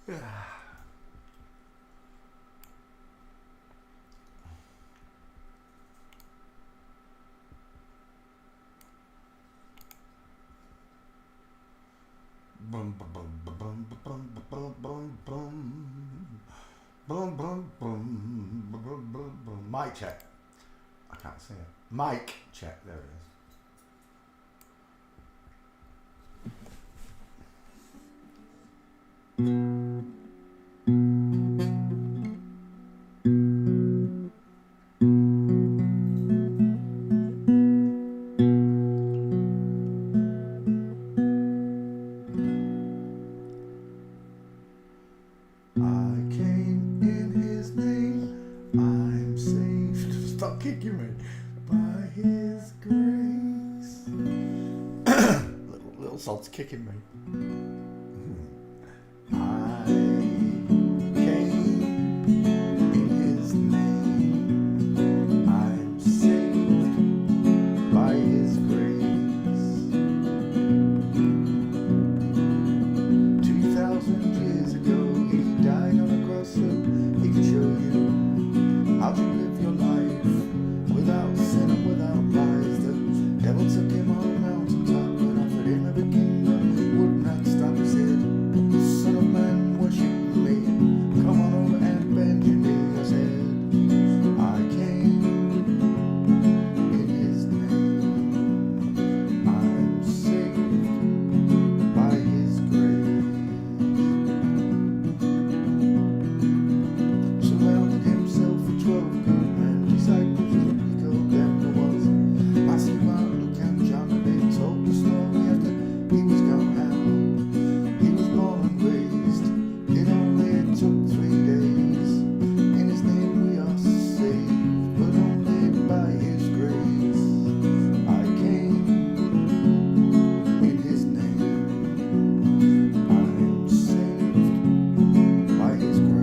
Mic check. I can't see it. Mic check. There it is. Kicking me by His grace. little salt's kicking me. I came in His name. I'm saved by His grace. 2,000 years ago, He died on a cross so He could show you how to live your life without sin and without lies. The devil took Him on a mountaintop and offered Him every kingdom. Would not stop. He said, Son of man, worship me. Come on over and bend your knee. I said, I came in His name. I'm saved by His grace. Surrounded Himself with 12 good men, disciples. He was gone out. He was born and raised. It only took 3 days. In His name we are saved, but only by His grace. I came in His name. I'm saved by His grace.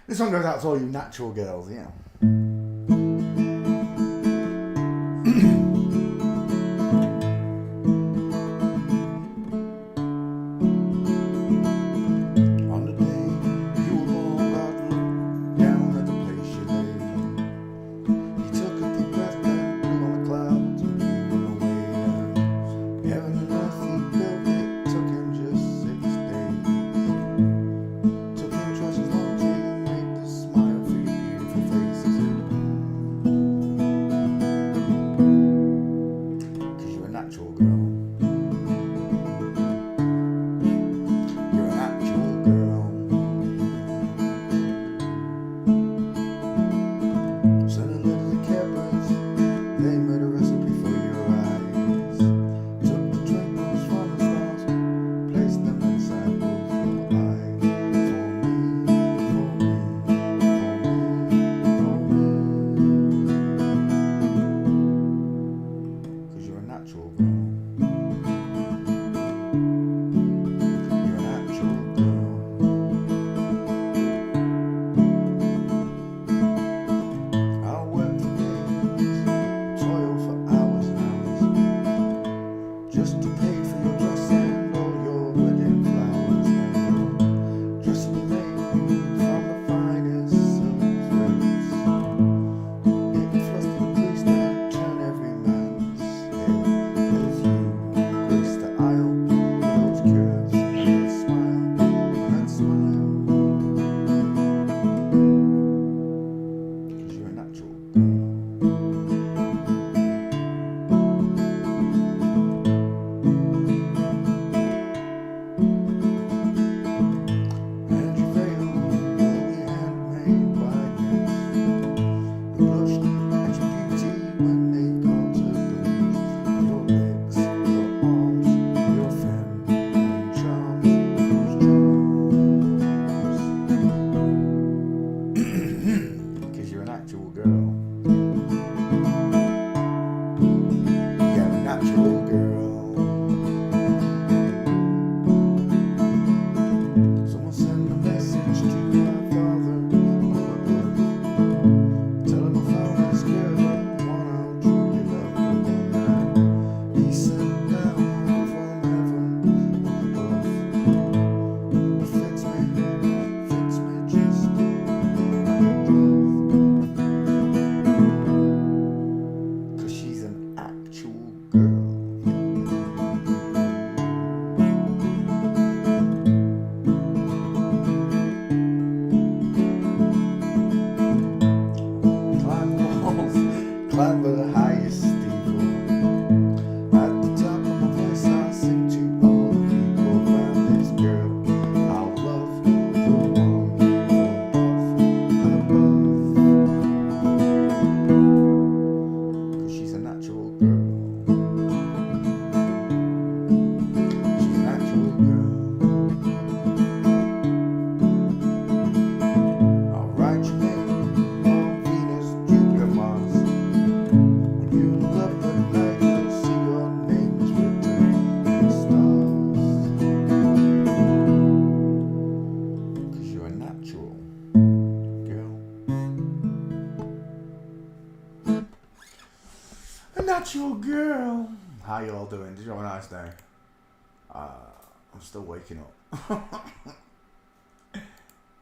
This song goes out to all you natural girls, yeah. On the day you were born, God looked down at the place you lay. He took a deep breath and blew on the clouds and blew them away. Heaven and earth He built it, took Him just 6 days. Took Him just as long as He made the smile for your beautiful faces. 'Cause you're a natural girl. You're a natural girl. Sending letters to carers, they made a recipe for your eyes. Took the twinkles from the stars, placed them inside both your eyes. Cause you're a natural girl. You're a natural girl. I'll work for days, toil for hours and hours, just to pay for your dress and all your wedding flowers. And your dress will be made from the finest silk threads. It flutters the priest and turn every man's head. 'Cause you grace the aisle with those curves and that smile, and that smile. 'Cause you're a natural girl. How you all doing? Did you have a nice day? I'm still waking up.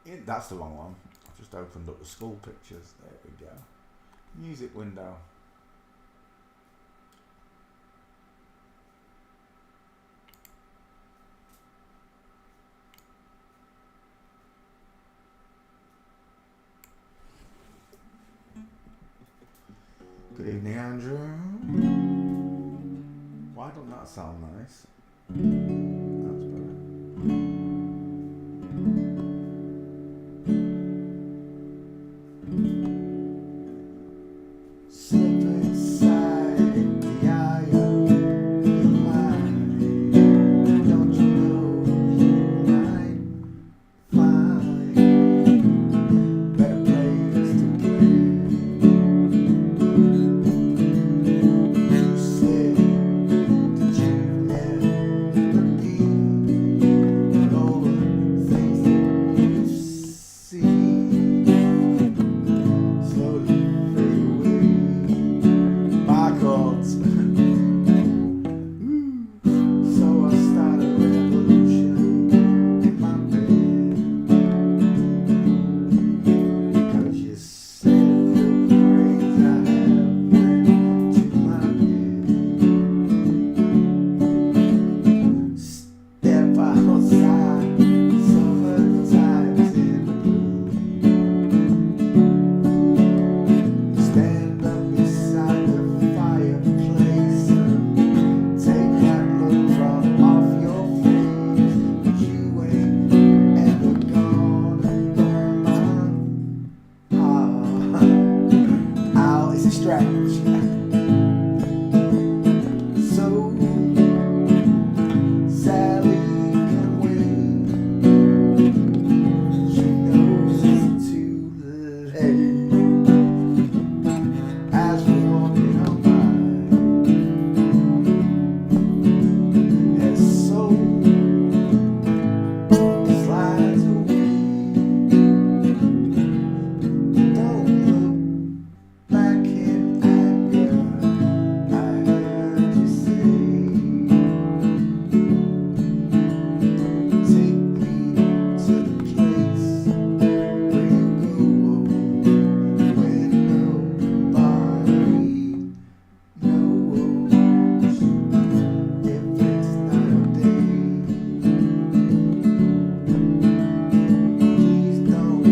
Yeah, that's the wrong one. I've just opened up the school pictures. There we go. Music window. Good evening, Andrew. Why don't that sound nice? That's better. Slip inside the eye of your mind. Don't you know you might find better place to play? You said that you never be, but all the things that you've seen slowly fade away. My chords. So I started a revolution in my bed. 'Cause you said the phrase I have went to my head. Step outside, summertime's in bloom. Stand up beside the fireplace and take that look from off your face. But you ain't ever gonna burn my heart out. It's a stretch. So Sally can wait. She knows it's too late. As we're walking on by, her soul slides away. Don't look back in anger, I heard you say. Take me to the place where you go when nobody knows if it's night or day. Please don't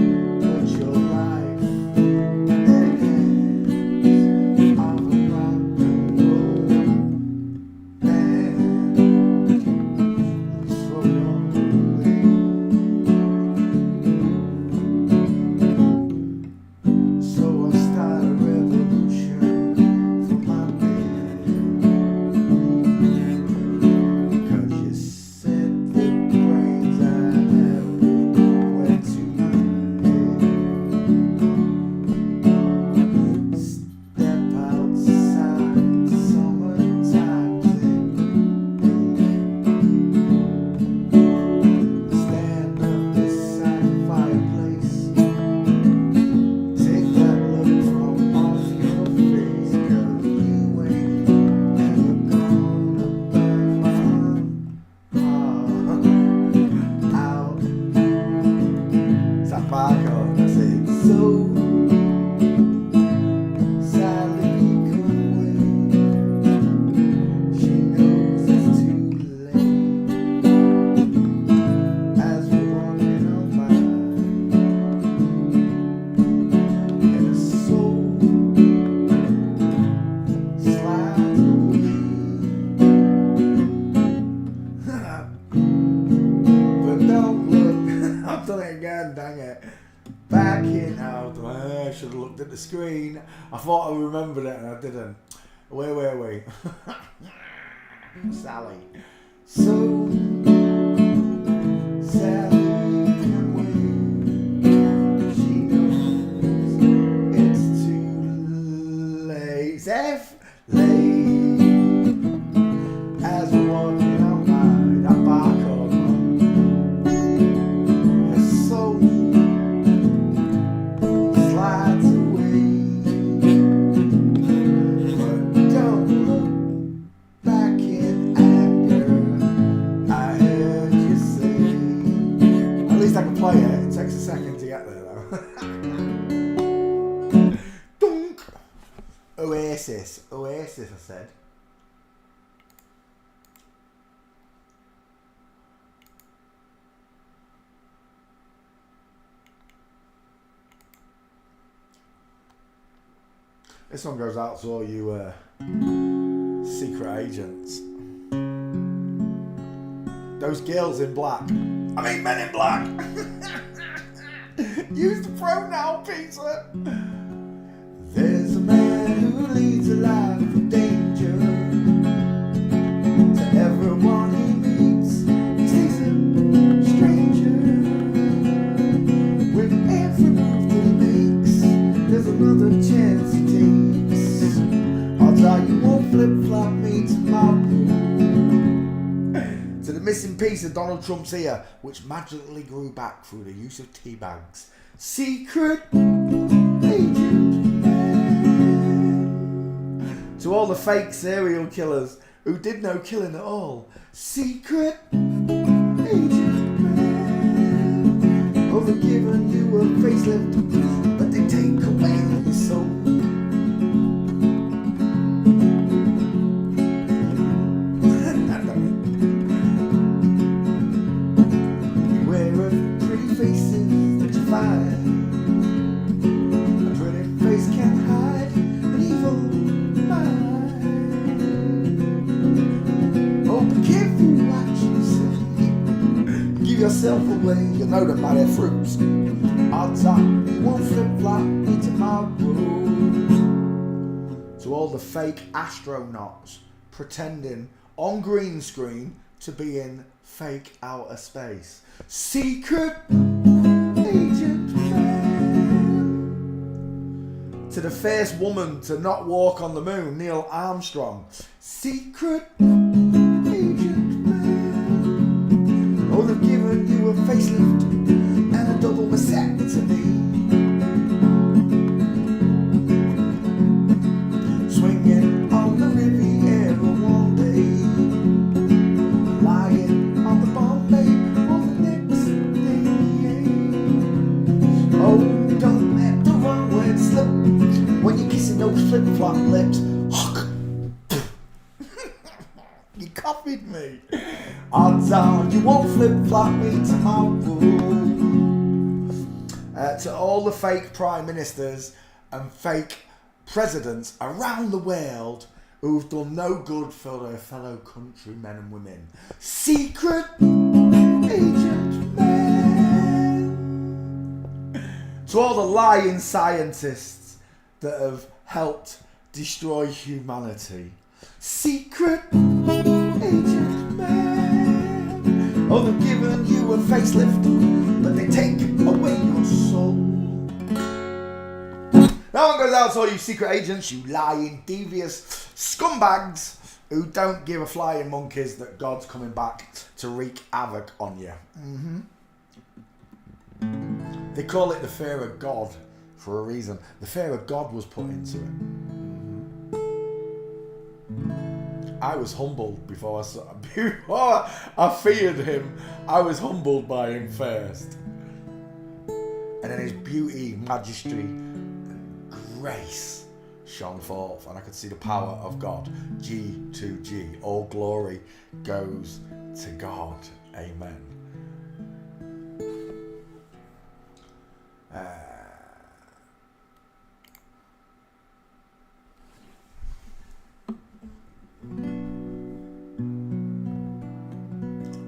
put your life in the hands of a rock and roll band who's so lonely. So I started a revolution for my bed. 'Cause you said the brains I have went to my head. Step outside, summertime's in bloom. Stand up beside the fireplace. Take that look from off your face. 'Cause you ain't ever gonna burn my heart out. It's that fire chord, that's it. So Sally can wait. She knows it's too late. As we're walking on by, and her soul slides away. But don't look. I've done it again, dang it. Back in out. I should have looked at the screen. I thought I remembered it and I didn't. Wait. Sally. So Sally can wait. She knows it's too late. Safe late. As we're walking on by that bar chord, her soul slides away. But don't look back Oasis, I said. This one goes out to all you secret agents. Those girls in black. I mean men in black. Use the pronoun, Peter. There's a man who leads a life of danger. To everyone he meets, he sees a stranger. With every move that he makes, there's another chance he takes. Odds are you won't flip-flop me tomorrow. To the missing piece of Donald Trump's ear, which magically grew back through the use of tea bags. Secret agent man. To all the fake serial killers who did no killing at all. Secret agent man. Oh, they're giving you a facelift, but they take away your soul. Yourself away, you know them by their fruits. Odds are you won't flip-flop me tomorrow. To all the fake astronauts pretending on green screen to be in fake outer space. Secret agent man. To the first woman to not walk on the moon, Neil Armstrong. Secret agent man. Oh, they've given you a facelift and a double vasectomy. Swinging on the Riviera one day, lying on the Bombay on the next day. Oh, don't let the wrong word slip when you're kissing those flip-flop lips. You copied me. Odds are you won't flip-flop me tomorrow. To all the fake prime ministers and fake presidents around the world who've done no good for their fellow countrymen and women. Secret agent man. To all the lying scientists that have helped destroy humanity. Secret agent man. Oh, they've given you a facelift, but they take away your soul. That one goes out to all you secret agents, you lying, devious scumbags who don't give a flying monkeys that God's coming back to wreak havoc on you. They call it the fear of God for a reason. The fear of God was put into it. I was humbled before I feared him. I was humbled by him first. And then his beauty, majesty, and grace shone forth, and I could see the power of God. G to G. All glory goes to God. Amen.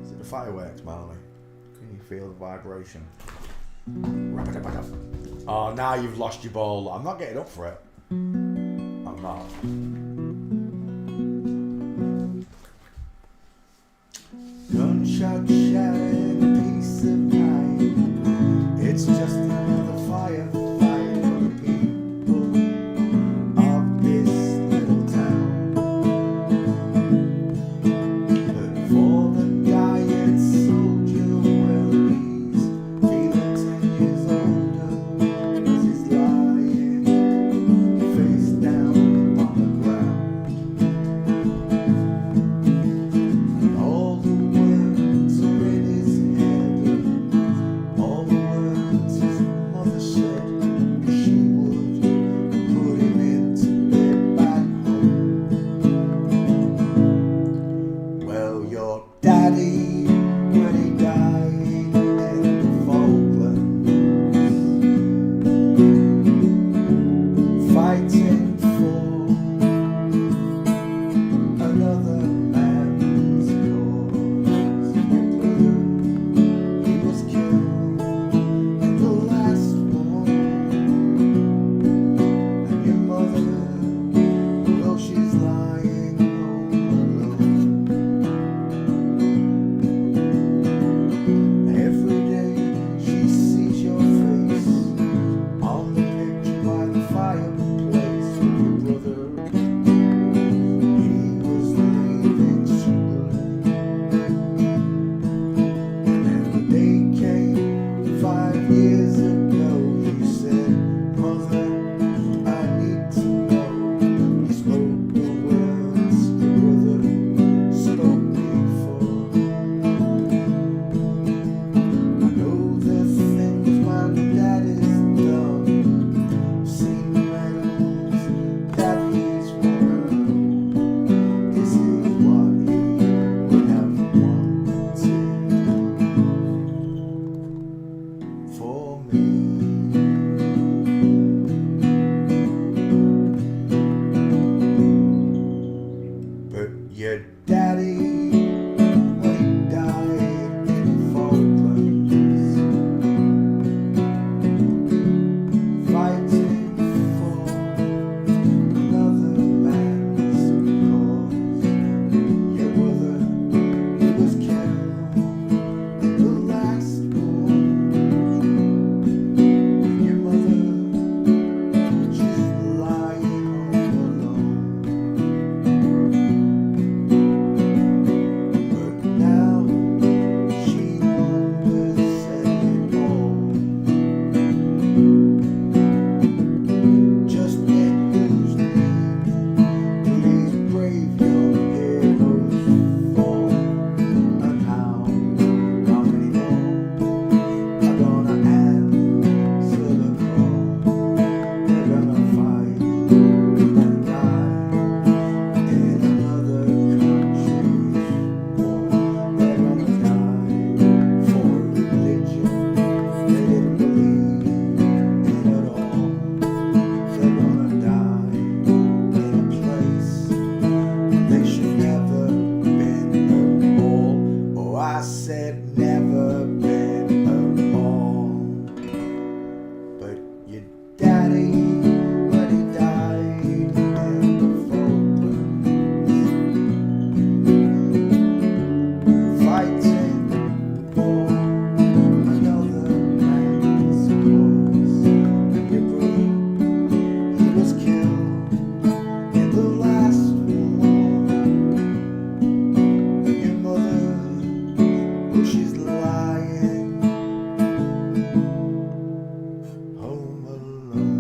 Is it the fireworks, Marley? Can you feel the vibration? Oh, now you've lost your ball. I'm not getting up for it. I'm not. Gunshot shattered a piece of night. It's just another firefight for the people of this little town. But for the giant soldier, well, he's feeling 10 years older, 'cause he's lying face down on the ground. All the words are in his head, all the words his mother said she would put him into bed by daddy when he died in the Falklands, fighting for another man's cause. Your brother, he was killed in the last war, and your mother, well, she's lying home alone. Every day she sees your face on the picture by the fireplace with your brother. He was leaving England, and the day came 5 years ago. You said, Mother, I need to know. You spoke the words your brother spoke before. I know the things my dad has done, seen the medals that he's won. This is what he would have wanted for me. But your daddy, when he died in Falklands, fighting for another man's cause. Your brother, he was killed in the last war, and your mother, she's lying home alone. But now she wonders at it all. Just in whose name do these brave young heroes fall? And how many more are gonna answer the call? They're gonna fight and die in another country's war. They're gonna die for a religion they didn't believe in at all. They're gonna die in a place they should never been at all. Oh, I said never been at all. But your daddy, when he died in the Falklands, fighting for another man's cause. And your brother, he was killed in the last war. And your mother, oh, she's lying home alone.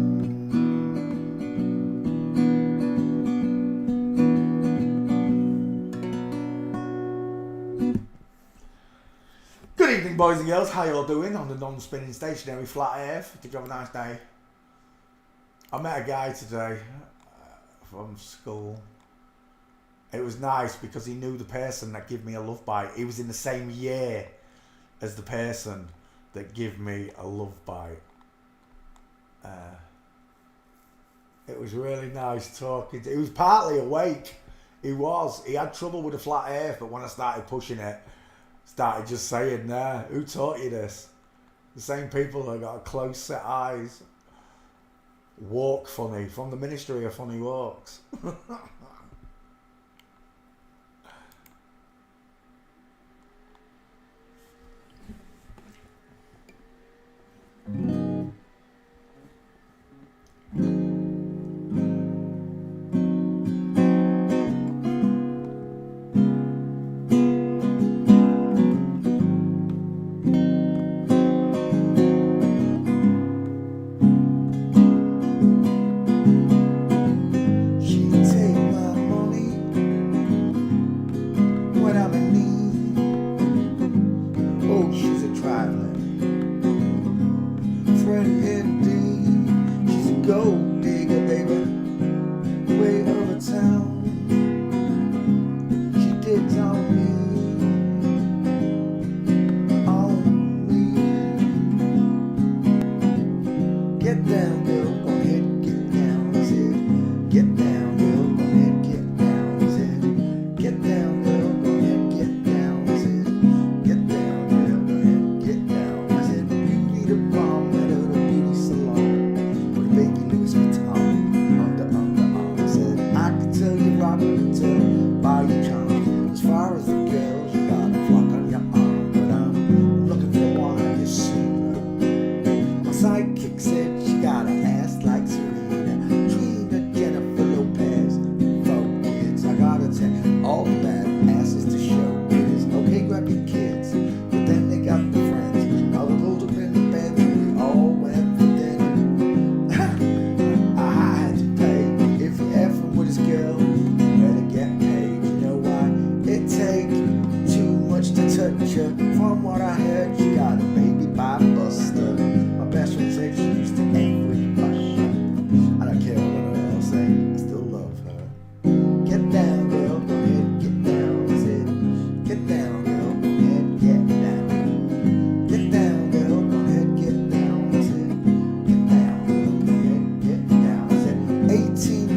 Good evening, boys and girls. How you all doing on the non-spinning stationary flat earth? Did you have a nice day? I met a guy today from school. It was nice because he knew the person that gave me a love bite. He was in the same year as the person that gave me a love bite. It was really nice talking. He was partly awake. He was. He had trouble with the flat earth, but when I started pushing it, started just saying, nah, who taught you this? The same people that got close set eyes, walk funny, from the Ministry of Funny Walks. She take I get kids, but then they got the friends. I was rolled up in the bed and we all went for dinner. I had to pay. If you're effing with this girl, you better get paid. You know why? It take too much to touch her. From what I heard, she got a baby by Buster. My best friend said she used to aim with Usher. I don't care what anyone else say, I still love her. Get down, girl, go ahead, get down. I said, get down, girl, go ahead, get down. Get down, girl, go ahead, get down. I said, get down, girl, go ahead, get down. I said, 18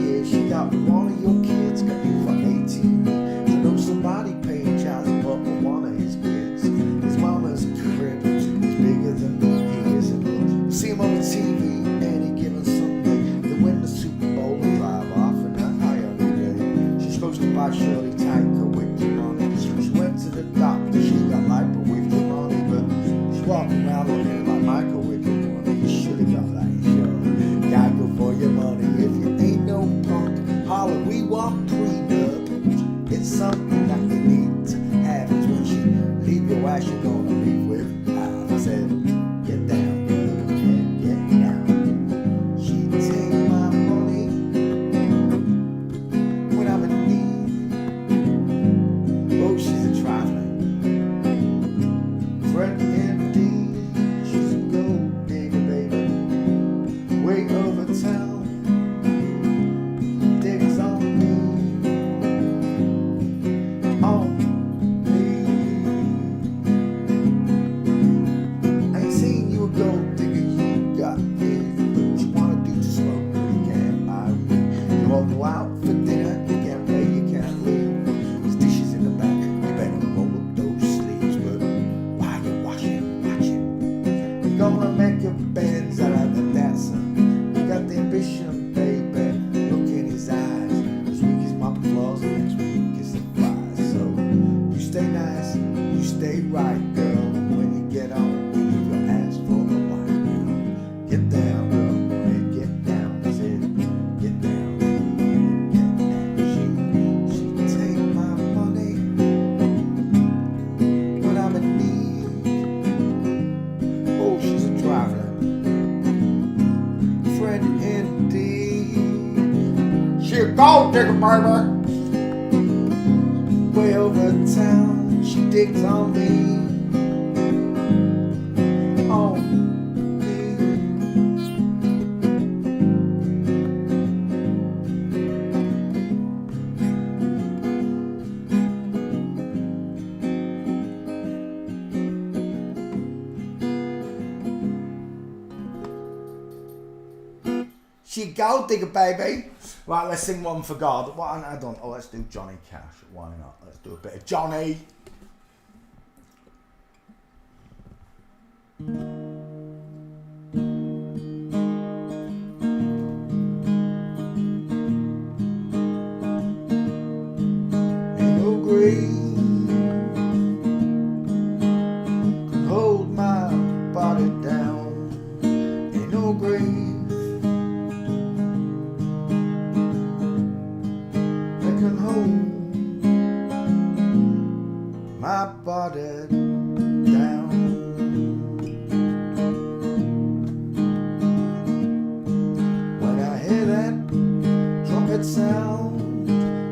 years, she got one of your kids, got you for 18 years. I know somebody paying child support for one of his kids. His mama's crib is bigger than he is in looks. See him on the TV any given Sunday. They win the Super Bowl and drive off in a Hyundai. She's supposed to buy Shirley Tyker with the money. She went to the doctor, she got lipo with the money, but she's walking around looking like Michael with the money. You should have got that insurance. Gotta go for your money. If you ain't no punk, holler, we want prenup. It's something that you need to have. It's when she leave your ass, you're gonna leave with. I said, get down, girl, get down. She take my money when I'm in need. Oh, she's a trifling friend indeed. She's a gold digger, baby. Way over town, digs on me. On me. I ain't seen you a gold digger, you got me. What you wanna do to smoke, but you can't buy me. You won't go out for dinner, you can't pay, you can't leave. There's dishes in the back, you better roll up those sleeves. But while you're watching, you're gonna make your bands out of the dancer. You got the ambition, baby, look in his eyes. This week is mopping floors, next week is the fries. So you stay nice, you stay right, girl. When you get on, you leave your ass for a while, girl. Get down, girl, go ahead, get down. I said, get down, girl, go ahead, get down. She take my money when I'm in need. Oh, she's a traveling friend indeed. She a gold digger, baby. Way over town, she digs on me. On me. She a gold digger, baby. Right, let's sing one for God. What I don't. Oh, let's do Johnny Cash. Why not? Let's do a bit of Johnny. Ain't no grave can hold my body down. Ain't no grave that can hold my body down. When I hear that trumpet sound,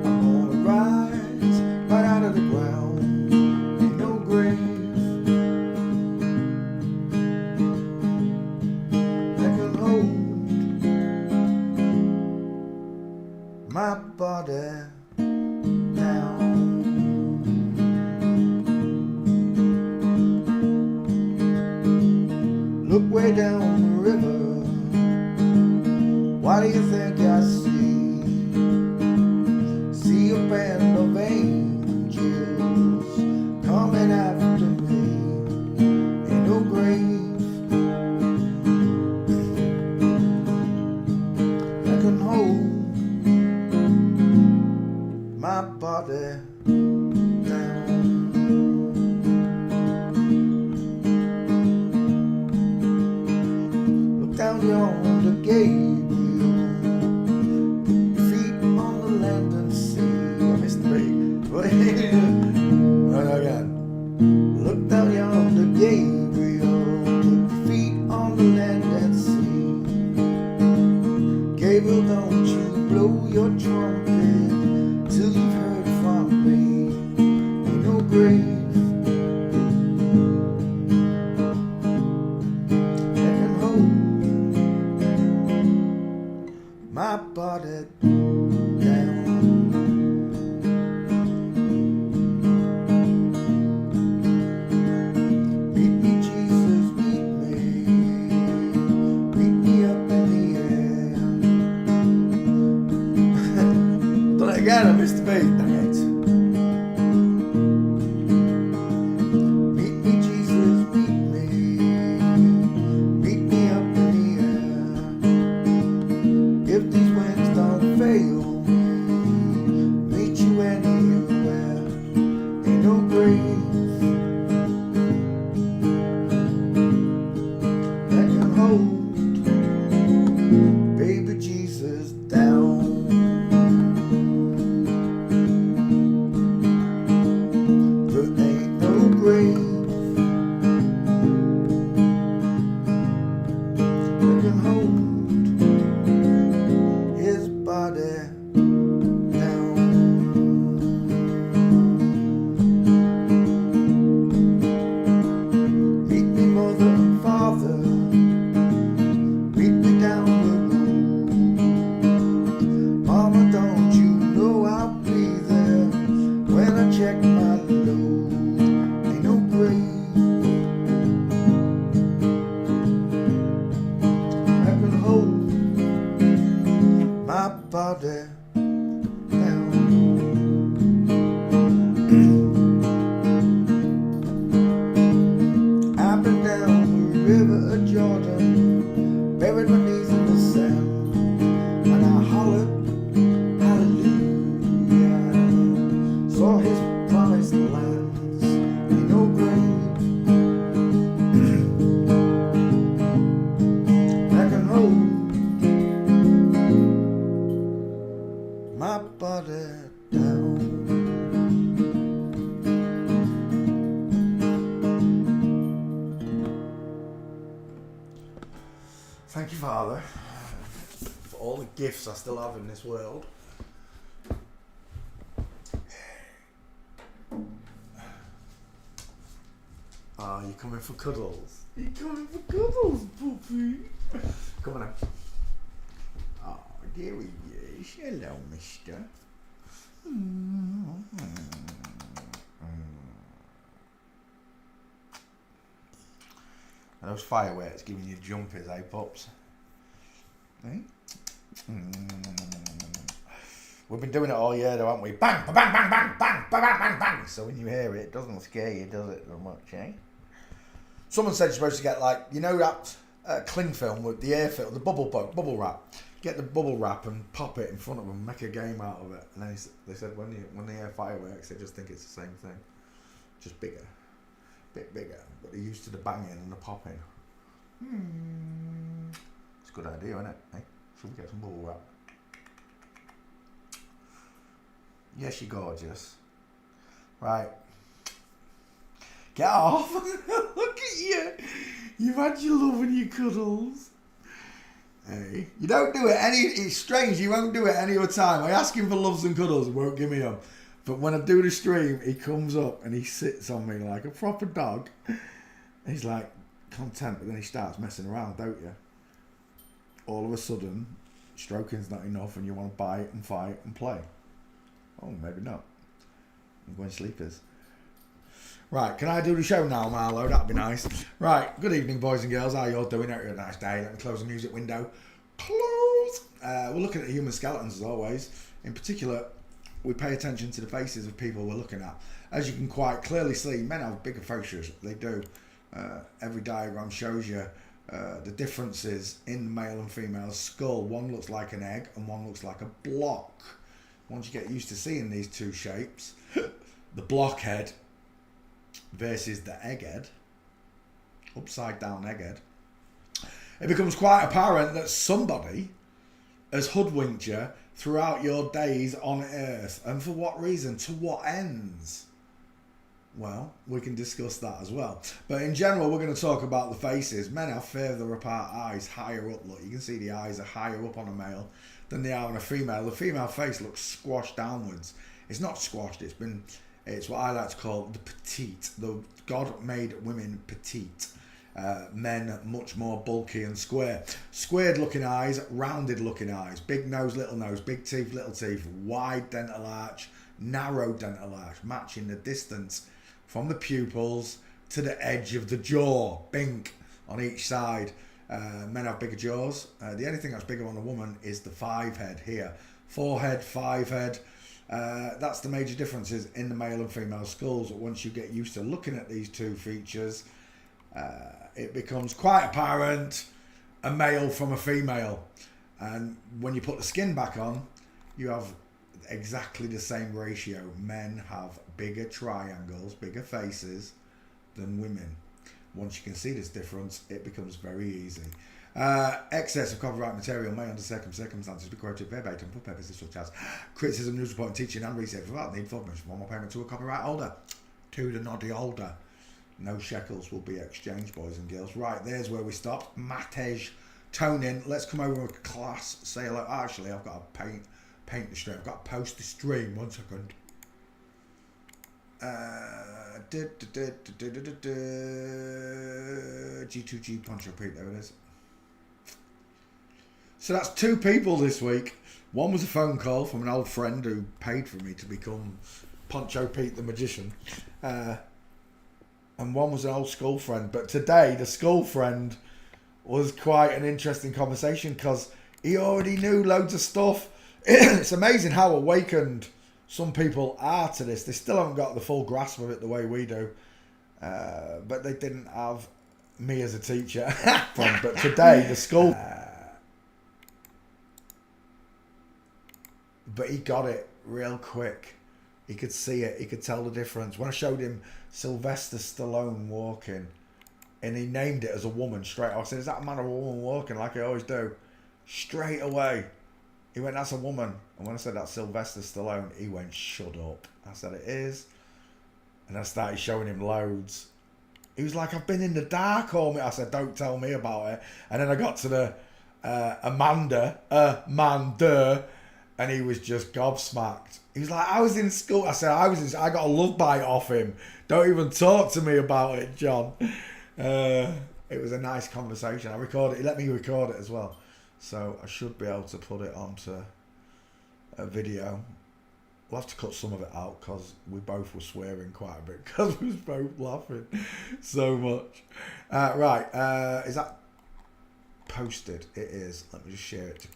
I'm gonna rise right out of the ground. Ain't no grave that can hold my body down. Look way down the river. What do you think I see? See a band of angels coming after me. Ain't no grave that can hold my body down. grave that can hold my body down. Meet me, Jesus, meet me up in the air. Done it again, I missed the beat, dang it. Meet me, Jesus, meet me up in the air. If these winds don't fail me, meet you anywhere. Ain't no grave that can hold baby Jesus down. There ain't no grave that can hold his body down. Meet me, mother and father, meet me down the road. Mama, don't you know I'll be there when I check my load. Ain't no grave that can hold my body down. I've been down the river of Jordan, buried my knees in the sand, and I hollered, hallelujah, saw his promised lands. Ain't no grave that can hold my body down. Thank you, Father, for all the gifts I still have in this world. Oh, you coming for cuddles? You coming for cuddles, puppy? Come on now. Oh, dearie, yes. Hello, mister. Those fireworks giving you jumpies, eh, pups? Eh? We've been doing it all year, though, haven't we? Bang, bang, bang, bang, bang, bang, bang, bang, bang. So when you hear it, it doesn't scare you, does it, so much, eh? Someone said you're supposed to get, like, you know that cling film with the air film, the bubble wrap. Get the bubble wrap and pop it in front of them, make a game out of it. And then they said when they hear fireworks, they just think it's the same thing, just bigger, bit bigger. But they're used to the banging and the popping. It's a good idea, isn't it? Eh? Should we get some bubble wrap? Yes, you're gorgeous. Right. Get off. Look at you. You've had your love and your cuddles. Hey. You don't do it it's strange, you won't do it any other time. I ask him for loves and cuddles, he won't give me them. But when I do the stream, he comes up and he sits on me like a proper dog. He's like content, but then he starts messing around, don't you? All of a sudden, stroking's not enough and you want to bite and fight and play. Oh, maybe not. I'm going sleepers. Right, can I do the show now, Marlo? That'd be nice. Right, good evening, boys and girls. How you all doing? Hope you had a nice day. Let me close the music window. Close! We're looking at human skeletons, as always. In particular, we pay attention to the faces of people we're looking at. As you can quite clearly see, men have bigger faces. They do. Every diagram shows you the differences in the male and female skull. One looks like an egg and one looks like a block. Once you get used to seeing these two shapes, the blockhead versus the egghead, upside down egghead, it becomes quite apparent that somebody has hoodwinked you throughout your days on Earth. And for what reason? To what ends? Well, we can discuss that as well. But in general, we're going to talk about the faces. Men have further apart eyes, higher up. Look, you can see the eyes are higher up on a male than they are on a female. The female face looks squashed downwards. It's not squashed, it's been It's what I like to call the petite. The God made women petite. Men much more bulky and square. Squared looking eyes, rounded looking eyes, big nose, big teeth, little teeth, wide dental arch, narrow dental arch, matching the distance from the pupils to the edge of the jaw, bink on each side. Men have bigger jaws. The only thing that's bigger on a woman is the 5 head here. 4 head, 5 head. That's the major differences in the male and female skulls. Once you get used to looking at these two features, it becomes quite apparent a male from a female. And when you put the skin back on, you have exactly the same ratio. Men have bigger triangles, bigger faces than women. Once you can see this difference, it becomes very easy. Excess of copyright material may under certain circumstances be quoted verbatim for purposes such as criticism, news reporting, teaching and research without need for permission or payment to a copyright holder. To the noddy holder. No shekels will be exchanged, boys and girls. Right, there's where we stop. Matej Tonin. Let's come over a class. Say hello. Actually, I've got to paint the stream. I've got to post the stream. 1 second. G2G Poncho Pete. There it is. So that's 2 people this week. One was a phone call from an old friend who paid for me to become Poncho Pete the Magician. And one was an old school friend. But today, the school friend was quite an interesting conversation because he already knew loads of stuff. It's amazing how awakened some people are to this. They still haven't got the full grasp of it the way we do. But they didn't have me as a teacher. But today, the school... but he got it real quick. He could see it. He could tell the difference. When I showed him Sylvester Stallone walking, and he named it as a woman straight away. I said, is that a man or a woman walking? Like I always do. Straight away. He went, that's a woman. And when I said that's Sylvester Stallone, he went, shut up. I said, it is. And I started showing him loads. He was like, I've been in the dark all me. I said, don't tell me about it. And then I got to the Amanda, and he was just gobsmacked. He was like, I was in school. I said, I got a love bite off him. Don't even talk to me about it, John. It was a nice conversation. I recorded it. He let me record it as well. So I should be able to put it onto a video. We'll have to cut some of it out because we both were swearing quite a bit because we was both laughing so much. Right. Is that posted? It is. Let me just share it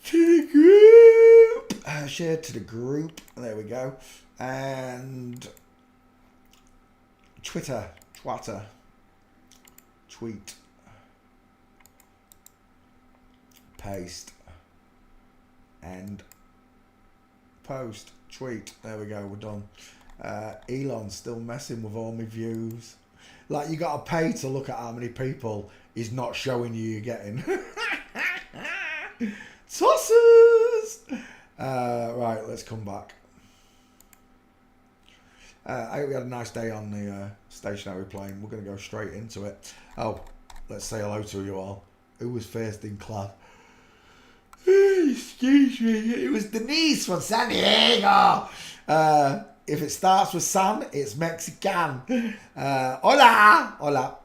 to the group. Share to the group. There we go. And Twitter. Tweet. Paste. And post. Tweet. There we go. We're done. Elon's still messing with all my views. Like, you got to pay to look at how many people he's not showing you're getting. Tosses! Right, let's come back. I hope we had a nice day on the stationary plane. We're going to go straight into it. Oh, let's say hello to you all. Who was first in class? Excuse me. It was Denise from San Diego. If it starts with San, it's Mexican. Hola! Hola.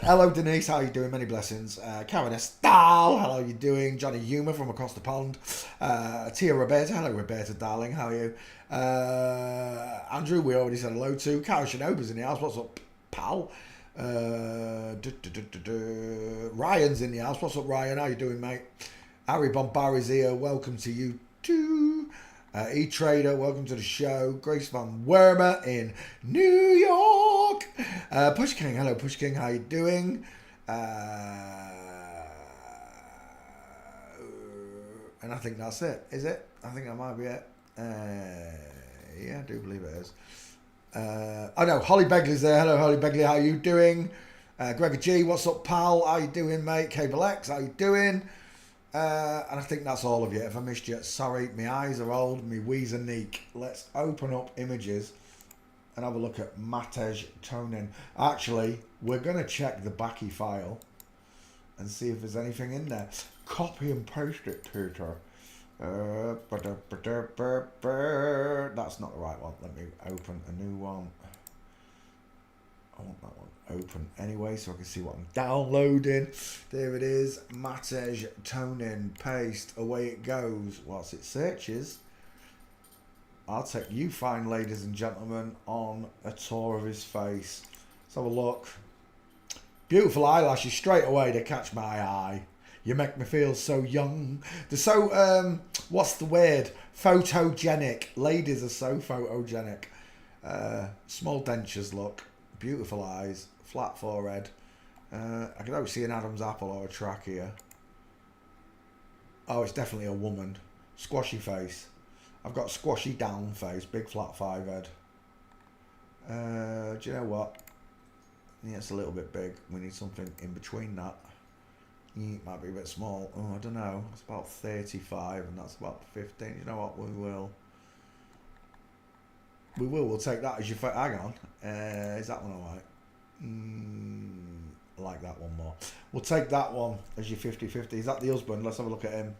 Hello Denise, how are you doing? Many blessings. Karen Estal, how are you doing? Johnny Humer from across the pond. Tia Roberta, hello Roberta darling, how are you? Andrew, we already said hello to. Karen Shinoba's in the house, what's up pal? Ryan's in the house, what's up Ryan, how you doing mate? Harry Bombari's here, welcome to you too. E-Trader, welcome to the show. Grace Van Werber in New York. Push King, hello Push King, how you doing? And I think that's it. Is it? I think that might be it. Yeah, I do believe it is. Oh no, Holly Begley's there. Hello Holly Begley, how you doing? Gregor G, what's up pal? How you doing mate? Cable X, how you doing? And I think that's all of you. If I missed you, sorry. My eyes are old, my wheeze are neek. Let's open up images and have a look at Matej Tonin. Actually, we're going to check the Baki file and see if there's anything in there. copy and paste it, Peter. That's not the right one. Let me open a new one. I want that one open anyway so I can see what I'm downloading. There it is. Matej Tonin. Paste. Away it goes. Whilst it searches, I'll take you fine ladies and gentlemen on a tour of his face. Let's have a look. Beautiful eyelashes straight away. They catch my eye. You make me feel so young. They're so, what's the word? Photogenic. Ladies are so photogenic. Small dentures look. Beautiful eyes. Flat forehead. I can always see an Adam's apple or a trachea. Oh, it's definitely a woman. Squashy face. I've got a squashy down face. Big flat five head. Do you know what? Yeah, it's a little bit big. We need something in between that. It might be a bit small. Oh, I don't know. It's about 35 and that's about 15. You know what? We will. We'll take that as your... Hang on. Is that one alright? I like that one more. We'll take that one as your 50-50. Is that the husband? Let's have a look at him.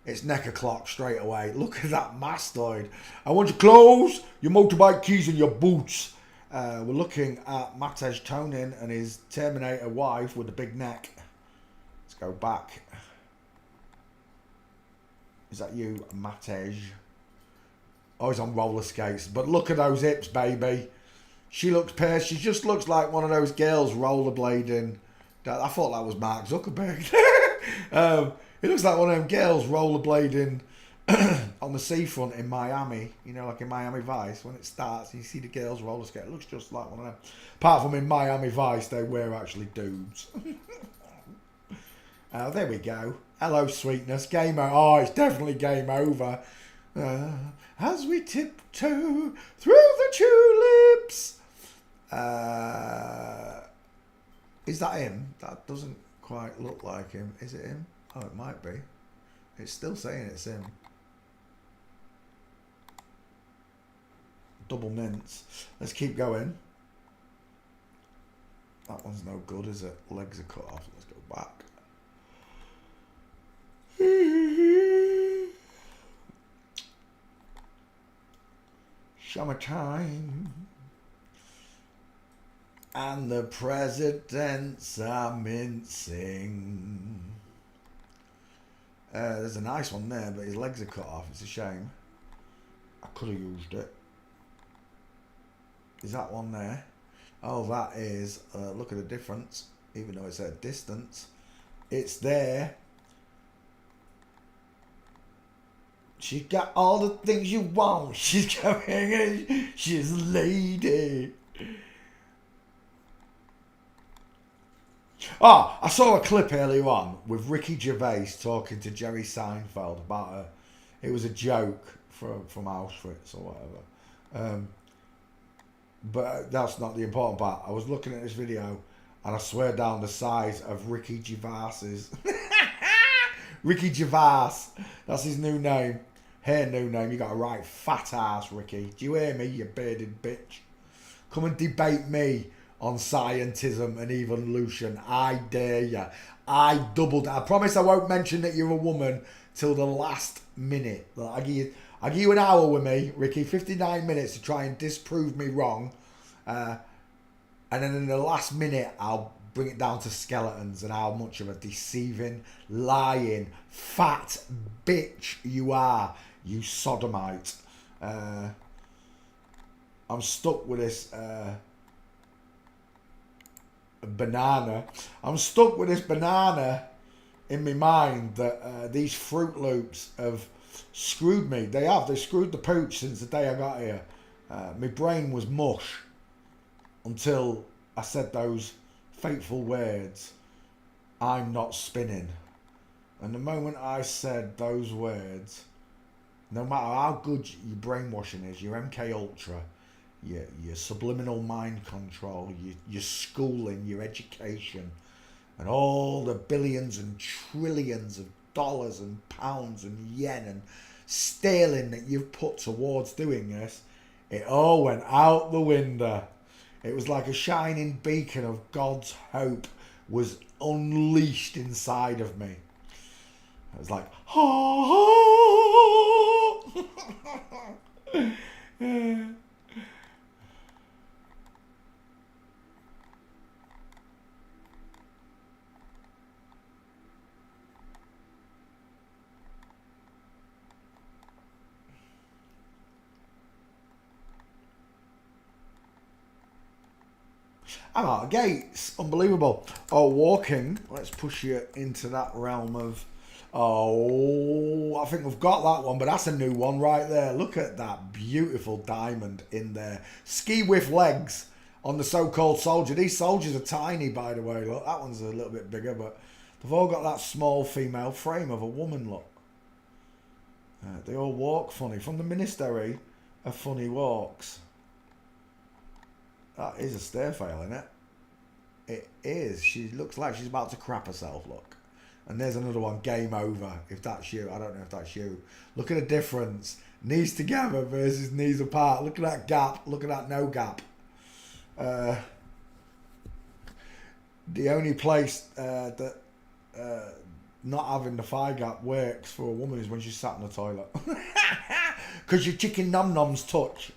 It's neck o'clock straight away. Look at that mastoid. I want your clothes, your motorbike keys and your boots. We're looking at Matej Tonin and his Terminator wife with the big neck. Let's go back. Is that you, Matej? Oh, he's on roller skates. But look at those hips, baby. She looks pairs. She just looks like one of those girls rollerblading. I thought that was Mark Zuckerberg. It looks like one of them girls rollerblading on the seafront in Miami. You know, like in Miami Vice. When it starts, you see the girls roller skate. It looks just like one of them. Apart from in Miami Vice, they were actually dudes. There we go. Hello, sweetness. Game over. Oh, it's definitely game over. As we tiptoe through the tulips. Is that him? That doesn't quite look like him. Is it him? Oh, it might be. It's still saying it's him. Double mints. Let's keep going. That one's no good, is it? Legs are cut off. Let's go back. Summertime. And the presidents are mincing. There's a nice one there, but his legs are cut off. It's a shame. I could have used it. Is that one there? Oh, that is. Look at the difference. Even though it's at a distance, it's there. She's got all the things you want. She's coming in. She's a lady. Oh, I saw a clip earlier on with Ricky Gervais talking to Jerry Seinfeld about it was a joke from Auschwitz or whatever. But that's not the important part. I was looking at this video and I swear down the size of Ricky Gervais's. Ricky Gervais. That's his new name. Her new name. You got a right fat ass, Ricky. Do you hear me, you bearded bitch? Come and debate me on scientism and evolution. I dare ya. I promise I won't mention that you're a woman till the last minute. I give you an hour with me, Ricky. 59 minutes to try and disprove me wrong. And then in the last minute, I'll bring it down to skeletons and how much of a deceiving, lying, fat bitch you are, you sodomite. I'm stuck with this... banana. I'm stuck with this banana in my mind that these Fruit Loops have screwed me. They have. They screwed the pooch since the day I got here. My brain was mush until I said those fateful words, I'm not spinning. And the moment I said those words, no matter how good your brainwashing is, your MK Ultra, your subliminal mind control, your schooling, your education, and all the billions and trillions of dollars and pounds and yen and sterling that you've put towards doing this, it all went out the window. It was like a shining beacon of God's hope was unleashed inside of me. It's like, ha ha. I'm out of gates. Unbelievable. Oh, walking. Let's push you into that realm of... Oh, I think we've got that one, but that's a new one right there. Look at that beautiful diamond in there. Ski with legs on the so-called soldier. These soldiers are tiny, by the way. Look, that one's a little bit bigger, but they've all got that small female frame of a woman, look. They all walk funny. From the Ministry of Funny Walks. That is a stairfail, isn't it? It is. She looks like she's about to crap herself, look. And there's another one, game over, if that's you. I don't know if that's you. Look at the difference. Knees together versus knees apart. Look at that gap. Look at that no gap. The only place that not having the thigh gap works for a woman is when she's sat in the toilet. Because your chicken nom-noms touch.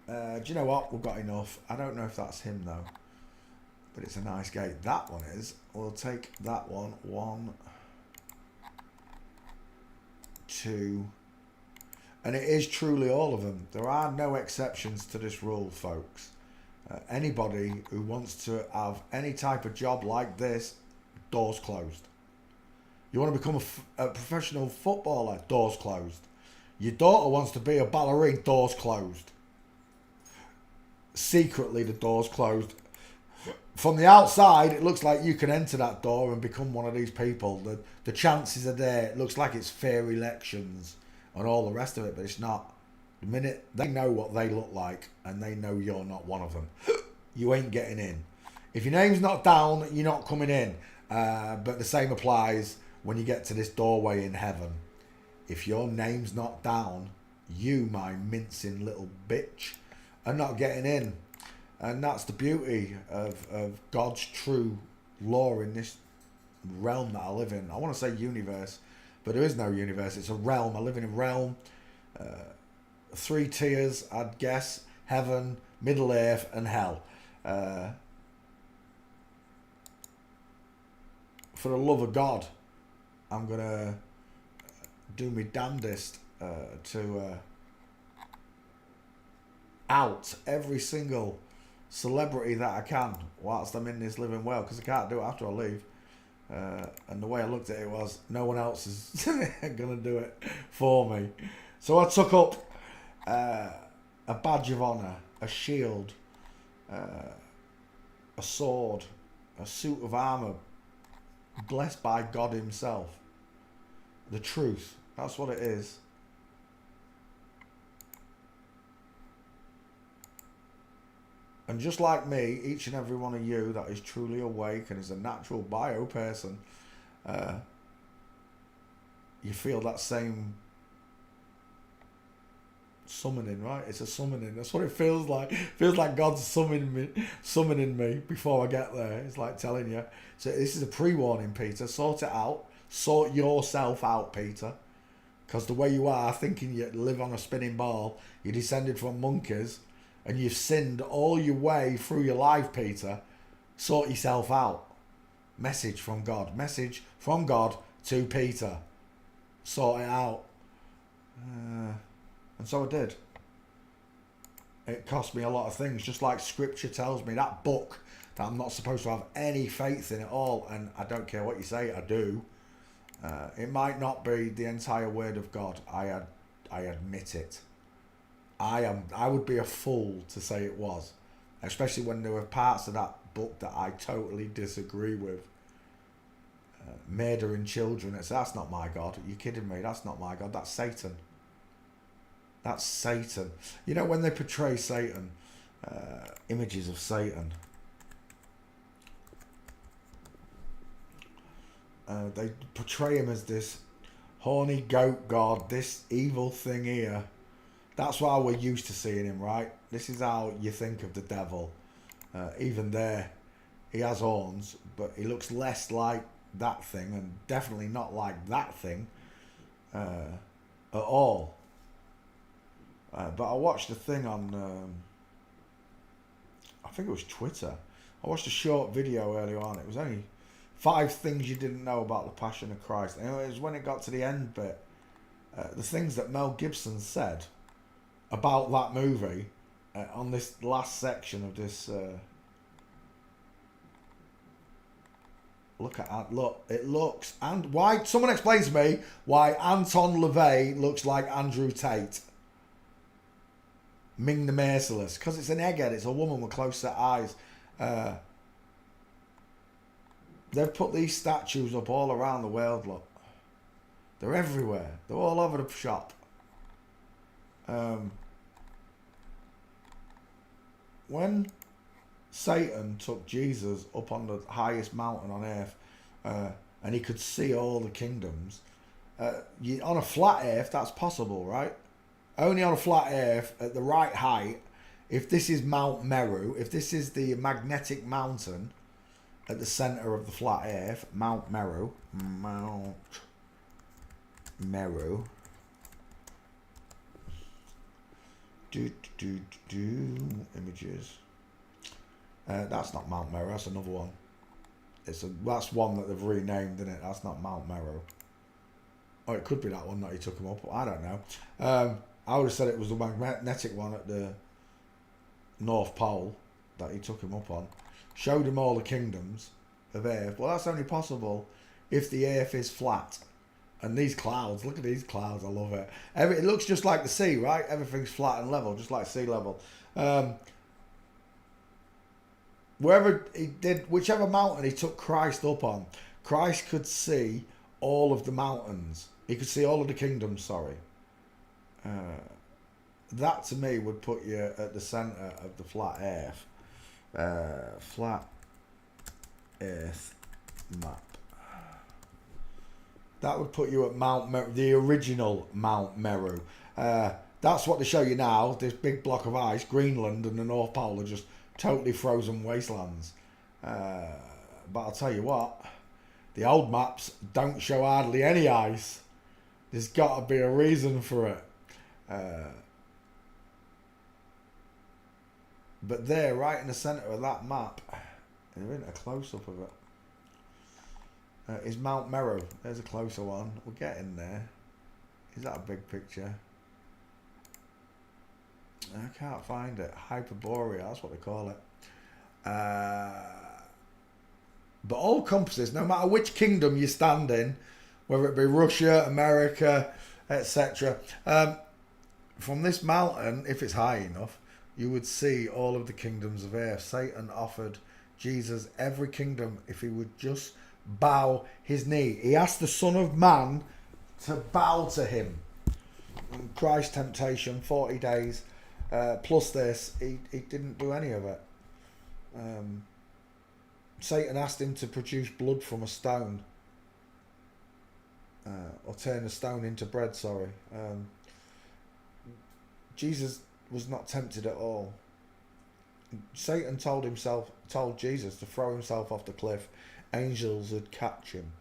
Do you know what? We've got enough. I don't know if that's him though. But it's a nice gate. That one is. We'll take that one. 1, 2. And it is truly all of them. There are no exceptions to this rule, folks. Anybody who wants to have any type of job like this, doors closed. You want to become a professional footballer, doors closed. Your daughter wants to be a ballerina, doors closed. Secretly, the door's closed. From the outside, it looks like you can enter that door and become one of these people. The chances are there. It looks like it's fair elections and all the rest of it, but it's not. The minute they know what they look like and they know you're not one of them, you ain't getting in. If your name's not down, you're not coming in. But the same applies when you get to this doorway in heaven. If your name's not down, you, my mincing little bitch, are not getting in. And that's the beauty of God's true law in this realm that I live in. I want to say universe, but there is no universe. It's a realm. I live in a realm. 3 tiers, I'd guess. Heaven, Middle Earth, and Hell. For the love of God, I'm going to do my damnedest to out every single celebrity that I can whilst I'm in this living well, because I can't do it after I leave. And the way I looked at it was, no one else is going to do it for me. So I took up a badge of honour, a shield, a sword, a suit of armour, blessed by God himself. The truth, that's what it is. And just like me, each and every one of you that is truly awake and is a natural bio person, you feel that same summoning, right? It's a summoning. That's what it feels like. It feels like God's summoning me before I get there. It's like telling you. So this is a pre-warning, Peter. Sort it out. Sort yourself out, Peter. Because the way you are, thinking you live on a spinning ball, you descended from monkeys, and you've sinned all your way through your life, Peter. Sort yourself out. Message from God. Message from God to Peter. Sort it out. And so I did. It cost me a lot of things, just like scripture tells me. That book that I'm not supposed to have any faith in at all, and I don't care what you say, I do. It might not be the entire word of God. I admit it. I would be a fool to say it was, especially when there were parts of that book that I totally disagree with. Murdering children, that's not my God. Are you kidding me? That's not my God. That's Satan. That's Satan. You know, when they portray Satan, images of Satan, they portray him as this horny goat god, this evil thing here. That's why we're used to seeing him, right? This is how you think of the devil. Even there, he has horns, but he looks less like that thing, and definitely not like that thing at all. But I watched a thing on, I think it was Twitter. I watched a short video earlier on. It was only 5 things you didn't know about the Passion of Christ. And it was when it got to the end bit, the things that Mel Gibson said about that movie on this last section of this. Look, it looks, and why? Someone explain to me why Anton LaVey looks like Andrew Tate. Ming the Merciless, because it's an egghead. It's a woman with close set eyes. They've put these statues up all around the world. Look, they're everywhere. They're all over the shop. When Satan took Jesus up on the highest mountain on earth, and he could see all the kingdoms. On a flat earth, that's possible, right? Only on a flat earth at the right height. If this is Mount Meru, if this is the magnetic mountain at the center of the flat earth, Mount Meru, images. That's not Mount Meru. That's another one. That's one that they've renamed, isn't it? That's not Mount Meru. Oh, it could be that one that he took him up. I don't know. I would have said it was the magnetic one at the North Pole that he took him up on. Showed him all the kingdoms of Earth. Well, that's only possible if the Earth is flat. And these clouds, look at these clouds. I love it. It looks just like the sea, right? Everything's flat and level, just like sea level. Wherever he did, whichever mountain he took Christ up on, Christ could see all of the mountains. He could see all of the kingdoms, sorry. That to me would put you at the centre of the flat earth. Flat earth map. That would put you at Mount Meru, the original Mount Meru. That's what they show you now, this big block of ice. Greenland and the North Pole are just totally frozen wastelands. But I'll tell you what, the old maps don't show hardly any ice. There's got to be a reason for it. But there, right in the centre of that map, there isn't a close-up of it, is Mount Meru. There's a closer one. We're getting there. Is that a big picture? I can't find it. Hyperborea, that's what they call it. But all compasses, no matter which kingdom you stand in, whether it be Russia, America, etc., from this mountain, if it's high enough, you would see all of the kingdoms of earth. Satan offered Jesus every kingdom if he would just bow his knee. He asked the Son of Man to bow to him. And Christ's temptation, 40 days, plus this, he didn't do any of it. Satan asked him to produce blood from a stone. Or turn a stone into bread, sorry. Jesus was not tempted at all. Satan told Jesus to throw himself off the cliff. Angels would catch him.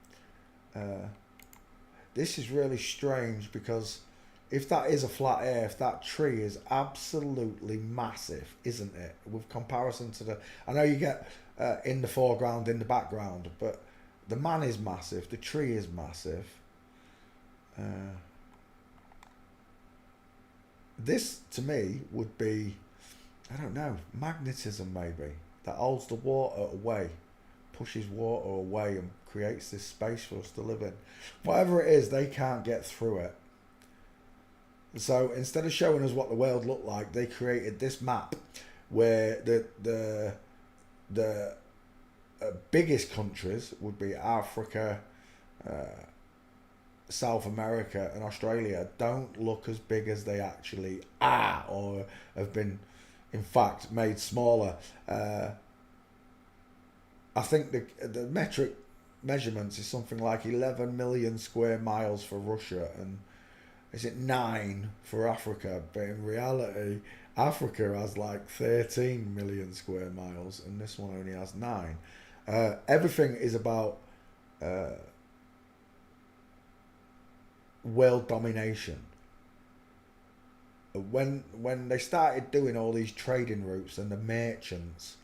This is really strange because if that is a flat earth, that tree is absolutely massive, isn't it? With comparison to the... I know you get in the foreground, in the background, but the man is massive, the tree is massive. This, to me, would be, I don't know, magnetism maybe, that holds the water away, pushes water away and creates this space for us to live in. Whatever it is, they can't get through it. So instead of showing us what the world looked like, they created this map where the biggest countries would be Africa, South America and Australia don't look as big as they actually are, or have been in fact made smaller. I think the metric measurements is something like 11 million square miles for Russia, and is it 9 for Africa? But in reality, Africa has like 13 million square miles, and this one only has 9. Everything is about world domination. When they started doing all these trading routes and the merchants,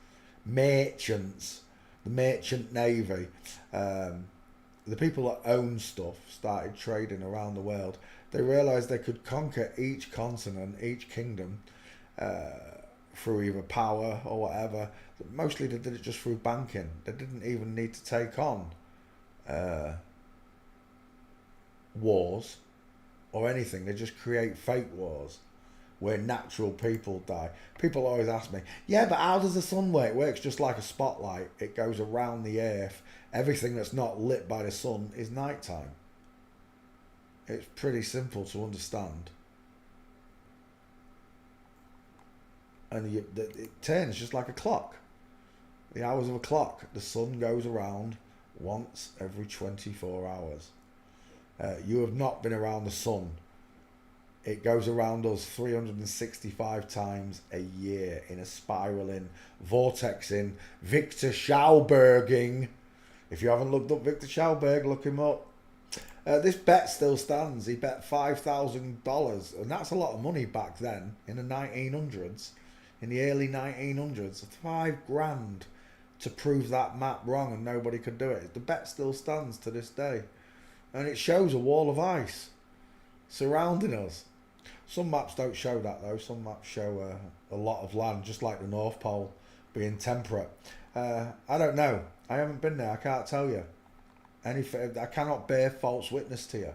the merchant navy, the people that own stuff started trading around the world. They realised they could conquer each continent, each kingdom, through either power or whatever. Mostly they did it just through banking. They didn't even need to take on wars or anything. They just create fake wars where natural people die. People always ask me, yeah, but how does the sun work? It works just like a spotlight. It goes around the earth. Everything that's not lit by the sun is nighttime. It's pretty simple to understand. And it turns just like a clock. The hours of a clock. The sun goes around once every 24 hours. You have not been around the sun. It goes around us 365 times a year in a spiraling, vortexing, Victor Schauberging. If you haven't looked up Victor Schauberg, look him up. This bet still stands. He bet $5,000, and that's a lot of money back then in the 1900s, in the early 1900s. $5,000 to prove that map wrong, and nobody could do it. The bet still stands to this day, and it shows a wall of ice surrounding us. Some maps don't show that though. Some maps show a lot of land, just like the North Pole being temperate. I don't know. I haven't been there. I can't tell you. I cannot bear false witness to you.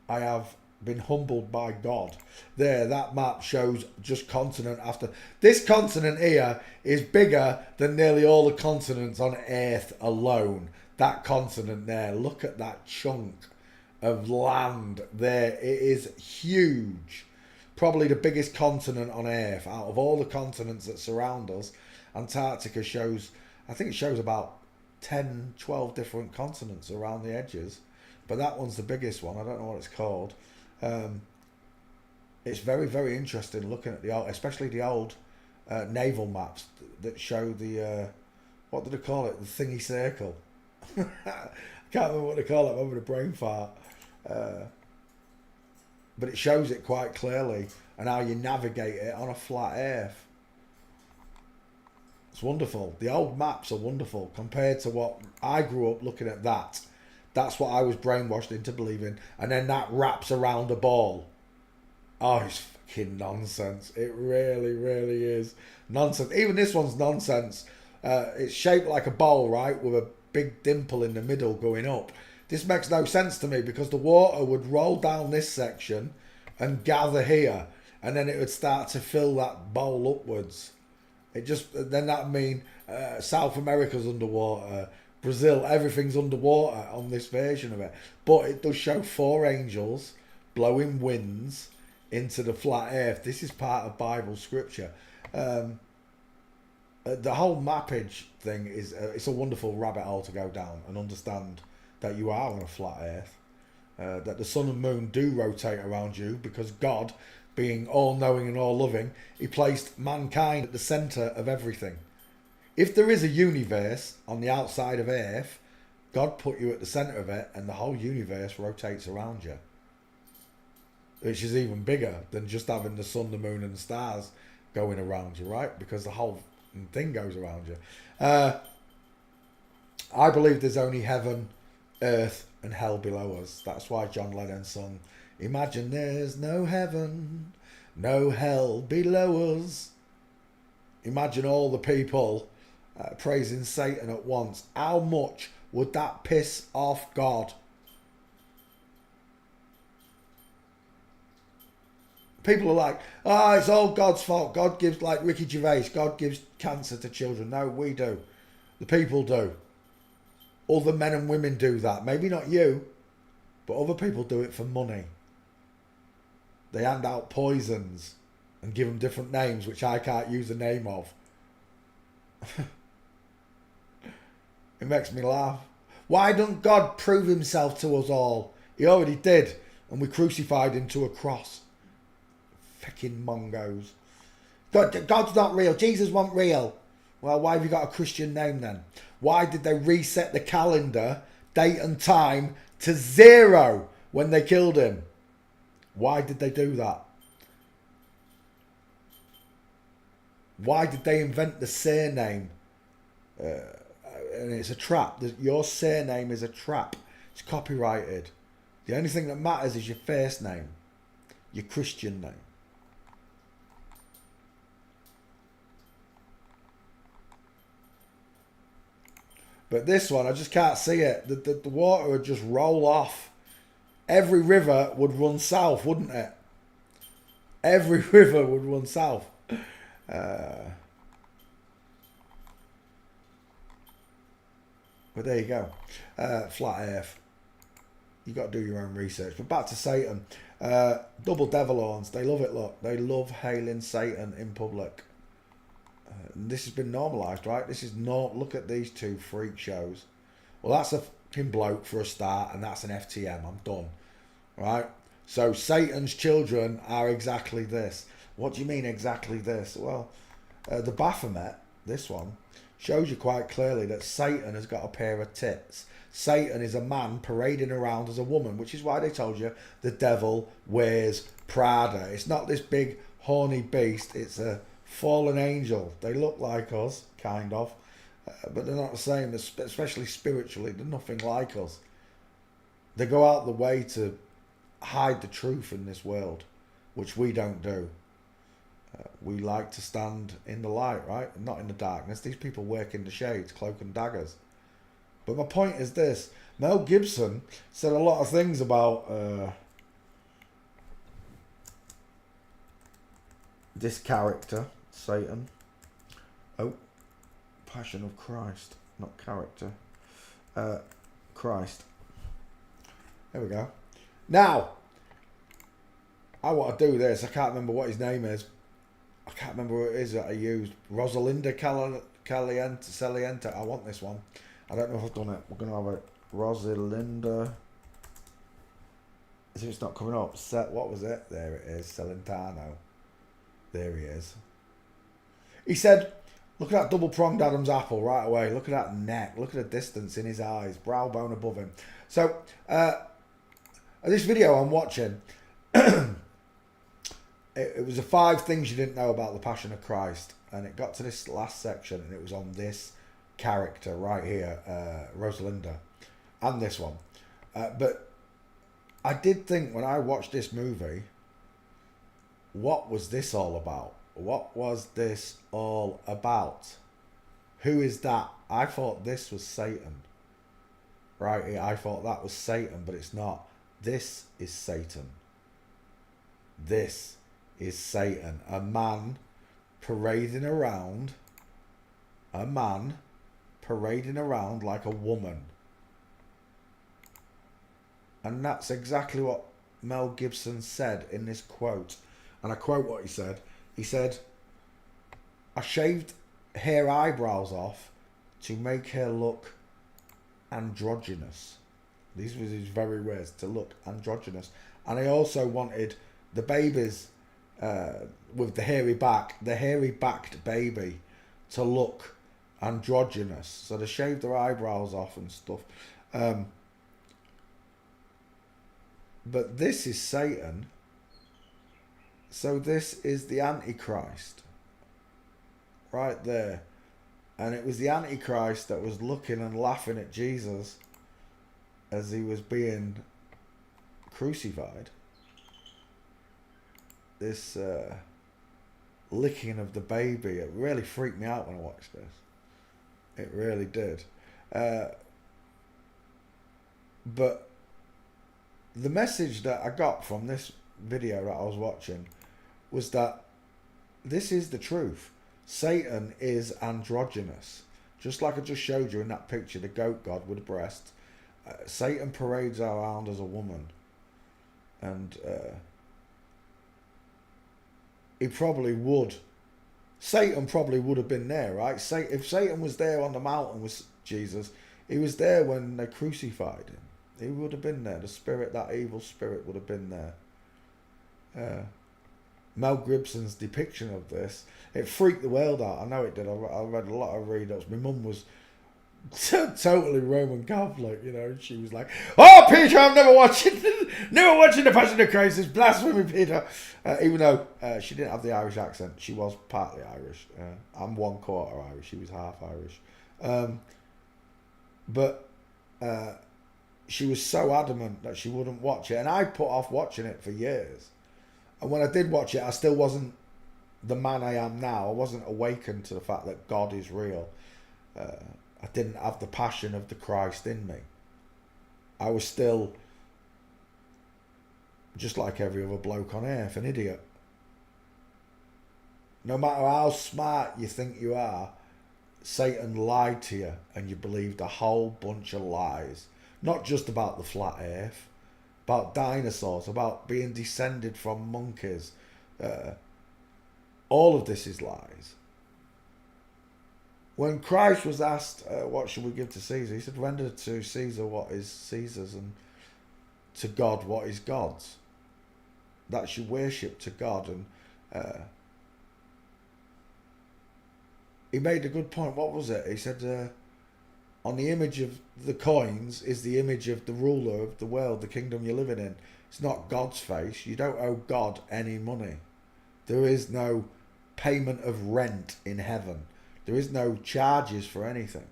I have been humbled by God. There, that map shows just continent after. This continent here is bigger than nearly all the continents on Earth alone. That continent there, look at that chunk of land there. It is huge. Probably the biggest continent on Earth out of all the continents that surround us. Antarctica shows, I think it shows about 10, 12 different continents around the edges, but that one's the biggest one. I don't know what it's called. It's very, very interesting looking at the old, especially the old naval maps that show the what do they call it, the thingy circle. I can't remember what they call it. I'm having a brain fart. But it shows it quite clearly and how you navigate it on a flat earth. It's wonderful. The old maps are wonderful compared to what I grew up looking at. That's what I was brainwashed into believing. And then that wraps around a ball. Oh, it's fucking nonsense. It really, really is nonsense. Even this one's nonsense. It's shaped like a bowl, right, with a big dimple in the middle going up. This makes no sense to me because the water would roll down this section and gather here, and then it would start to fill that bowl upwards. It just, then that would mean South America's underwater, Brazil, everything's underwater on this version of it. But it does show 4 angels blowing winds into the flat earth. This is part of Bible scripture. The whole mappage thing is it's a wonderful rabbit hole to go down and understand that you are on a flat earth, that the sun and moon do rotate around you because God, being all-knowing and all-loving, he placed mankind at the centre of everything. If there is a universe on the outside of Earth, God put you at the centre of it and the whole universe rotates around you, which is even bigger than just having the sun, the moon and the stars going around you, right? Because the whole thing goes around you. I believe there's only heaven, earth and hell below us. That's why John Lennon sung, "Imagine there's no heaven, no hell below us." Imagine all the people praising Satan at once. How much would that piss off God? People are like, oh, it's all God's fault. God gives, like Ricky Gervais, God gives cancer to children. No, we do. The people do. Other men and women do that. Maybe not you, but other people do it for money. They hand out poisons and give them different names, which I can't use the name of. It makes me laugh. Why doesn't God prove himself to us all? He already did, and we crucified him to a cross. Fucking mongos. God's not real. Jesus wasn't real. Well, why have you got a Christian name then? Why did they reset the calendar, date and time, to 0 when they killed him? Why did they do that? Why did they invent the surname? And it's a trap. Your surname is a trap. It's copyrighted. The only thing that matters is your first name, your Christian name. But this one, I just can't see it. The water would just roll off. Every river would run south, wouldn't it? Every river would run south. But there you go. Flat Earth. You got to do your own research. But back to Satan. Double devil horns. They love it, look. They love hailing Satan in public. And this has been normalised, right? This is not. Look at these two freak shows. Well, that's a fucking bloke for a start, and that's an FTM. I'm done. Right? So Satan's children are exactly this. What do you mean exactly this? Well, the Baphomet, this one, shows you quite clearly that Satan has got a pair of tits. Satan is a man parading around as a woman, which is why they told you the devil wears Prada. It's not this big horny beast. It's a fallen angel. They look like us, kind of, but they're not the same, especially spiritually. They're nothing like us. They go out the way to hide the truth in this world, which we don't do. We like to stand in the light, right? Not in the darkness. These people work in the shades, cloak and daggers. But my point is this. Mel Gibson said a lot of things about this character, Satan. Oh, Passion of Christ, not character. Christ. There we go. Now, I want to do this. I can't remember what his name is. I can't remember what it is that I used. Rosalinda Caliente. I want this one. I don't know if I've done it. We're going to have it. Rosalinda. It's not coming up. What was it? There it is. Celentano. There he is. He said, look at that double-pronged Adam's apple right away. Look at that neck. Look at the distance in his eyes. Brow bone above him. So, this video I'm watching... It was the 5 things you didn't know about the Passion of Christ, and it got to this last section, and it was on this character right here, Rosalinda, and this one. But I did think when I watched this movie, what was this all about? What was this all about? Who is that? I thought this was Satan. Right here, I thought that was Satan, but it's not. This is Satan. This is Satan, a man parading around like a woman. And that's exactly what Mel Gibson said in this quote. And I quote what he said. He said, I shaved her eyebrows off to make her look androgynous. These were his very words, to look androgynous. And I also wanted the babies with the hairy backed baby to look androgynous. So they shaved their eyebrows off and stuff. But this is Satan. So this is the Antichrist. Right there. And it was the Antichrist that was looking and laughing at Jesus as he was being crucified. This licking of the baby, it really freaked me out when I watched this. It really did. But the message that I got from this video that I was watching was that this is the truth. Satan is androgynous. Just like I just showed you in that picture, the goat god with a breast. Satan parades around as a woman. And he probably would. Satan probably would have been there, right? If Satan was there on the mountain with Jesus, he was there when they crucified him. He would have been there. The spirit, that evil spirit would have been there. Mel Gibson's depiction of this, it freaked the world out. I know it did. I read a lot of read-ups. My mum was totally Roman Catholic, you know. She was like, "Oh, Peter, I'm never watching the Passion of Christ. It's blasphemy, Peter." Even though she didn't have the Irish accent, she was partly Irish. I'm 1/4 Irish. She was half Irish, but she was so adamant that she wouldn't watch it, and I put off watching it for years. And when I did watch it, I still wasn't the man I am now. I wasn't awakened to the fact that God is real. I didn't have the passion of the Christ in me. I was still just like every other bloke on earth, an idiot. No matter how smart you think you are, Satan lied to you and you believed a whole bunch of lies. Not just about the flat earth, about dinosaurs, about being descended from monkeys. All of this is lies. When Christ was asked, what should we give to Caesar? He said, render to Caesar what is Caesar's and to God what is God's. That's your worship to God. And he made a good point. What was it? He said, on the image of the coins is the image of the ruler of the world, the kingdom you're living in. It's not God's face. You don't owe God any money. There is no payment of rent in heaven. There is no charges for anything.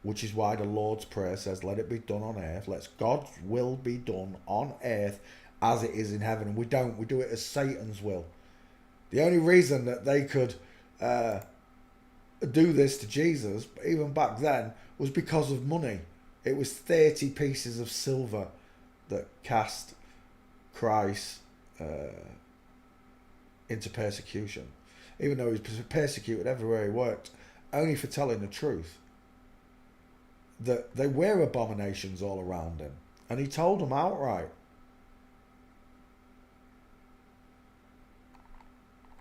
Which is why the Lord's Prayer says, let it be done on earth. Let God's will be done on earth as it is in heaven. And we don't. We do it as Satan's will. The only reason that they could do this to Jesus, even back then, was because of money. It was 30 pieces of silver that cast Christ into persecution. Even though he was persecuted everywhere he worked, only for telling the truth. That they were abominations all around him. And he told them outright.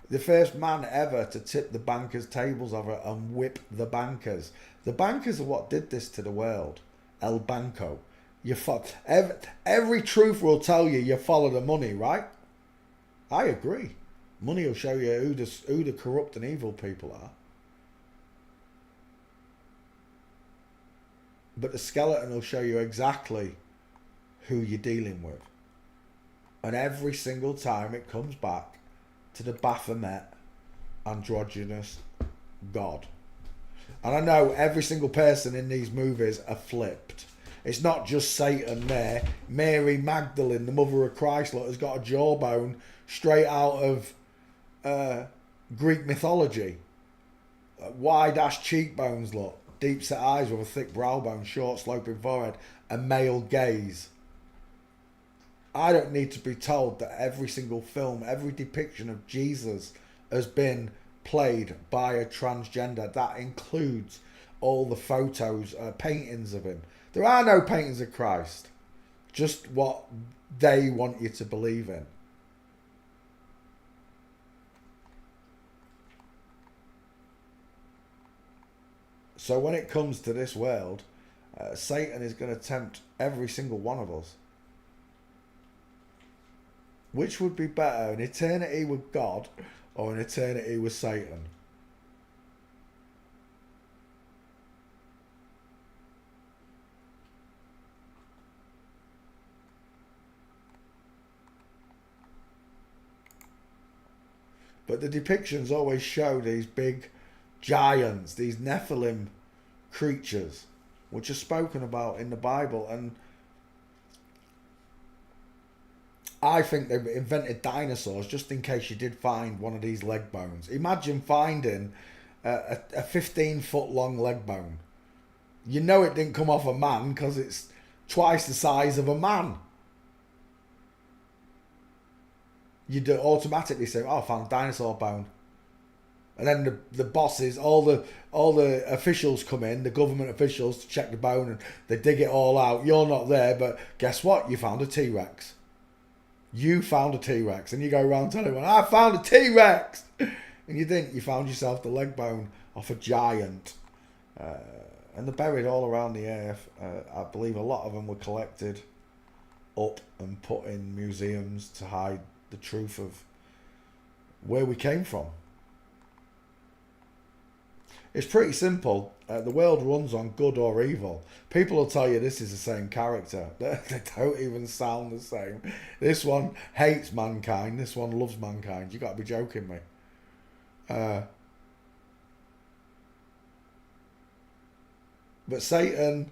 The first man ever to tip the bankers' tables over and whip the bankers. The bankers are what did this to the world. El Banco. Every truth will tell you you follow the money, right? I agree. Money will show you who the corrupt and evil people are. But the skeleton will show you exactly who you're dealing with. And every single time it comes back to the Baphomet, androgynous God. And I know every single person in these movies are flipped. It's not just Satan there. Mary Magdalene, the mother of Christ, look, has got a jawbone straight out of Greek mythology. Wide-ass cheekbones, look. Deep-set eyes with a thick brow bone, short sloping forehead, a male gaze. I don't need to be told that every single film, every depiction of Jesus has been played by a transgender. That includes all the photos, paintings of him. There are no paintings of Christ. Just what they want you to believe in. So when it comes to this world, Satan is going to tempt every single one of us. Which would be better, an eternity with God or an eternity with Satan? But the depictions always show these big giants, these Nephilim creatures, which are spoken about in the Bible. And I think they've invented dinosaurs just in case you did find one of these leg bones. Imagine finding a 15-foot long leg bone. You know it didn't come off a man because it's twice the size of a man. You'd automatically say, oh, I found a dinosaur bone. And then the bosses, all the officials come in, the government officials, to check the bone, and they dig it all out. You're not there, but guess what? You found a T-Rex. You found a T-Rex. And you go around telling everyone, I found a T-Rex. And you think you found yourself the leg bone off a giant. And they're buried all around the earth. I believe a lot of them were collected up and put in museums to hide the truth of where we came from. It's pretty simple. The world runs on good or evil. People will tell you this is the same character. They don't even sound the same. This one hates mankind. This one loves mankind. You got to be joking me. But Satan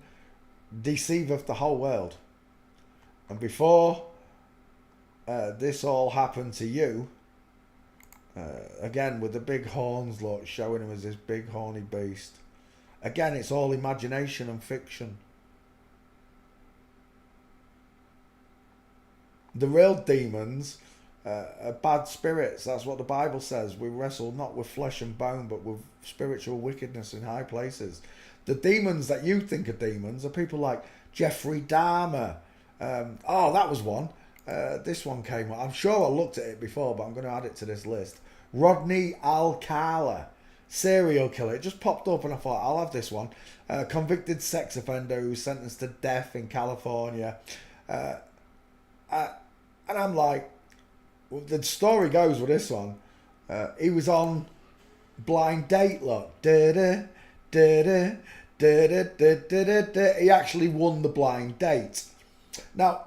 deceiveth the whole world. And before this all happened to you, again with the big horns, look, showing him as this big horny beast. Again, it's all imagination and fiction. The real demons are bad spirits. That's what the Bible says. We wrestle not with flesh and bone, but with spiritual wickedness in high places. The demons that you think are demons are people like Jeffrey Dahmer. Oh, that was one. This one came up. I'm sure I looked at it before, but I'm going to add it to this list. Rodney Alcala, serial killer. It just popped up and I thought, I'll have this one. Convicted sex offender who's sentenced to death in California. And I'm like, well, the story goes with this one. He was on Blind Date, look. Da-da, da-da, da-da, da-da, da-da. He actually won the blind date. Now,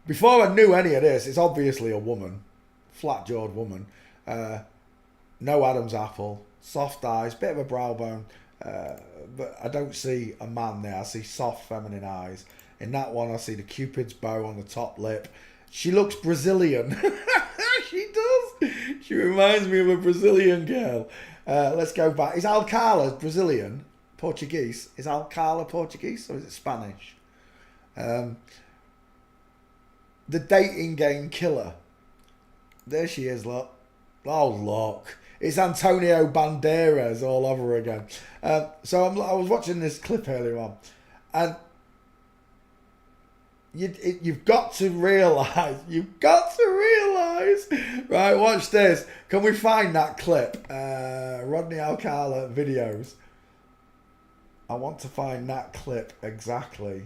before I knew any of this, it's obviously a woman. Flat-jawed woman. No Adam's apple. Soft eyes. Bit of a brow bone. But I don't see a man there. I see soft feminine eyes. In that one, I see the Cupid's bow on the top lip. She looks Brazilian. She does. She reminds me of a Brazilian girl. Let's go back. Is Alcala Brazilian? Portuguese? Is Alcala Portuguese or is it Spanish? The dating game killer. There she is, look. Oh, look. It's Antonio Banderas all over again. So I was watching this clip earlier on. And you've got to realise. Right, watch this. Can we find that clip? Rodney Alcala videos. I want to find that clip exactly.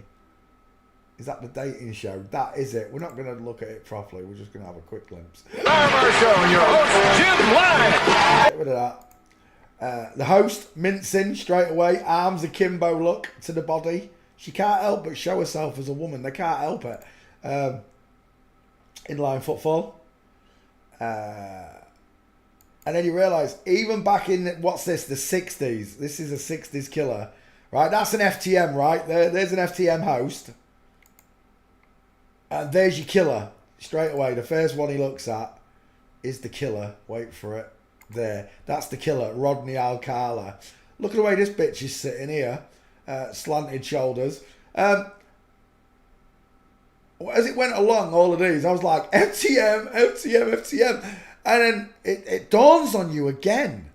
Is that the dating show? That is it. We're not going to look at it properly. We're just going to have a quick glimpse. Armor Show and your host, Jim Lai. Get rid of that. The host, mincing straight away. Arms akimbo look to the body. She can't help but show herself as a woman. They can't help it. Inline footfall. And then you realise, even back in, what's this, the 60s. This is a 60s killer. Right, that's an FTM, right? There's an FTM host. And there's your killer. Straight away, the first one he looks at is the killer. Wait for it. There. That's the killer, Rodney Alcala. Look at the way this bitch is sitting here. Slanted shoulders. As it went along, all of these, I was like, FTM, FTM, FTM. And then it dawns on you again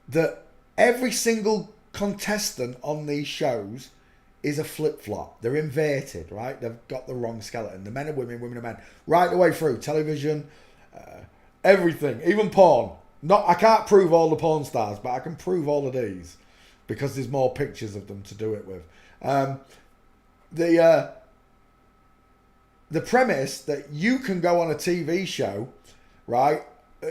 that every single contestant on these shows is a flip-flop. They're inverted, right? They've got the wrong skeleton. The men are women, women are men. Right the way through. Television, everything. Even porn. I can't prove all the porn stars, but I can prove all of these because there's more pictures of them to do it with. The premise that you can go on a TV show, right?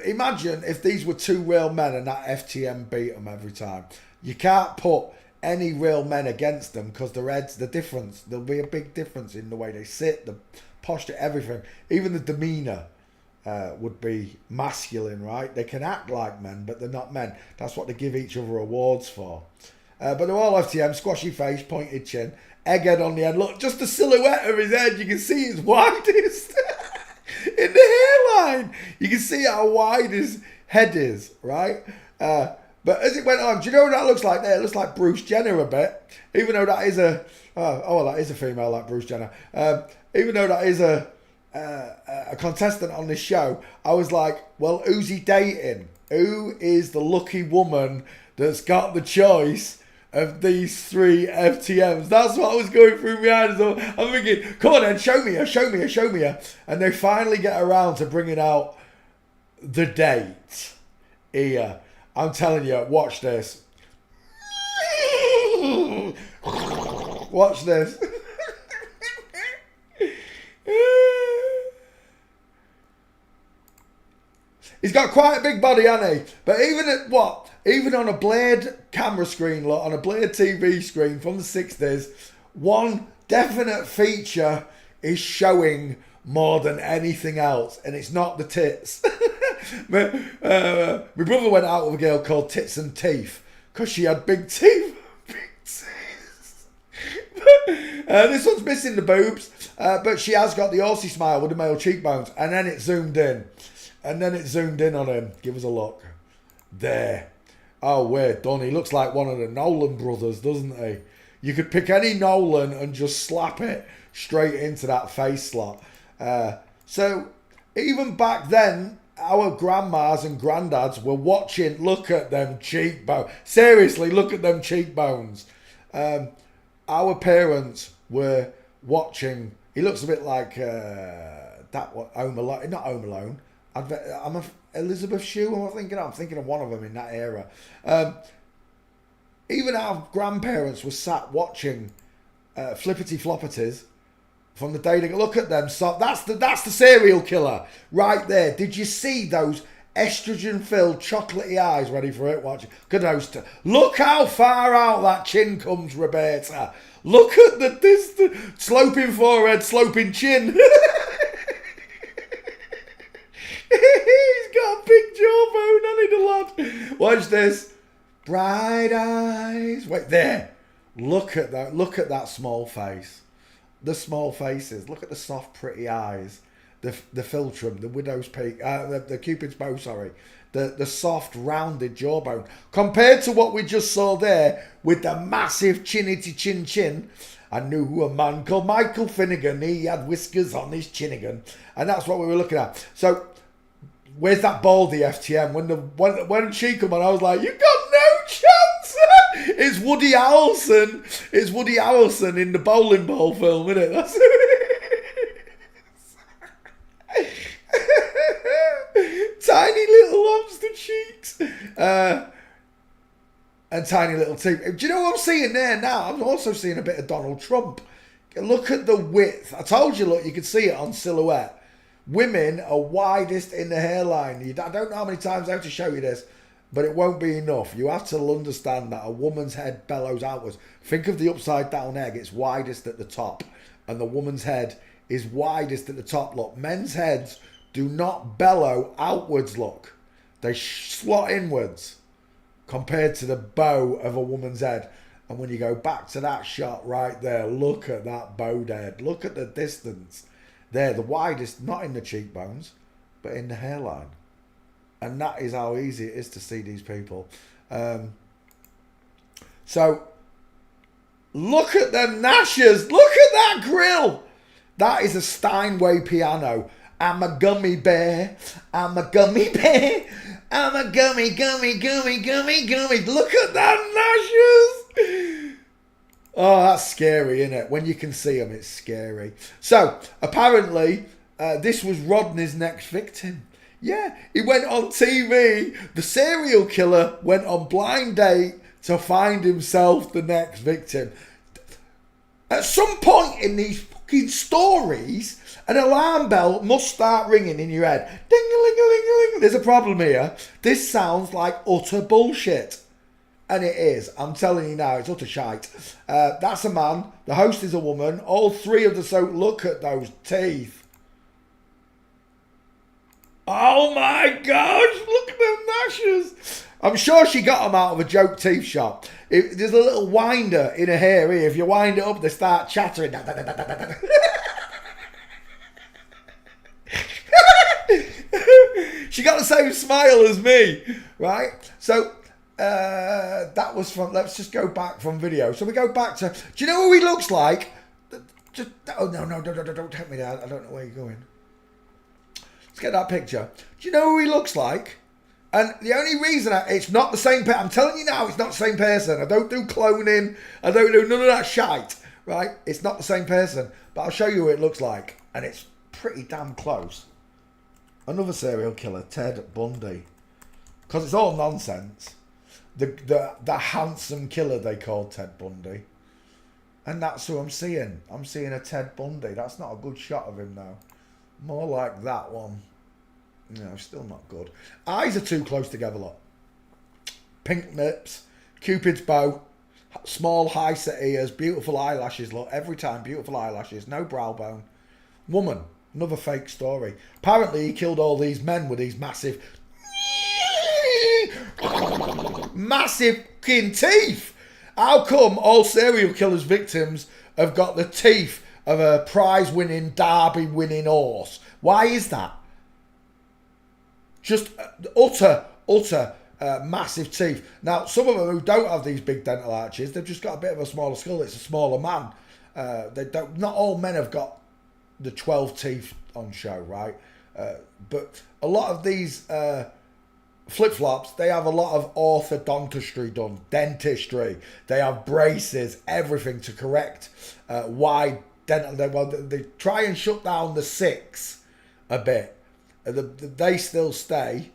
Imagine if these were two real men and that FTM beat them every time. You can't put any real men against them because the difference. There'll be a big difference in the way they sit, the posture, everything. Even the demeanour would be masculine, right? They can act like men, but they're not men. That's what they give each other awards for. But they're all FTM, squashy face, pointed chin, egghead on the end. Look, just the silhouette of his head, you can see his widest in the hairline. You can see how wide his head is, right? But as it went on, do you know what that looks like there? It looks like Bruce Jenner a bit. Even though that is that is a female like Bruce Jenner. Even though that is a contestant on this show, I was like, well, who's he dating? Who is the lucky woman that's got the choice of these three FTMs? That's what I was going through my head. So I'm thinking, come on then, show me her. And they finally get around to bringing out the date here. I'm telling you, watch this. Watch this. He's got quite a big body, hasn't he? But even on a Blade camera screen, look, on a Blade TV screen from the 60s, one definite feature is showing more than anything else, and it's not the tits. my brother went out with a girl called Tits and Teeth because she had big teeth. This one's missing the boobs, but she has got the horsey smile with the male cheekbones, and then it zoomed in. And then it zoomed in on him. Give us a look. There. Oh, we're done. He looks like one of the Nolan brothers, doesn't he? You could pick any Nolan and just slap it straight into that face slot. So, even back then, our grandmas and granddads were watching. Look at them cheekbones. Seriously, look at them cheekbones. Our parents were watching. He looks a bit like that one, Home Alone. Not Home Alone. Elizabeth Shue. I'm thinking of one of them in that era. Even our grandparents were sat watching Flippity Floppities from the day they look at them. So that's the serial killer right there. Did you see those estrogen-filled chocolatey eyes ready for it? Watching. Look how far out that chin comes, Roberta. Look at the distance. Sloping forehead, sloping chin. He's got a big jawbone, hasn't he, the lad? Watch this. Bright eyes. Wait, there. Look at that. Look at that small face. The small faces. Look at the soft, pretty eyes. The philtrum, the widow's peak, the cupid's bow, sorry. The soft, rounded jawbone. Compared to what we just saw there with the massive chinity chin. I knew a man called Michael Finnegan. He had whiskers on his chinnigan. And that's what we were looking at. So, where's that baldy FTM? When she come on, I was like, you got no chance. It's Woody Harrelson. It's Woody Harrelson in the bowling ball film, isn't it? That's tiny little lobster cheeks. And tiny little teeth. Do you know what I'm seeing there now? I'm also seeing a bit of Donald Trump. Look at the width. I told you, look, you can see it on silhouette. Women are widest in the hairline. I don't know how many times I have to show you this, but it won't be enough. You have to understand that a woman's head bellows outwards. Think of the upside down egg. It's widest at the top. And the woman's head is widest at the top. Look, men's heads do not bellow outwards, look. They slot inwards compared to the bow of a woman's head. And when you go back to that shot right there, look at that bowed head. Look at the distance. They're the widest, not in the cheekbones, but in the hairline. And that is how easy it is to see these people. So, look at them gnashers. Look at that grill. That is a Steinway piano. I'm a gummy bear. I'm a gummy bear. I'm a gummy. Look at that gnashers. Oh, that's scary, isn't it? When you can see them, it's scary. So, apparently, this was Rodney's next victim. Yeah, he went on TV. The serial killer went on blind date to find himself the next victim. At some point in these fucking stories, an alarm bell must start ringing in your head. Ding-a-ling-a-ling-a-ling. There's a problem here. This sounds like utter bullshit. And it is. I'm telling you now, it's utter shite. That's a man. The host is a woman. All three of the soap. Look at those teeth. Oh my gosh. Look at them gnashers. I'm sure she got them out of a joke teeth shop. There's a little winder in her hair here. If you wind it up, they start chattering. She got the same smile as me. Right? So... that was from, let's just go back from video. So we go back to, do you know who he looks like? Don't take me there. I don't know where you're going. Let's get that picture. Do you know who he looks like? And the only reason, it's not the same person. I'm telling you now, it's not the same person. I don't do cloning. I don't do none of that shite. Right? It's not the same person. But I'll show you who it looks like. And it's pretty damn close. Another serial killer, Ted Bundy. Because it's all nonsense. The handsome killer they called Ted Bundy. And that's who I'm seeing. I'm seeing a Ted Bundy. That's not a good shot of him now. More like that one. No, still not good. Eyes are too close together, look. Pink lips, Cupid's bow, small high set ears, beautiful eyelashes, look. Every time, beautiful eyelashes, no brow bone. Woman, another fake story. Apparently he killed all these men with these massive fucking teeth. How come all serial killers' victims have got the teeth of a prize-winning, derby-winning horse? Why is that? Just utter massive teeth. Now, some of them who don't have these big dental arches, they've just got a bit of a smaller skull. It's a smaller man. They don't. Not all men have got the 12 teeth on show, right? But a lot of these flip-flops, they have a lot of orthodontistry done, dentistry. They have braces, everything to correct wide dental. They try and shut down the 6 a bit. They still stay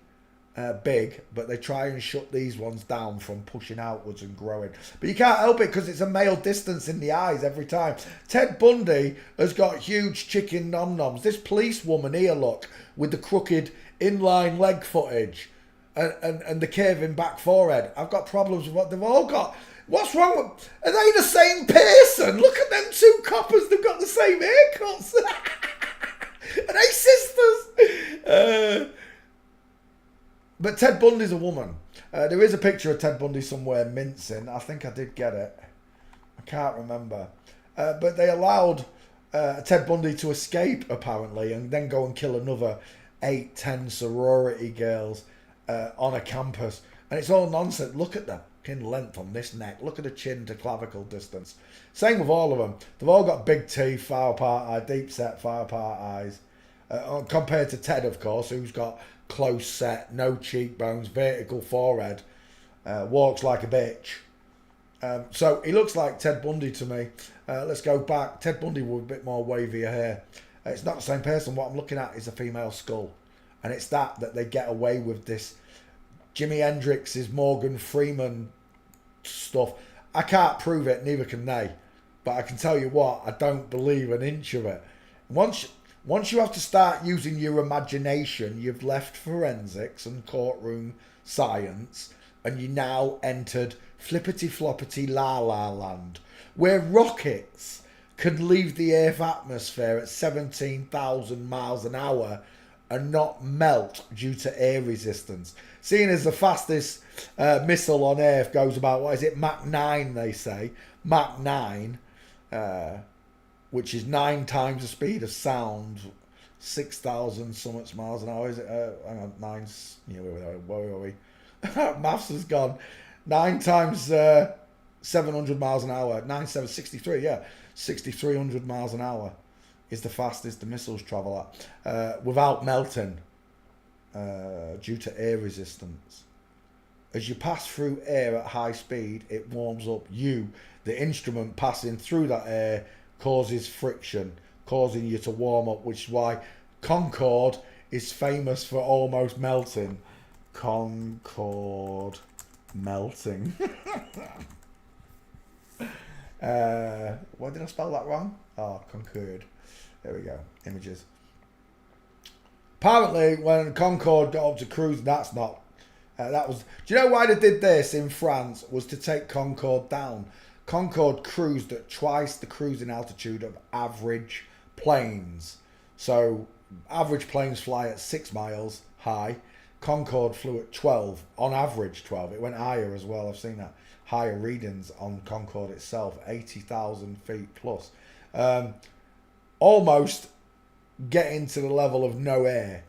big, but they try and shut these ones down from pushing outwards and growing. But you can't help it because it's a male distance in the eyes every time. Ted Bundy has got huge chicken nom-noms. This police woman here, look, with the crooked inline leg footage and the curving back forehead. I've got problems with what they've all got. What's wrong with... Are they the same person? Look at them two coppers. They've got the same haircuts. Are they sisters? But Ted Bundy's a woman. There is a picture of Ted Bundy somewhere mincing. I think I did get it. I can't remember. But they allowed Ted Bundy to escape, apparently, and then go and kill another 8-10 sorority girls on a campus. And it's all nonsense. Look at the fucking length on this neck. Look at the chin to clavicle distance. Same with all of them. They've all got big teeth, far apart eye, deep set, far apart eyes. Compared to Ted, of course, who's got close set, no cheekbones, vertical forehead, walks like a bitch. So he looks like Ted Bundy to me. Let's go back. Ted Bundy with a bit more wavier hair. It's not the same person. What I'm looking at is a female skull. And it's that they get away with this Jimi Hendrix's Morgan Freeman stuff. I can't prove it, neither can they. But I can tell you what, I don't believe an inch of it. Once you have to start using your imagination, you've left forensics and courtroom science, and you now entered flippity-floppity la-la land, where rockets can leave the Earth atmosphere at 17,000 miles an hour and not melt due to air resistance. Seeing as the fastest missile on Earth goes about, what is it, Mach 9, they say, Mach 9, which is 9 times the speed of sound, 6,000 something miles an hour. Is it? Hang on, 9. Yeah, where are we? Maths has gone. 9 times 700 miles an hour. 9, 7, 63. Yeah, 6,300 miles an hour is the fastest the missiles travel at without melting due to air resistance. As you pass through air at high speed, it warms up you. The instrument passing through that air causes friction, causing you to warm up, which is why Concorde is famous for almost melting. Concorde melting. Why did I spell that wrong? Oh, Concorde. There we go. Images. Apparently, when Concorde got up to cruise, that was... Do you know why they did this in France? Was to take Concorde down. Concorde cruised at twice the cruising altitude of average planes. So, average planes fly at 6 miles high. Concorde flew at 12, on average 12. It went higher as well, I've seen that. Higher readings on Concorde itself, 80,000 feet plus. Almost getting to the level of no air.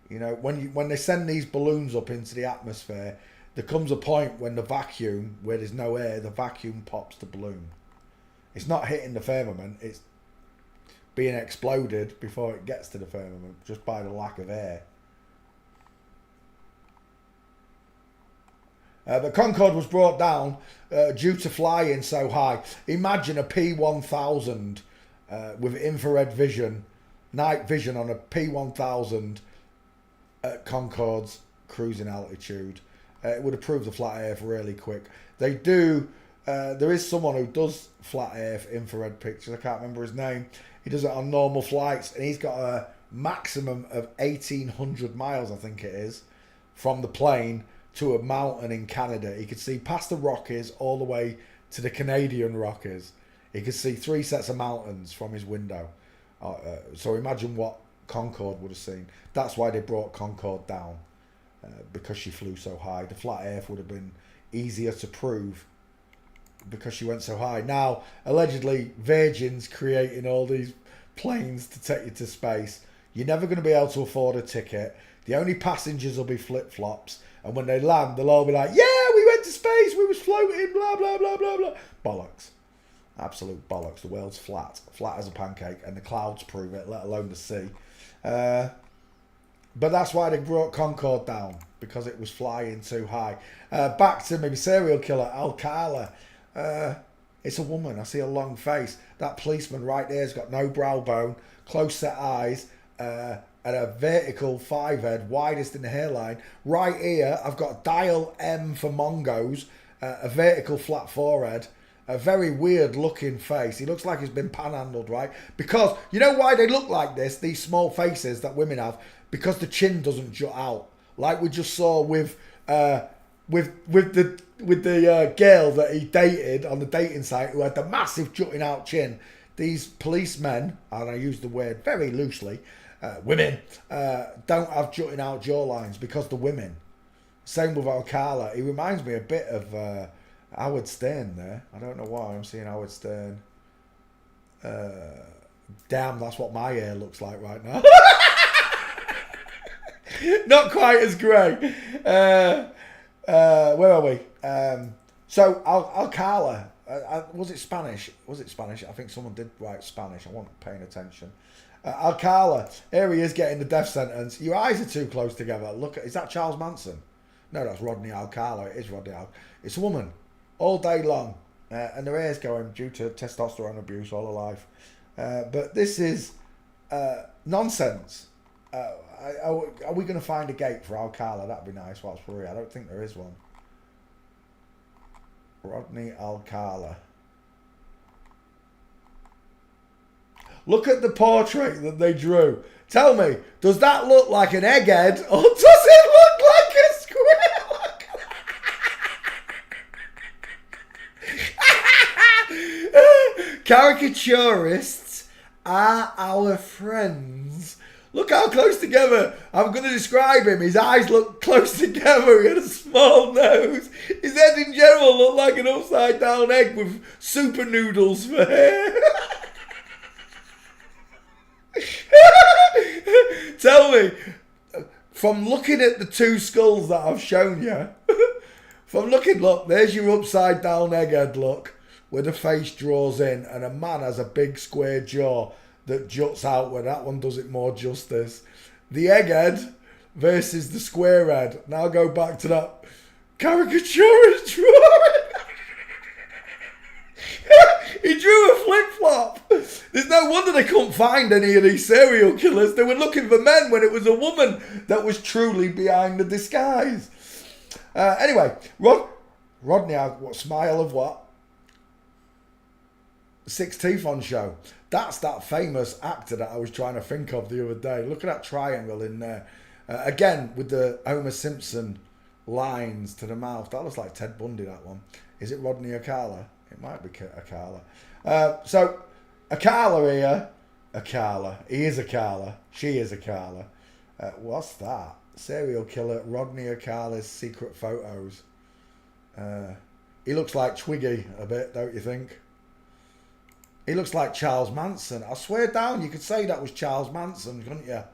You know, when they send these balloons up into the atmosphere, there comes a point when the vacuum, where there's no air, the vacuum pops the balloon. It's not hitting the firmament, it's being exploded before it gets to the firmament, just by the lack of air. But Concorde was brought down due to flying so high. Imagine a P1000 with infrared vision, night vision on a P1000 at Concorde's cruising altitude. It would have proved the flat earth really quick. They do, there is someone who does flat earth infrared pictures. I can't remember his name. He does it on normal flights, and he's got a maximum of 1,800 miles, I think it is, from the plane to a mountain in Canada. He could see past the Rockies all the way to the Canadian Rockies. He could see 3 sets of mountains from his window. So imagine what Concorde would have seen. That's why they brought Concorde down, because she flew so high. The flat earth would have been easier to prove because she went so high. Now, allegedly, Virgin's creating all these planes to take you to space. You're never going to be able to afford a ticket. The only passengers will be flip-flops. And when they land, they'll all be like, yeah, we went to space, we was floating, blah, blah, blah, blah, blah. Bollocks. Absolute bollocks. The world's flat. Flat as a pancake. And the clouds prove it, let alone the sea. But that's why they brought Concorde down, because it was flying too high. Back to maybe serial killer, Alcala. It's a woman. I see a long face. That policeman right there's got no brow bone, close set eyes, and a vertical 5 head, widest in the hairline. Right here, I've got dial M for Mongos, a vertical flat forehead, a very weird looking face. He looks like he's been panhandled, right? Because you know why they look like this, these small faces that women have? Because the chin doesn't jut out, like we just saw with the girl that he dated on the dating site, who had the massive jutting out chin. These policemen, and I use the word very loosely, women, don't have jutting out jawlines because the women. Same with Alcala. He reminds me a bit of Howard Stern there. I don't know why I'm seeing Howard Stern. Damn, that's what my hair looks like right now. Not quite as great. Where are we? So Alcala, was it Spanish? Was it Spanish? I think someone did write Spanish. I wasn't paying attention. Alcala, here he is getting the death sentence. Your eyes are too close together. Look, is that Charles Manson? No, that's Rodney Alcala. It is Rodney Alcala. It's a woman, all day long, and their hair's going due to testosterone abuse all her life. But this is nonsense. Are we going to find a gate for Alcala? That'd be nice. What's for real? I don't think there is one. Rodney Alcala. Look at the portrait that they drew. Tell me, does that look like an egghead or does it look like a squirrel? Caricaturists are our friends. Look how close together. I'm going to describe him. His eyes look close together. He had a small nose. His head in general looked like an upside down egg with super noodles for hair. Tell me, from looking at the 2 skulls that I've shown you, look, there's your upside down egghead look, where the face draws in, and a man has a big square jaw that juts outward. That one does it more justice. The egghead versus the square head. Now go back to that caricaturist drawing. He drew a flip-flop. There's no wonder they couldn't find any of these serial killers. They were looking for men when it was a woman that was truly behind the disguise. Anyway, Rodney, what smile of what? 6 Teeth on show. That's that famous actor that I was trying to think of the other day. Look at that triangle in there. Again, with the Homer Simpson lines to the mouth. That looks like Ted Bundy, that one. Is it Rodney Alcala? It might be Alcala. So, Alcala here. Alcala. He is Alcala. She is Alcala. What's that? Serial killer Rodney Alcala's secret photos. He looks like Twiggy a bit, don't you think? He looks like Charles Manson. I swear down, you could say that was Charles Manson, couldn't you?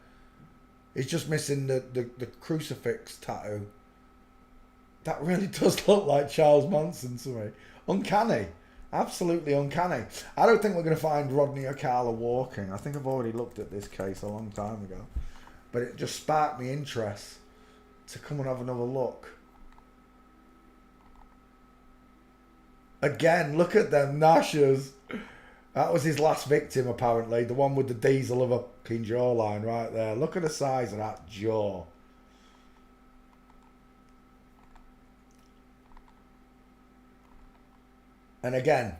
He's just missing the crucifix tattoo. That really does look like Charles Manson to me. Uncanny. Absolutely uncanny. I don't think we're going to find Rodney Alcala walking. I think I've already looked at this case a long time ago. But it just sparked me interest to come and have another look. Again, look at them gnashers. That was his last victim, apparently. The one with the diesel of a fucking jawline right there. Look at the size of that jaw. And again,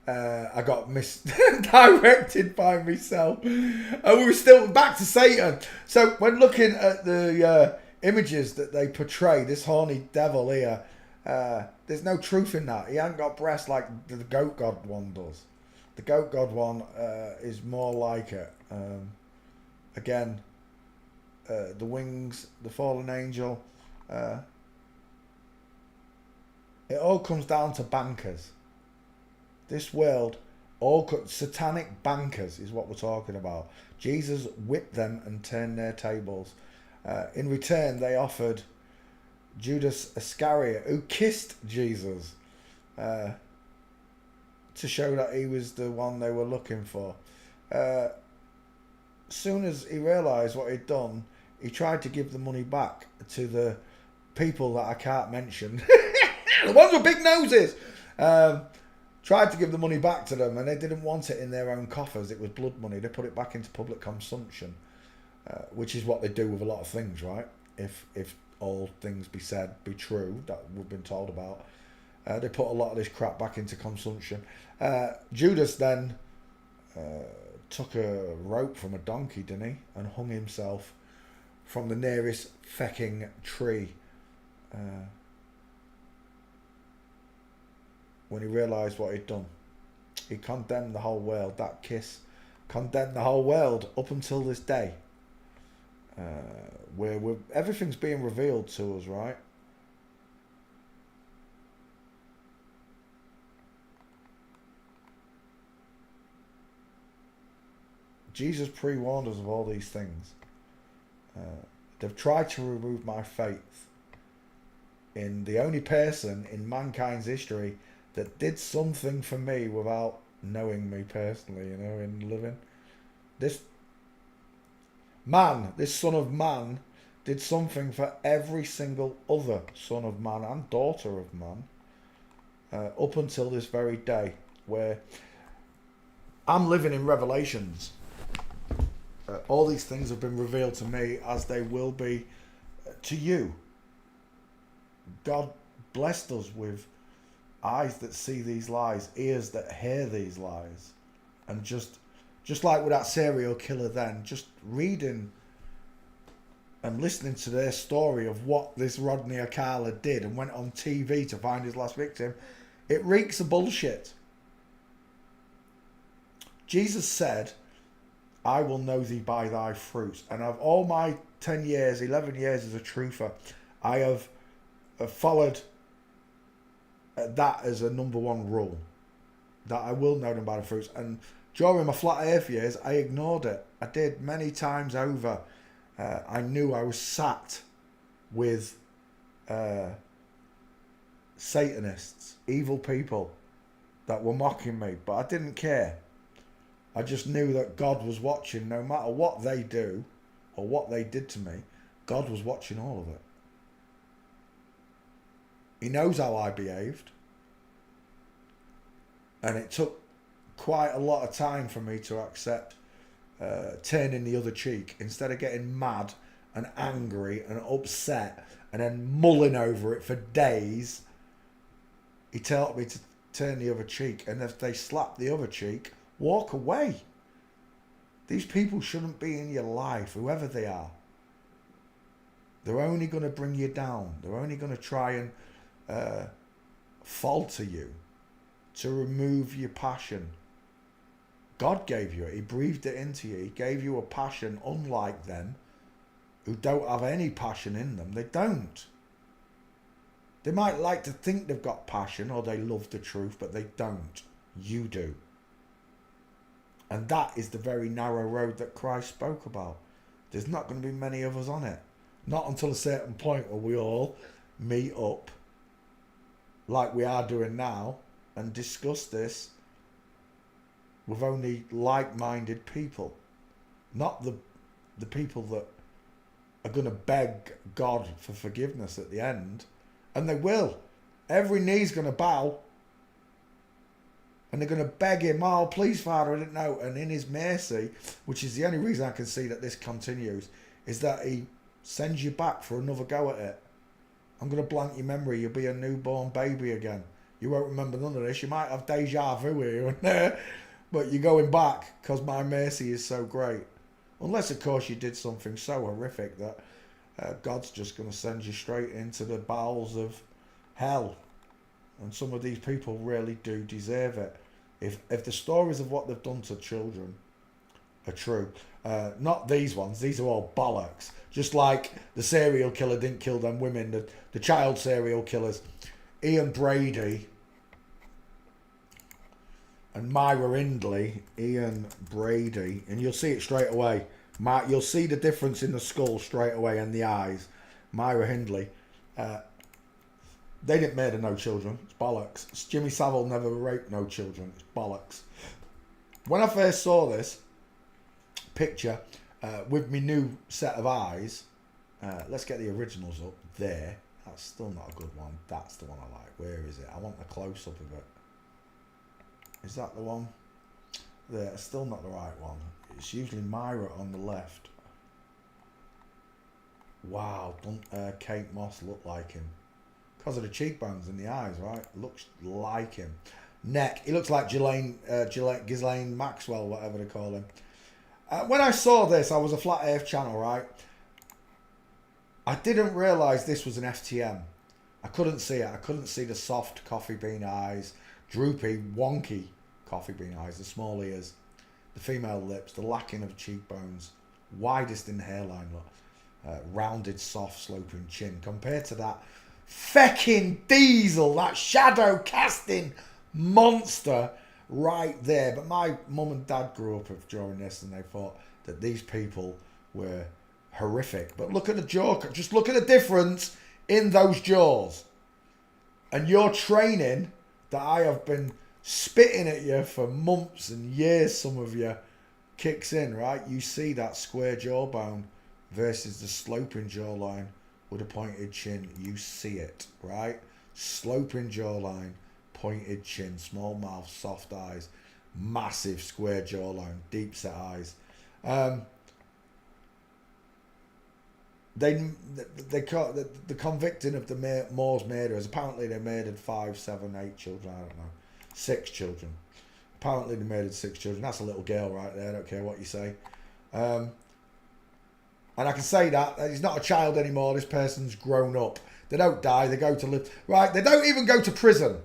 I got misdirected by myself. And we were still back to Satan. So when looking at the images that they portray, this horny devil here, there's no truth in that. He hasn't got breasts like the goat god one does. The goat god one is more like it. Again, the wings, the fallen angel. It all comes down to bankers. This world, satanic bankers is what we're talking about. Jesus whipped them and turned their tables. In return, they offered Judas Iscariot, who kissed Jesus, to show that he was the one they were looking for. Soon as he realised what he'd done, he tried to give the money back to the people that I can't mention. The ones with big noses. Tried to give the money back to them, and they didn't want it in their own coffers. It was blood money. They put it back into public consumption, which is what they do with a lot of things, right? If all things be said be true that we've been told about, they put a lot of this crap back into consumption. Judas then took a rope from a donkey, didn't he, and hung himself from the nearest fecking tree. When he realised what he'd done, he condemned the whole world. That kiss condemned the whole world up until this day, where everything's being revealed to us, right? Jesus pre-warned us of all these things. They've tried to remove my faith in the only person in mankind's history that did something for me without knowing me personally, you know, in living. This son of man, did something for every single other son of man and daughter of man, up until this very day, where I'm living in Revelations. All these things have been revealed to me, as they will be to you. God blessed us with eyes that see these lies, ears that hear these lies, and just like with that serial killer then, just reading and listening to their story of what this Rodney Akala did and went on TV to find his last victim, it reeks of bullshit. Jesus said, I will know thee by thy fruits. And of all my 11 years as a truther, I have followed that as a number one rule, that I will know them by the fruits. And during my flat earth years, I ignored it. I did many times over. I knew I was sat with Satanists, evil people that were mocking me, but I didn't care. I just knew that God was watching. No matter what they do or what they did to me, God was watching all of it. He knows how I behaved. And it took quite a lot of time for me to accept turning the other cheek, instead of getting mad and angry and upset and then mulling over it for days. He taught me to turn the other cheek, and if they slap the other cheek, walk away. These people shouldn't be in your life, whoever they are. They're only going to bring you down. They're only going to try and falter you, to remove your passion. God gave you it. He breathed it into you. He gave you a passion unlike them, who don't have any passion in them. They don't. They might like to think they've got passion or they love the truth, but they don't. You do. And that is the very narrow road that Christ spoke about. There's not going to be many of us on it. Not until a certain point where we all meet up, like we are doing now, and discuss this with only like-minded people. Not the people that are going to beg God for forgiveness at the end. And they will. Every knee's going to bow. And they're going to beg him, oh, please, Father, I didn't know. And in his mercy, which is the only reason I can see that this continues, is that he sends you back for another go at it. I'm going to blank your memory. You'll be a newborn baby again. You won't remember none of this. You might have deja vu here and there, but you're going back because my mercy is so great. Unless, of course, you did something so horrific that God's just going to send you straight into the bowels of hell. And some of these people really do deserve it. If the stories of what they've done to children are true, not these ones, these are all bollocks. Just like the serial killer didn't kill them women, the child serial killers, Ian Brady and Myra Hindley, Ian Brady, and you'll see it straight away. You'll see the difference in the skull straight away and the eyes. Myra Hindley, they didn't murder no children. It's bollocks. Jimmy Savile never raped no children. It's bollocks. When I first saw this picture with my new set of eyes, let's get the originals up there. That's still not a good one. That's the one I like. Where is it? I want a close-up of it. Is that the one? There, still not the right one. It's usually Myra on the left. Wow, don't Kate Moss look like him? Because of the cheekbones and the eyes, right? Looks like him. Neck, he looks like Ghislaine Maxwell, whatever they call him. When I saw this, I was a Flat Earth channel, right? I didn't realise this was an FTM. I couldn't see it. I couldn't see the soft coffee bean eyes, droopy, wonky coffee bean eyes, the small ears, the female lips, the lacking of cheekbones, widest in the hairline, look, rounded, soft, sloping chin. Compared to that fecking Diesel, that shadow casting monster right there. But my mum and dad grew up during this and they thought that these people were horrific. But look at the jaw, just look at the difference in those jaws. And your training that I have been spitting at you for months and years, some of you, kicks in, right? You see that square jawbone versus the sloping jawline with a pointed chin. You see it, right? Sloping jawline, pointed chin, small mouth, soft eyes, massive square jawline, deep set eyes. They caught the convicting of the Moors murderers. Apparently they murdered 5, 7, 8 children. I don't know, 6 children. Apparently they murdered 6 children. That's a little girl right there. I don't care what you say. And I can say that he's not a child anymore. This person's grown up. They don't die. They go to live. Right? They don't even go to prison.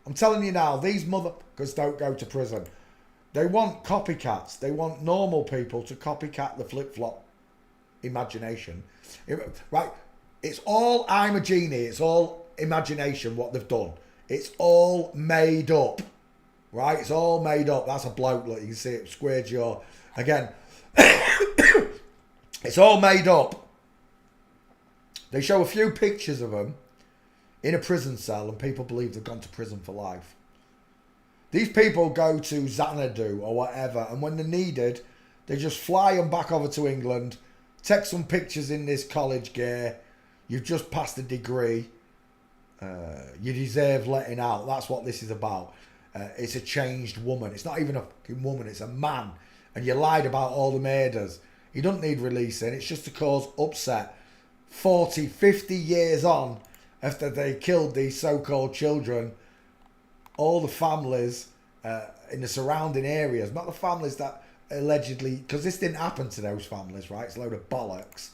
I'm telling you now, these motherfuckers don't go to prison. They want copycats. They want normal people to copycat the flip-flop imagination. Right? It's all I'm a genie. It's all imagination what they've done. It's all made up. Right? It's all made up. That's a bloke. Look, you can see it. Square jaw. Again. It's all made up. They show a few pictures of them in a prison cell and people believe they've gone to prison for life. These people go to Xanadu or whatever, and when they're needed, they just fly them back over to England, take some pictures in this college gear. You've just passed a degree. You deserve letting out. That's what this is about. It's a changed woman. It's not even a fucking woman. It's a man. And you lied about all the murders. You don't need releasing. It's just to cause upset. 40, 50 years on after they killed these so-called children, all the families in the surrounding areas, not the families that allegedly, because this didn't happen to those families, right? It's a load of bollocks.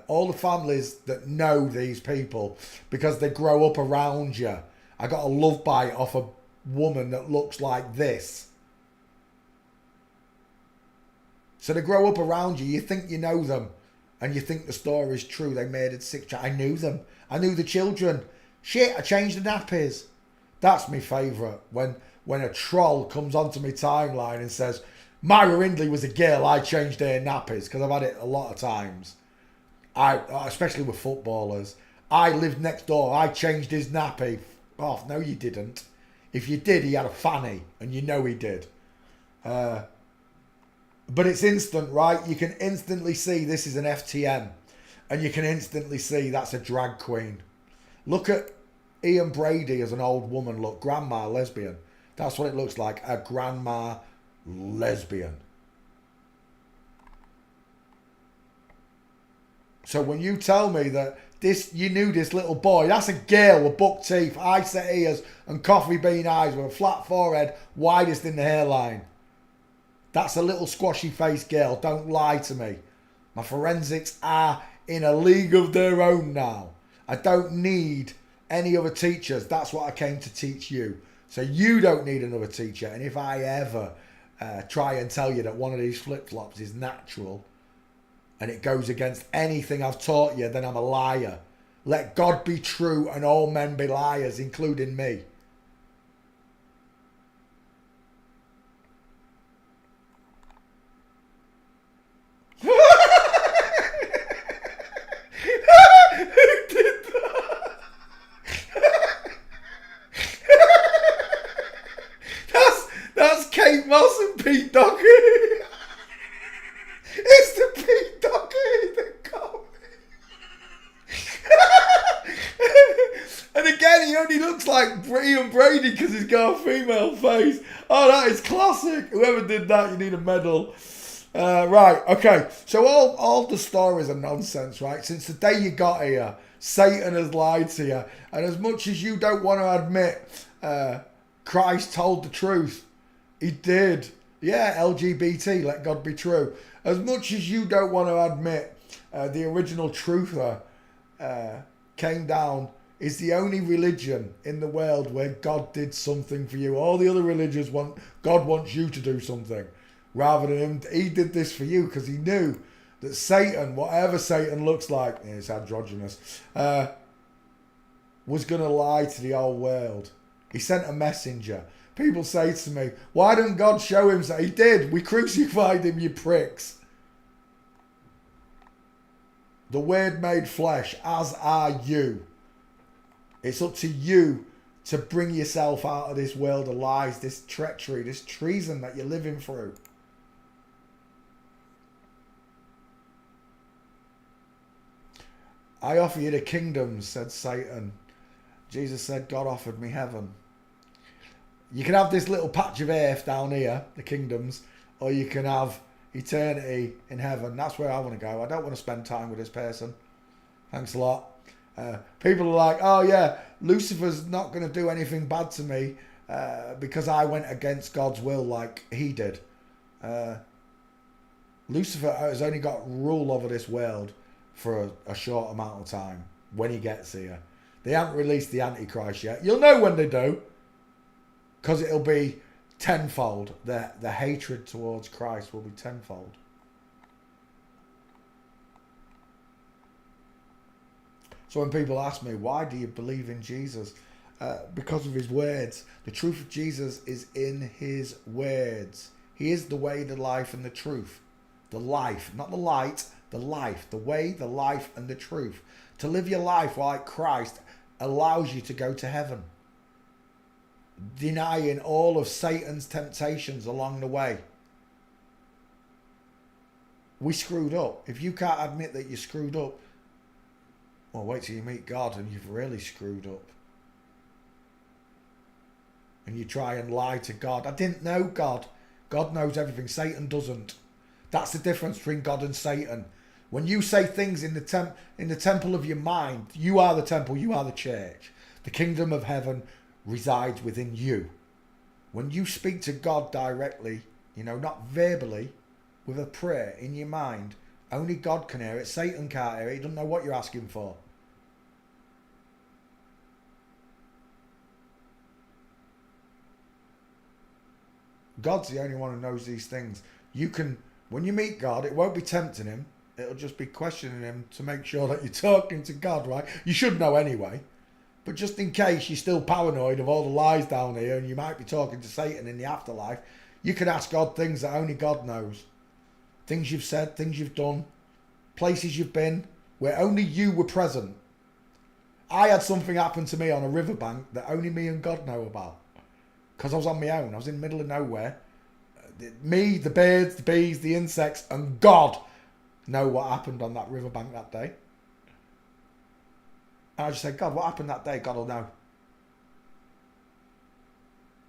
All the families that know these people because they grow up around you. I got a love bite off a woman that looks like this. So they grow up around you. You think you know them. And you think the story's true. They murdered 6 children. I knew them. I knew the children. Shit, I changed the nappies. That's my favourite. When a troll comes onto my timeline and says, Myra Hindley was a girl, I changed her nappies. Because I've had it a lot of times. Especially with footballers. I lived next door. I changed his nappy. Oh, no, you didn't. If you did, he had a fanny. And you know he did. But it's instant, right? You can instantly see this is an FTM. And you can instantly see that's a drag queen. Look at Ian Brady as an old woman. Look, grandma lesbian. That's what it looks like. A grandma lesbian. So when you tell me that you knew this little boy, that's a girl with buck teeth, eye-set ears and coffee bean eyes with a flat forehead, widest in the hairline. That's a little squashy-faced girl. Don't lie to me. My forensics are in a league of their own now. I don't need any other teachers. That's what I came to teach you. So you don't need another teacher. And if I ever try and tell you that one of these flip-flops is natural and it goes against anything I've taught you, then I'm a liar. Let God be true and all men be liars, including me. That's Kate Moss and Pete Doherty. It's the Pete Doherty that got me. And again, he only looks like Ian Brady because he's got a female face. Oh, that is classic. Whoever did that, you need a medal. Right, okay. So all the stories are nonsense, right? Since the day you got here, Satan has lied to you. And as much as you don't want to admit Christ told the truth, he did. Yeah, LGBT, let God be true. As much as you don't want to admit the original truther came down, is the only religion in the world where God did something for you. All the other religions God wants you to do something rather than him. He did this for you because he knew that Satan, whatever Satan looks like, it's androgynous, was going to lie to the whole world. He sent a messenger. People say to me, why didn't God show him? So he did. We crucified him, you pricks. The Word made flesh, as are you. It's up to you to bring yourself out of this world of lies, this treachery, this treason that you're living through. I offer you the kingdoms, said Satan. Jesus said, God offered me heaven. You can have this little patch of earth down here, the kingdoms, or you can have eternity in heaven. That's where I want to go. I don't want to spend time with this person. Thanks a lot. People are like, oh yeah, Lucifer's not going to do anything bad to me because I went against God's will like he did. Lucifer has only got rule over this world for a short amount of time when he gets here. They haven't released the Antichrist yet. You'll know when they do, because it'll be tenfold. The hatred towards Christ will be tenfold. So when people ask me, why do you believe in Jesus? Because of his words. The truth of Jesus is in his words. He is the way, the life, and the truth. The life, not the light, the life. The way, the life, and the truth. To live your life like Christ allows you to go to heaven. Denying all of Satan's temptations along the way. We screwed up. If you can't admit that you screwed up, well, wait till you meet God and you've really screwed up. And you try and lie to God. I didn't know God. God knows everything. Satan doesn't. That's the difference between God and Satan. When you say things in the temple of your mind, you are the temple, you are the church. The kingdom of heaven resides within you. When you speak to God directly, not verbally, with a prayer in your mind, only God can hear it. Satan can't hear it. He doesn't know what you're asking for. God's the only one who knows these things. When you meet God, it won't be tempting him. It'll just be questioning him to make sure that you're talking to God, right? You should know anyway. But just in case you're still paranoid of all the lies down here and you might be talking to Satan in the afterlife, you can ask God things that only God knows. Things you've said, things you've done, places you've been, where only you were present. I had something happen to me on a riverbank that only me and God know about. Because I was on my own. I was in the middle of nowhere. Me, the birds, the bees, the insects, and God know what happened on that riverbank that day. And I just said, God, what happened that day? God will know.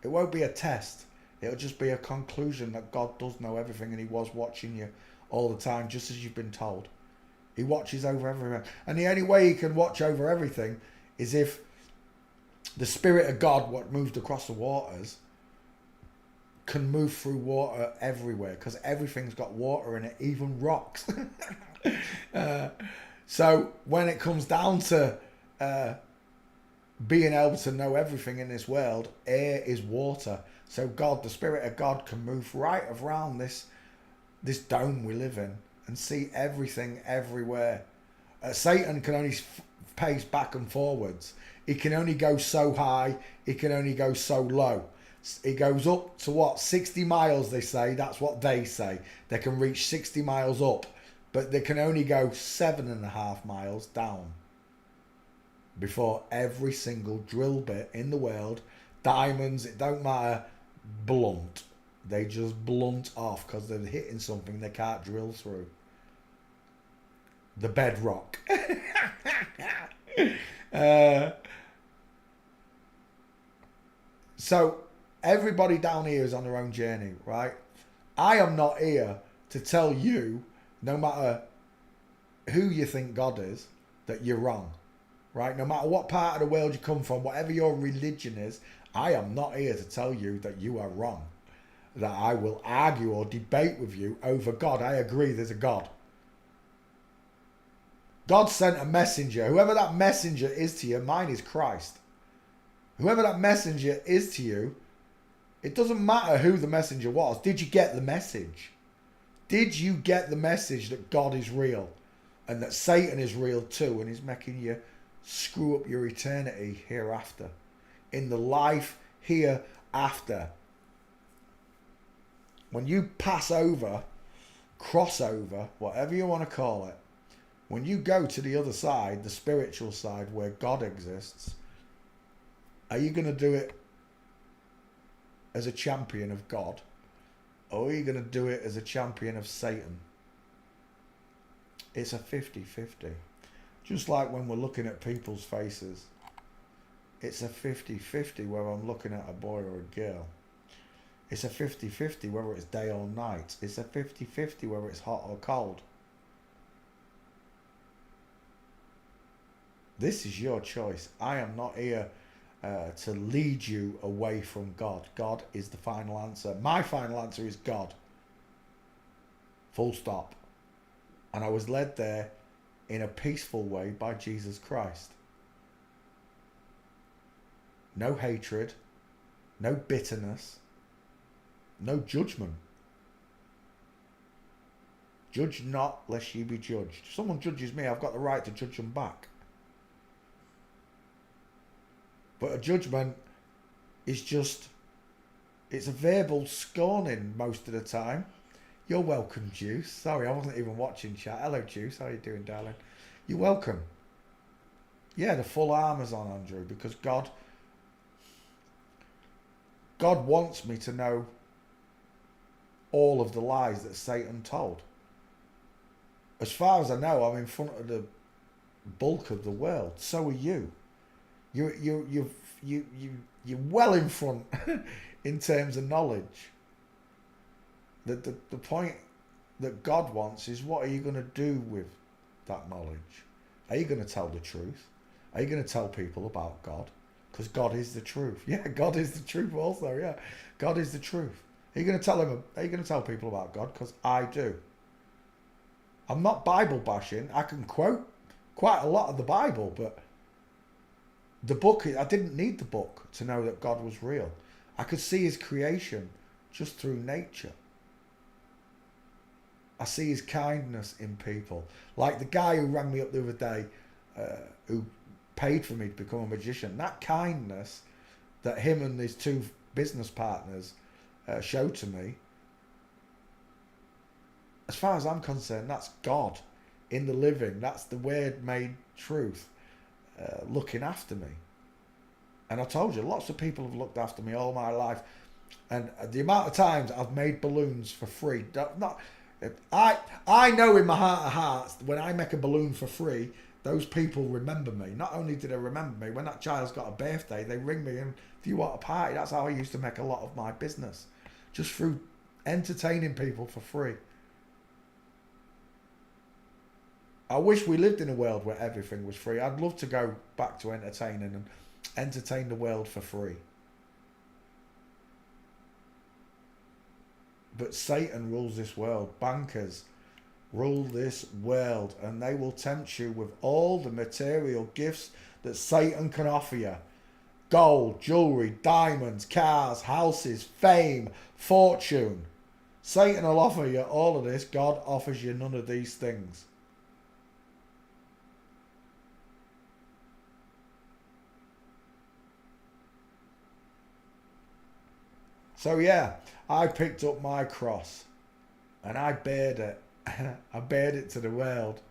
It won't be a test. It'll just be a conclusion that God does know everything and he was watching you all the time, just as you've been told. He watches over everything. And the only way he can watch over everything is if the Spirit of God, what moved across the waters, can move through water everywhere, because everything's got water in it, even rocks. So when it comes down to being able to know everything in this world, air is water. So God, the Spirit of God, can move right around this dome we live in and see everything everywhere. Satan can only pace back and forwards. He can only go so high. He can only go so low. He goes up to what? 60 miles, they say. That's what they say. They can reach 60 miles up, but they can only go 7.5 miles down before every single drill bit in the world, diamonds, it don't matter, blunt. They just blunt off because they're hitting something they can't drill through. The bedrock. So everybody down here is on their own journey, right? I am not here to tell you, no matter who you think God is, that you're wrong, right? No matter what part of the world you come from, whatever your religion is, I am not here to tell you that you are wrong, that I will argue or debate with you over God. I agree there's a God. God sent a messenger. Whoever that messenger is to you, mine is Christ. Whoever that messenger is to you, it doesn't matter who the messenger was. Did you get the message? Did you get the message that God is real and that Satan is real too, and he's making you screw up your eternity hereafter, in the life hereafter? When you pass over, cross over, whatever you want to call it, when you go to the other side, the spiritual side where God exists, are you going to do it as a champion of God, or are you going to do it as a champion of Satan? It's a 50-50. Just like when we're looking at people's faces, it's a 50-50 whether I'm looking at a boy or a girl. It's a 50-50 whether it's day or night. It's a 50-50 whether it's hot or cold. This is your choice. I am not here to lead you away from God. God is the final answer. My final answer is God. Full stop. And I was led there in a peaceful way by Jesus Christ. No hatred, no bitterness, no judgment. Judge not, lest ye be judged. If someone judges me, I've got the right to judge them back. But a judgment is just, it's a verbal scorning most of the time. You're welcome, Juice. Sorry, I wasn't even watching chat. Hello, Juice. How are you doing, darling? You're welcome. Yeah, the full armour's on, Andrew, because God wants me to know all of the lies that Satan told. As far as I know, I'm in front of the bulk of the world. So are you. You're well in front in terms of knowledge. The point that God wants is, what are you going to do with that knowledge? Are you going to tell the truth? Are you going to tell people about God? Because God is the truth. Yeah, God is the truth also. Yeah, God is the truth. Are you going to tell them? Are you going to tell people about God? Because I do. I'm not Bible bashing. I can quote quite a lot of the Bible, but the book, I didn't need the book to know that God was real. I could see his creation just through nature. I see his kindness in people. Like the guy who rang me up the other day, who paid for me to become a magician. That kindness that him and his two business partners showed to me, as far as I'm concerned, that's God in the living. That's the word made truth. Looking after me. And I told you, lots of people have looked after me all my life, and the amount of times I've made balloons for free, I know in my heart of hearts, when I make a balloon for free, those people remember me. Not only do they remember me, when that child's got a birthday, they ring me and, do you want a party? That's how I used to make a lot of my business, just through entertaining people for free. I wish we lived in a world where everything was free. I'd love to go back to entertaining and entertain the world for free. But Satan rules this world. Bankers rule this world, and they will tempt you with all the material gifts that Satan can offer you. Gold, jewelry, diamonds, cars, houses, fame, fortune. Satan will offer you all of this. God offers you none of these things. So yeah, I picked up my cross and I bared it. I bared it to the world.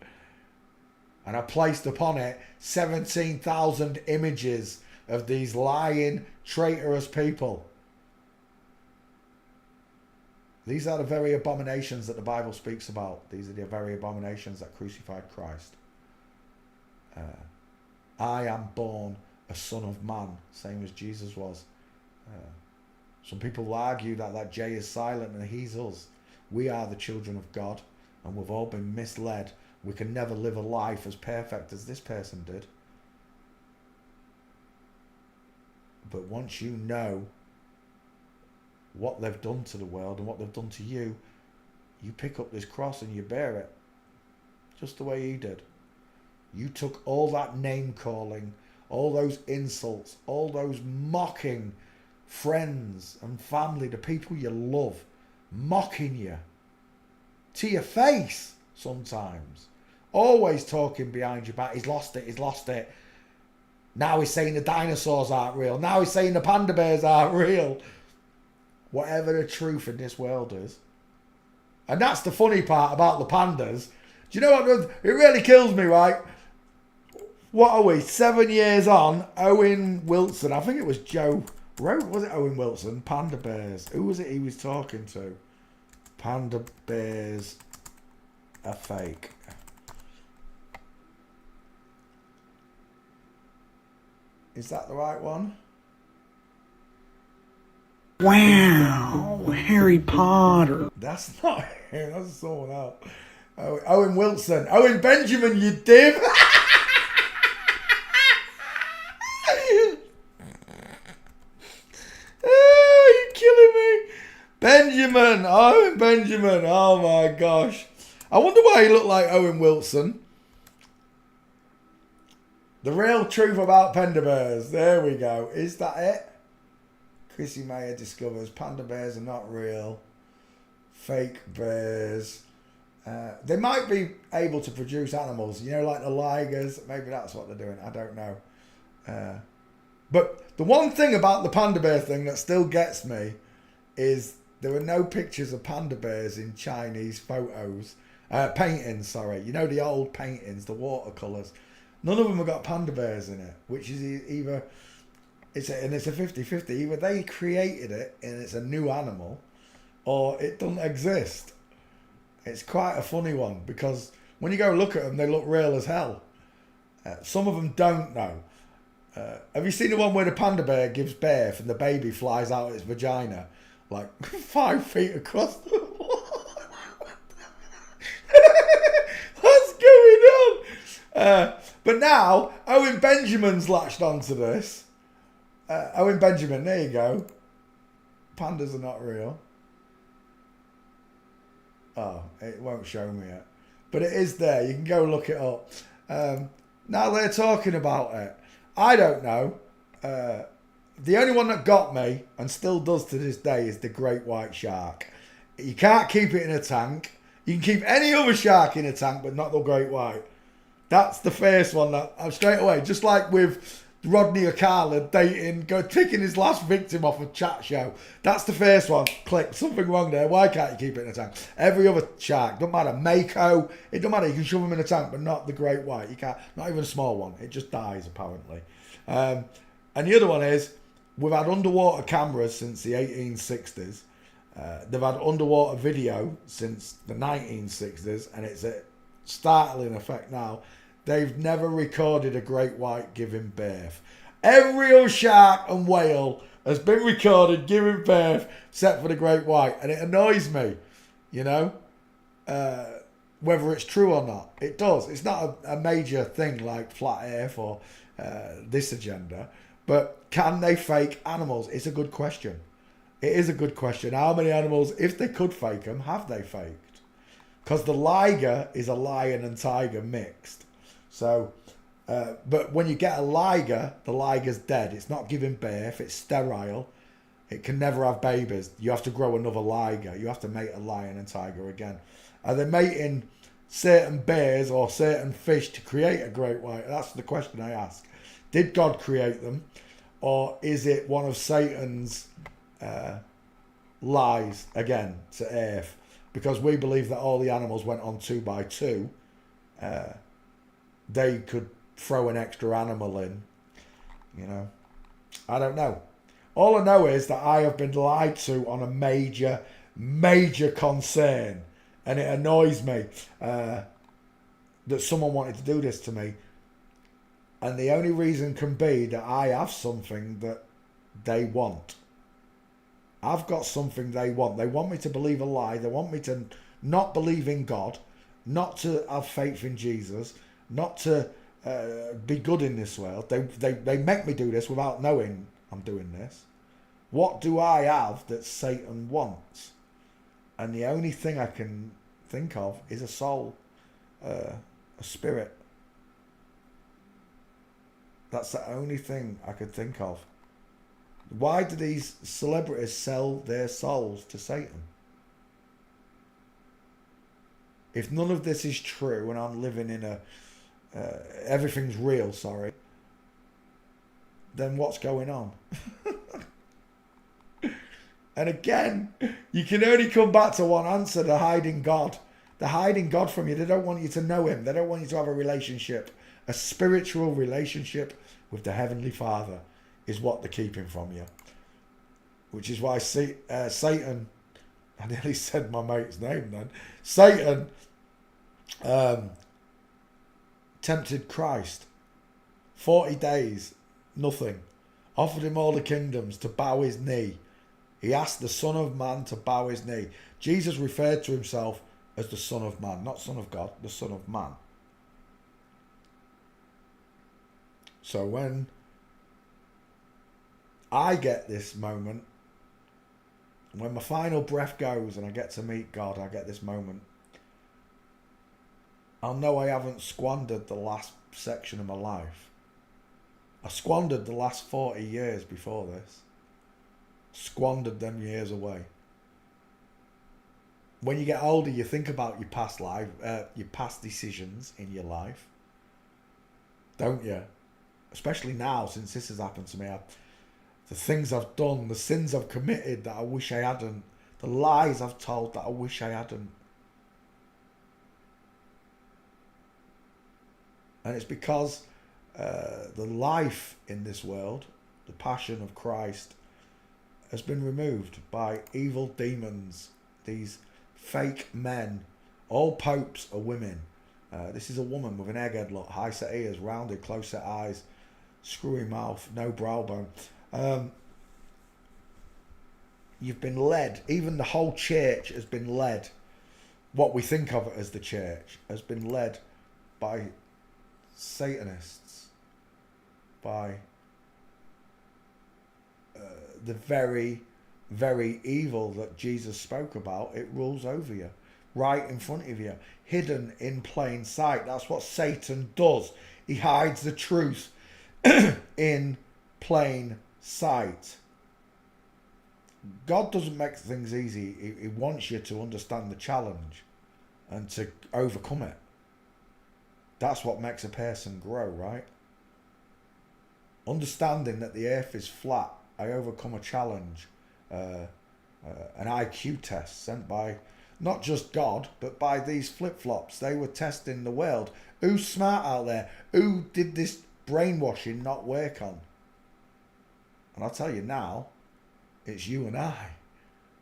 And I placed upon it 17,000 images of these lying, traitorous people. These are the very abominations that the Bible speaks about. These are the very abominations that crucified Christ. I am born a son of man, same as Jesus was. Some people argue that J is silent and he's us. We are the children of God, and we've all been misled. We can never live a life as perfect as this person did. But once you know what they've done to the world and what they've done to you, you pick up this cross and you bear it. Just the way he did. You took all that name calling, all those insults, all those mocking friends and family, the people you love, mocking you to your face sometimes, always talking behind your back. He's lost it. Now he's saying the dinosaurs aren't real. Now he's saying the panda bears aren't real. Whatever the truth in this world is. And that's the funny part about the pandas. Do you know what? It really kills me, right? What are we? 7 years on, Owen Wilson, I think it was Joe wrote, was it Owen Wilson? Panda bears. Who was it he was talking to? Panda bears are fake. Is that the right one? Wow, Harry Potter. That's not him. That's someone else. Owen Wilson. Owen Benjamin, you div. You're killing me. Benjamin. Owen Benjamin. Oh my gosh. I wonder why he looked like Owen Wilson. The real truth about panda bears. There we go. Is that it? Chrissy Mayer discovers panda bears are not real. Fake bears. They might be able to produce animals, you know, like the ligers. Maybe that's what they're doing. I don't know. But the one thing about the panda bear thing that still gets me is there were no pictures of panda bears in Chinese photos. Paintings, sorry. You know, the old paintings, the watercolours. None of them have got panda bears in it, which is either... It's a 50-50. Either they created it and it's a new animal, or it doesn't exist. It's quite a funny one, because when you go look at them, they look real as hell. Some of them don't, though. Have you seen the one where the panda bear gives birth and the baby flies out its vagina like 5 feet across the wall? What's going on? But now Owen Benjamin's latched onto this. Owen Benjamin, there you go. Pandas are not real. Oh, it won't show me yet. But it is there. You can go look it up. Now they're talking about it. I don't know. The only one that got me, and still does to this day, is the great white shark. You can't keep it in a tank. You can keep any other shark in a tank, but not the great white. That's the first one that I'm straight away. Just like with Rodney O'Carla taking his last victim off a chat show. That's the first one. Click. Something wrong there. Why can't you keep it in a tank? Every other shark, don't matter. Mako, it don't matter. You can shove them in a tank, but not the great white. You can't. Not even a small one. It just dies, apparently. And the other one is, we've had underwater cameras since the 1860s. They've had underwater video since the 1960s, and it's a startling effect now. They've never recorded a great white giving birth. Every other shark and whale has been recorded giving birth, except for the great white, and it annoys me, you know. whether it's true or not. It does. It's not a major thing like flat earth or this agenda. But can they fake animals? It's a good question. It is a good question. How many animals, if they could fake them, have they faked? Because the liger is a lion and tiger mixed. So, but when you get a liger, the liger's dead. It's not giving birth. It's sterile. It can never have babies. You have to grow another liger. You have to mate a lion and tiger again. Are they mating certain bears or certain fish to create a great white? That's the question I ask. Did God create them? Or is it one of Satan's lies again to earth? Because we believe that all the animals went on 2 by 2. They could throw an extra animal in. You know, I don't know. All I know is that I have been lied to on a major concern, and it annoys me that someone wanted to do this to me. And the only reason can be that I have something that they want. I've got something they want. They want me to believe a lie. They want me to not believe in God, not to have faith in Jesus, not to be good in this world. They make me do this without knowing I'm doing this. What do I have that Satan wants? And the only thing I can think of is a soul, a spirit. That's the only thing I could think of. Why do these celebrities sell their souls to Satan? If none of this is true and I'm living in a everything's real, sorry, then what's going on? And again, you can only come back to one answer: they're hiding God. They're hiding God from you. They don't want you to know him. They don't want you to have a relationship. A spiritual relationship with the Heavenly Father is what they're keeping from you. Which is why Satan, I nearly said my mate's name then, Satan tempted Christ. 40 days, nothing. Offered him all the kingdoms to bow his knee. He asked the Son of Man to bow his knee. Jesus referred to himself as the Son of Man, not Son of God, the Son of Man. So when I get this moment, when my final breath goes and I get to meet God, I get this moment, I'll know I haven't squandered the last section of my life. I squandered the last 40 years before this. Squandered them years away. When you get older, you think about your past life, your past decisions in your life, don't you? Especially now, since this has happened to me. The things I've done, the sins I've committed that I wish I hadn't, the lies I've told that I wish I hadn't. And it's because the life in this world, the passion of Christ, has been removed by evil demons, these fake men. All popes are women. This is a woman with an egghead look, high set ears, rounded, close set eyes, screwy mouth, no brow bone. You've been led, even the whole church has been led, what we think of it as the church, has been led by Satanists, by the very, very evil that Jesus spoke about. It rules over you, right in front of you, hidden in plain sight. That's what Satan does. He hides the truth in plain sight. God doesn't make things easy. He wants you to understand the challenge and to overcome it. That's what makes a person grow, right? Understanding that the earth is flat. I overcome a challenge, an IQ test sent by not just God, but by these flip-flops. They were testing the world. Who's smart out there? Who did this brainwashing not work on? And I'll tell you now, it's you and I.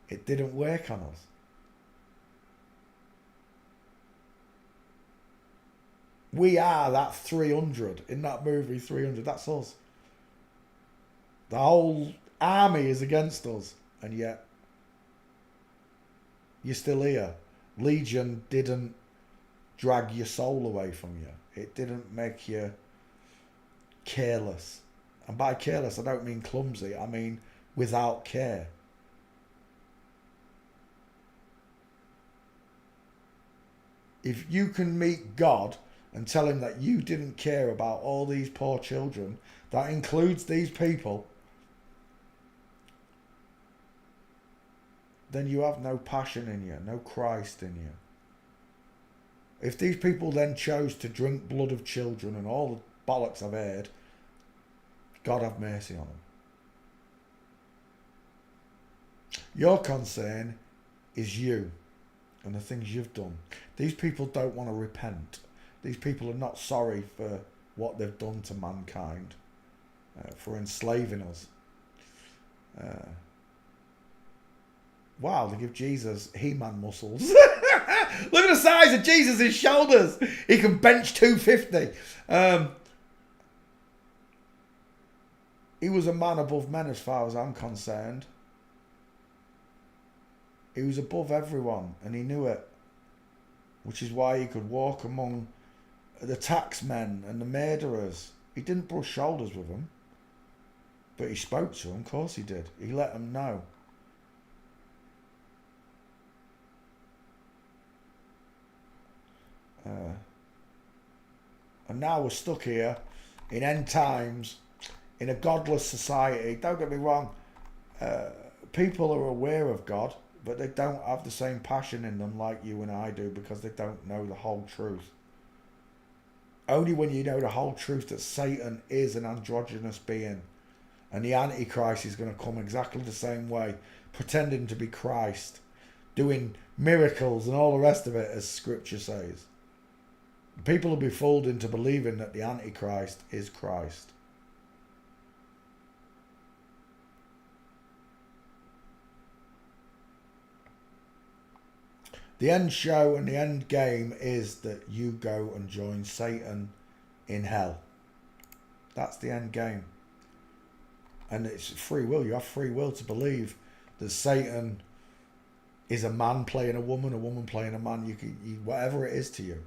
It didn't work on us. We are that 300 in that movie 300. That's us. The whole army is against us, and yet you're still here. Legion didn't drag your soul away from you. It didn't make you careless. And by careless, I don't mean clumsy. I mean without care. If you can meet God and tell him that you didn't care about all these poor children, that includes these people, then you have no passion in you, no Christ in you. If these people then chose to drink blood of children and all the bollocks I've heard, God have mercy on them. Your concern is you and the things you've done. These people don't want to repent. These people are not sorry for what they've done to mankind, for enslaving us. Wow, they give Jesus He-Man muscles. Look at the size of Jesus' shoulders. He can bench 250. He was a man above men as far as I'm concerned. He was above everyone and he knew it. Which is why he could walk among the taxmen and the murderers. He didn't brush shoulders with them. But he spoke to them, of course he did. He let them know. And now we're stuck here in end times, in a godless society. Don't get me wrong, people are aware of God, but they don't have the same passion in them like you and I do, because they don't know the whole truth. Only when you know the whole truth that Satan is an androgynous being, and the Antichrist is going to come exactly the same way, pretending to be Christ, doing miracles and all the rest of it, as Scripture says. People will be fooled into believing that the Antichrist is Christ. The end show and the end game is that you go and join Satan in hell. That's the end game. And it's free will. You have free will to believe that Satan is a man playing a woman playing a man. Whatever it is to you.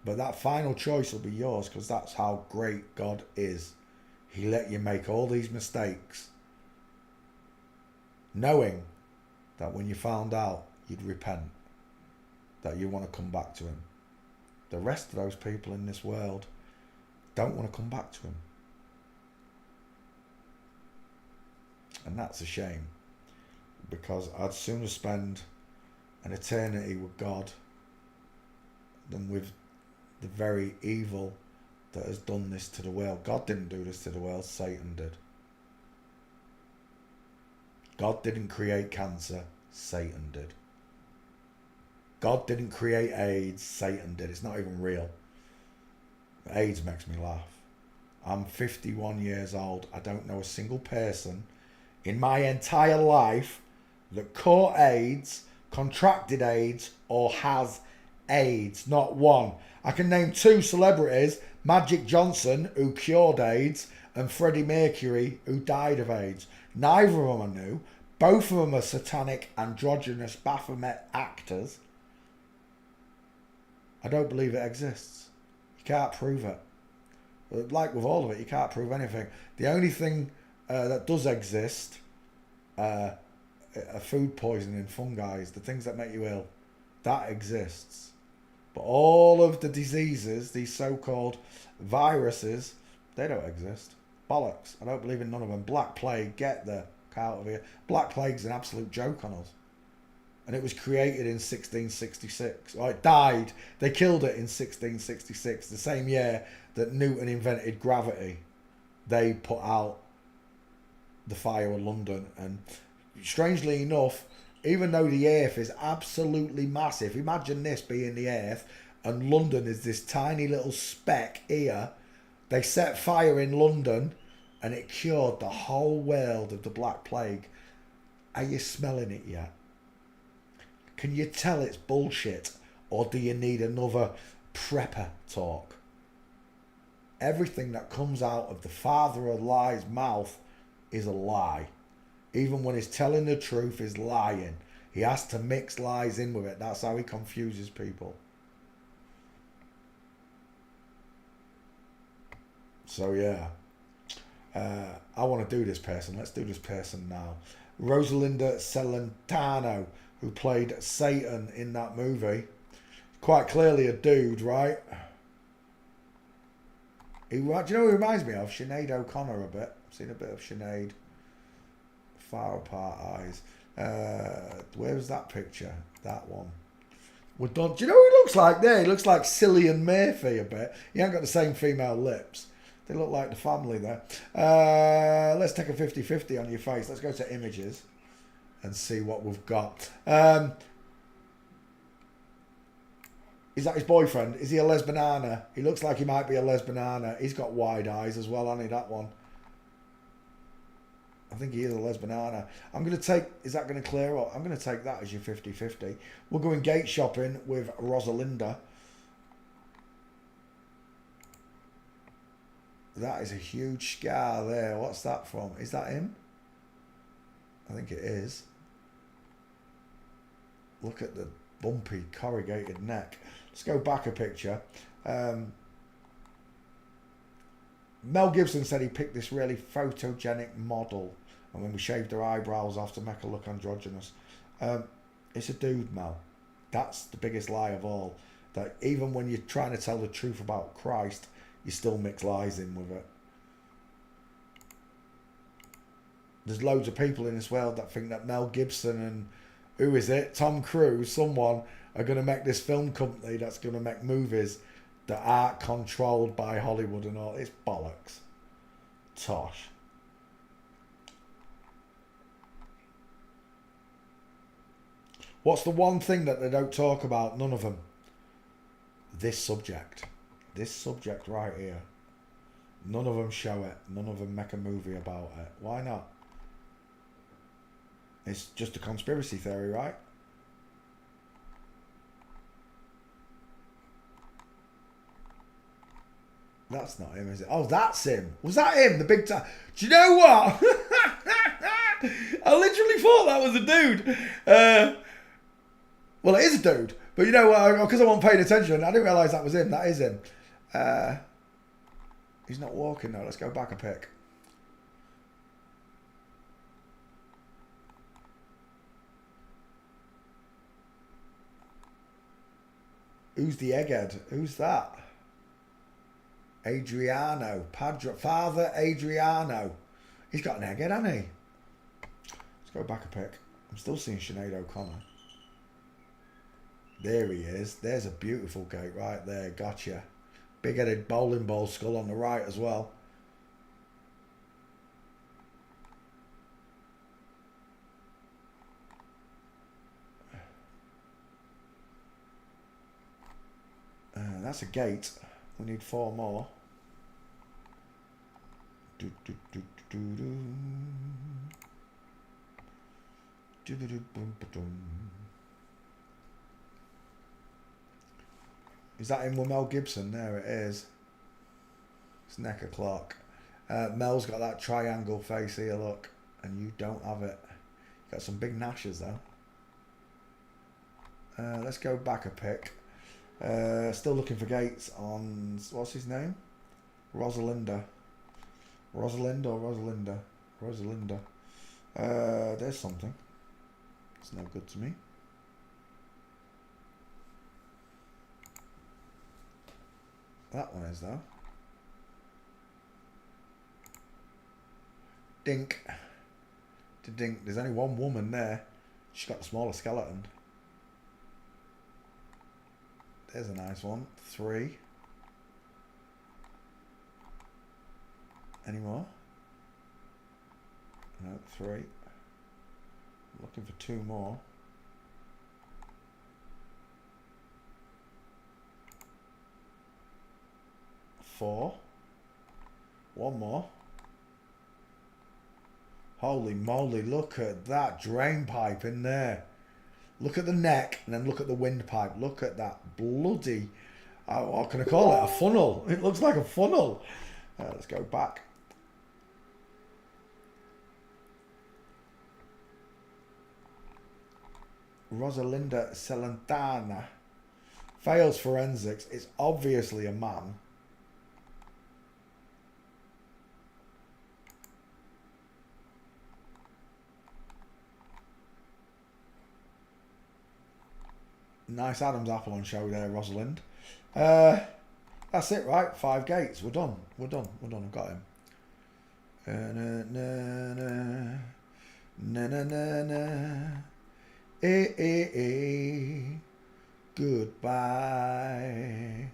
But that final choice will be yours, because that's how great God is. He let you make all these mistakes, knowing that when you found out, you'd repent, that you want to come back to him. The rest of those people in this world don't want to come back to him. And that's a shame, because I'd sooner spend an eternity with God than with the very evil that has done this to the world. God didn't do this to the world, Satan did. God didn't create cancer, Satan did. God didn't create AIDS, Satan did. It's not even real. AIDS makes me laugh. I'm 51 years old. I don't know a single person in my entire life that caught AIDS, contracted AIDS, or has AIDS. Not one. I can name 2 celebrities, Magic Johnson, who cured AIDS, and Freddie Mercury, who died of AIDS. Neither of them I knew. Both of them are satanic, androgynous Baphomet actors. I don't believe it exists. You can't prove it. Like with all of it, you can't prove anything. The only thing that does exist are food poisoning, fungi, the things that make you ill. That exists. But all of the diseases, these so-called viruses, they don't exist. Bollocks. I don't believe in none of them. Black Plague, get the out of here. Black Plague's an absolute joke on us. And it was created in 1666. Or it died. They killed it in 1666, the same year that Newton invented gravity. They put out the fire of London. And strangely enough, even though the earth is absolutely massive, imagine this being the earth and London is this tiny little speck here. They set fire in London and it cured the whole world of the Black Plague. Are you smelling it yet? Can you tell it's bullshit, or do you need another prepper talk? Everything that comes out of the father of lies' mouth is a lie. Even when he's telling the truth, he's lying. He has to mix lies in with it. That's how he confuses people. So yeah, I want to do this person. Let's do this person now. Rosalinda Celentano, who played Satan in that movie. Quite clearly a dude, right? Do you know who he reminds me of? Sinead O'Connor a bit. I've seen a bit of Sinead. Far apart eyes. Where was that picture? That one. We're done. Do you know who he looks like there? He looks like Cillian Murphy a bit. He ain't got the same female lips. They look like the family there. Let's take a 50-50 on your face. Let's go to images and see what we've got. Is that his boyfriend? Is he a lesbiana? He looks like he might be a lesbiana. He's got wide eyes as well, hasn't he, that one? I think he is a lesbiana. I'm going to take... Is that going to clear up? I'm going to take that as your 50-50. We're going gate shopping with Rosalinda. That is a huge scar there. What's that from? Is that him? I think it is. Look at the bumpy, corrugated neck. Let's go back a picture. Mel Gibson said he picked this really photogenic model, and when we shaved her eyebrows off to make her look androgynous. It's a dude, Mel. That's the biggest lie of all. That even when you're trying to tell the truth about Christ, you still mix lies in with it. There's loads of people in this world that think that Mel Gibson and, who is it? Tom Cruise, someone, are going to make this film company that's going to make movies that aren't controlled by Hollywood and all. It's bollocks. Tosh. What's the one thing that they don't talk about? None of them. This subject. This subject right here. None of them show it. None of them make a movie about it. Why not? It's just a conspiracy theory, right? That's not him, is it? Oh, that's him. Was that him? The big time. Do you know what? I literally thought that was a dude. Well, it is a dude. But you know what? Because I wasn't paying attention, I didn't realise that was him. That is him. He's not walking though. Let's go back a pic. Who's the egghead? Who's that? Adriano. Father Adriano. He's got an egghead, hasn't he? Let's go back a pic. I'm still seeing Sinead O'Connor. There he is. There's a beautiful gate right there. Gotcha. Big-headed bowling ball skull on the right as well. That's a gate. We need 4 more. Do, do, do, do, do, do. Do, do, do, boom, ba-dum. Is that him with Mel Gibson? There it is. It's neck o'clock. Mel's got that triangle face here, look. And you don't have it. Got some big gnashes though. Let's go back a pic. Still looking for gates on, what's his name? Rosalinda. Rosalind or Rosalinda? Rosalinda. There's something. It's no good to me. That one is though. Dink. To dink. There's only one woman there. She's got the smaller skeleton. There's a nice one. 3. Any more? No, 3. Looking for 2 more. 4. 1 more. Holy moly, look at that drain pipe in there. Look at the neck and then look at the windpipe. Look at that bloody, what can I call it? A funnel. It looks like a funnel. Let's go back. Rosalinda Celentana. Fails forensics. It's obviously a man. Nice Adam's apple on show there, Rosalind. That's it, right? 5 gates. We're done. We're done. We're done. I've got him. Na na na na na na na. Goodbye.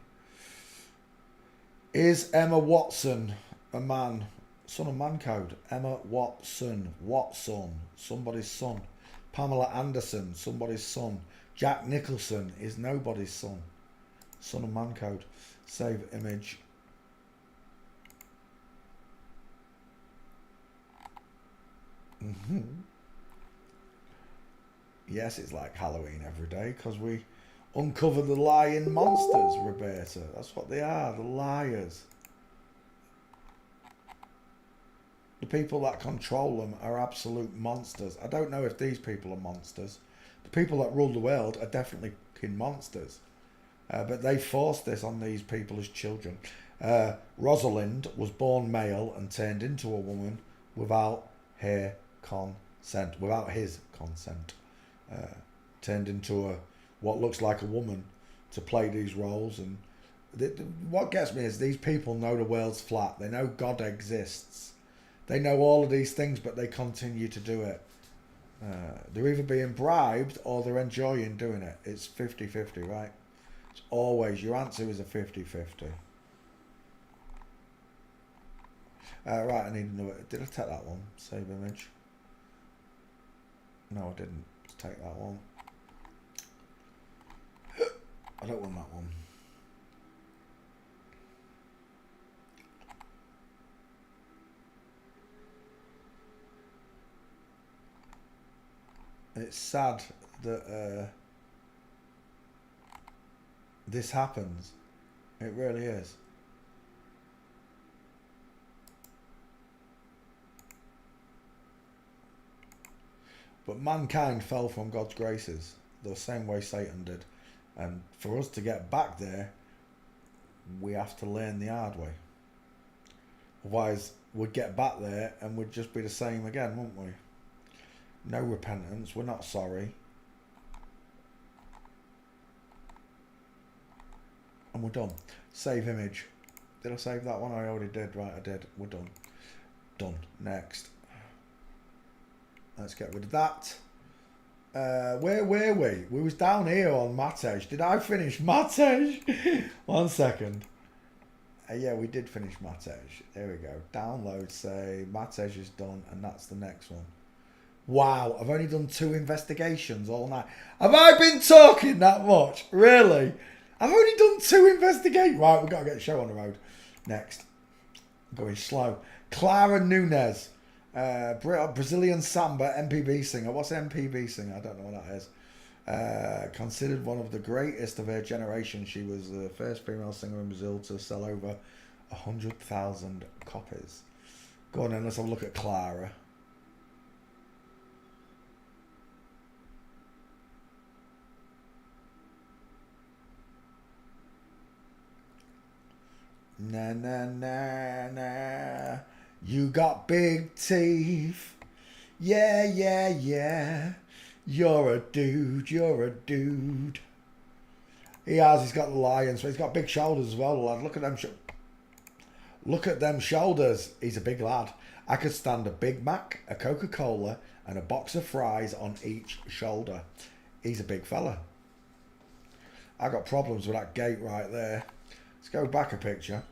Is Emma Watson a man? Son of Man Code. Emma Watson. Watson. Somebody's son. Pamela Anderson. Somebody's son. Jack Nicholson is nobody's son. Son of Man Code. Save image. Yes, it's like Halloween every day because we uncover the lying monsters, Roberta. That's what they are, the liars. The people that control them are absolute monsters. I don't know if these people are monsters. The people that rule the world are definitely fucking monsters. But they forced this on these people as children. Rosalind was born male and turned into a woman without her consent, without his consent. Turned into what looks like a woman to play these roles. And what gets me is these people know the world's flat. They know God exists. They know all of these things, but they continue to do it. They're either being bribed or they're enjoying doing it. It's 50-50, right? It's always, your answer is a 50-50. Right, I need another. Did I take that one? Save image. No, I didn't take that one. I don't want that one. It's sad that this happens. It really is. But mankind fell from God's graces the same way Satan did. And for us to get back there, we have to learn the hard way. Otherwise, we'd get back there and we'd just be the same again, wouldn't we? No repentance. We're not sorry. And we're done. Save image. Did I save that one? I already did. Right, I did. We're done. Done. Next. Let's get rid of that. Where were we? We was down here on Matej. Did I finish Matej? 1 second. Yeah, we did finish Matej. There we go. Download, say Matej is done, and that's the next one. Wow, I've only done 2 investigations all night. Have I been talking that much? Really? I've only done 2 investigations. Right, we've got to get the show on the road. Next. Going slow. Clara Nunes. Brazilian samba MPB singer. What's MPB singer? I don't know what that is. Considered one of the greatest of her generation. She was the first female singer in Brazil to sell over 100,000 copies. Go on then, let's have a look at Clara. Na na na na. You got big teeth. Yeah, yeah, yeah. You're a dude. You're a dude. He has. He's got the lion. So he's got big shoulders as well, lad. Look at them. Look at them shoulders. He's a big lad. I could stand a Big Mac, a Coca-Cola, and a box of fries on each shoulder. He's a big fella. I got problems with that gate right there. Let's go back a picture.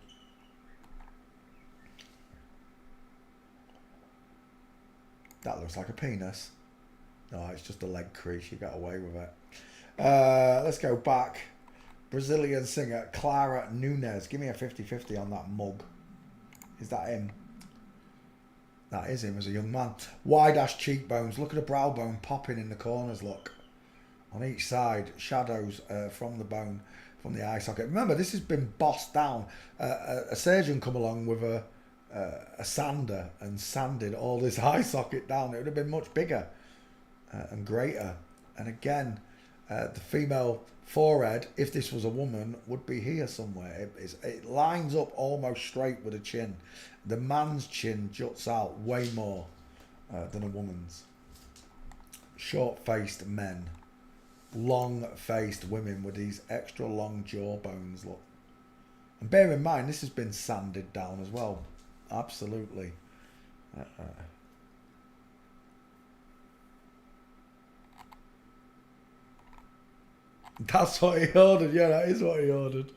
That looks like a penis. No, it's just a leg crease. You got away with it. Let's go back. Brazilian singer Clara Nunes. Give me a 50-50 on that mug. Is that him? That is him as a young man. Wide-ass cheekbones. Look at the brow bone popping in the corners, look. On each side. Shadows from the bone, from the eye socket. Remember, this has been bossed down. A surgeon come along with a sander and sanded all this eye socket down. It would have been much bigger and greater. And again, the female forehead, if this was a woman, would be here somewhere. It lines up almost straight with the chin. The man's chin juts out way more than a woman's. Short-faced men, long-faced women with these extra long jawbones, look. And bear in mind, this has been sanded down as well. Absolutely. That's what he ordered. Yeah, that is what he ordered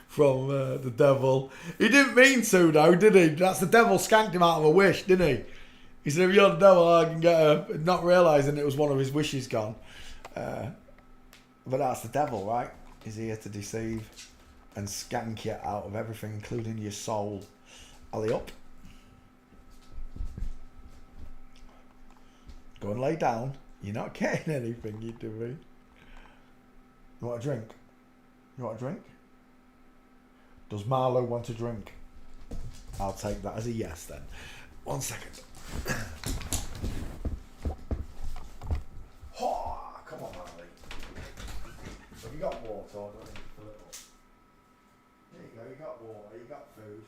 from the devil. He didn't mean to, though, did he? That's the devil skanked him out of a wish, didn't he? He said, if you're the devil, I can get her. Not realising it was one of his wishes gone. But that's the devil, right? He's here to deceive and skank you out of everything, including your soul. Alley up. Go and lay down. You're not getting anything, you do me. You want a drink? You want a drink? Does Marlo want a drink? I'll take that as a yes then. 1 second. Oh, come on, Marley. Have you got water? Or do I need to fill it up? There you go, you got water, you got food.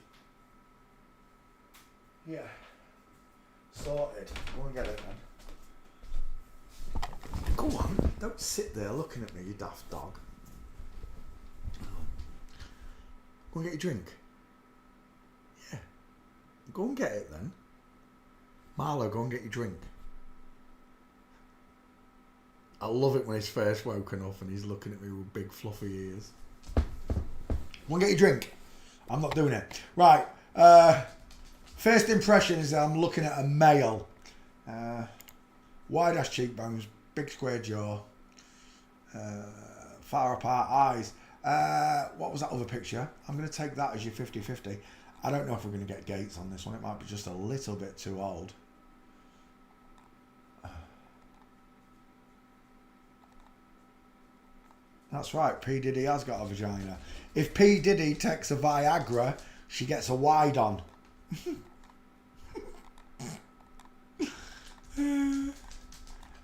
Yeah. Sorted. Go and get it then. Go on, don't sit there looking at me, you daft dog. Go and get your drink. Yeah. Go and get it then. Marlo, go and get your drink. I love it when his face woken up and he's looking at me with big fluffy ears. Go and get your drink. I'm not doing it. Right. First impression is that I'm looking at a male. Wide ass cheekbones, big square jaw, far apart eyes. What was that other picture? I'm going to take that as your 50-50. I don't know if we're going to get Gates on this one. It might be just a little bit too old. That's right, P. Diddy has got a vagina. If P. Diddy takes a Viagra, she gets a wide on.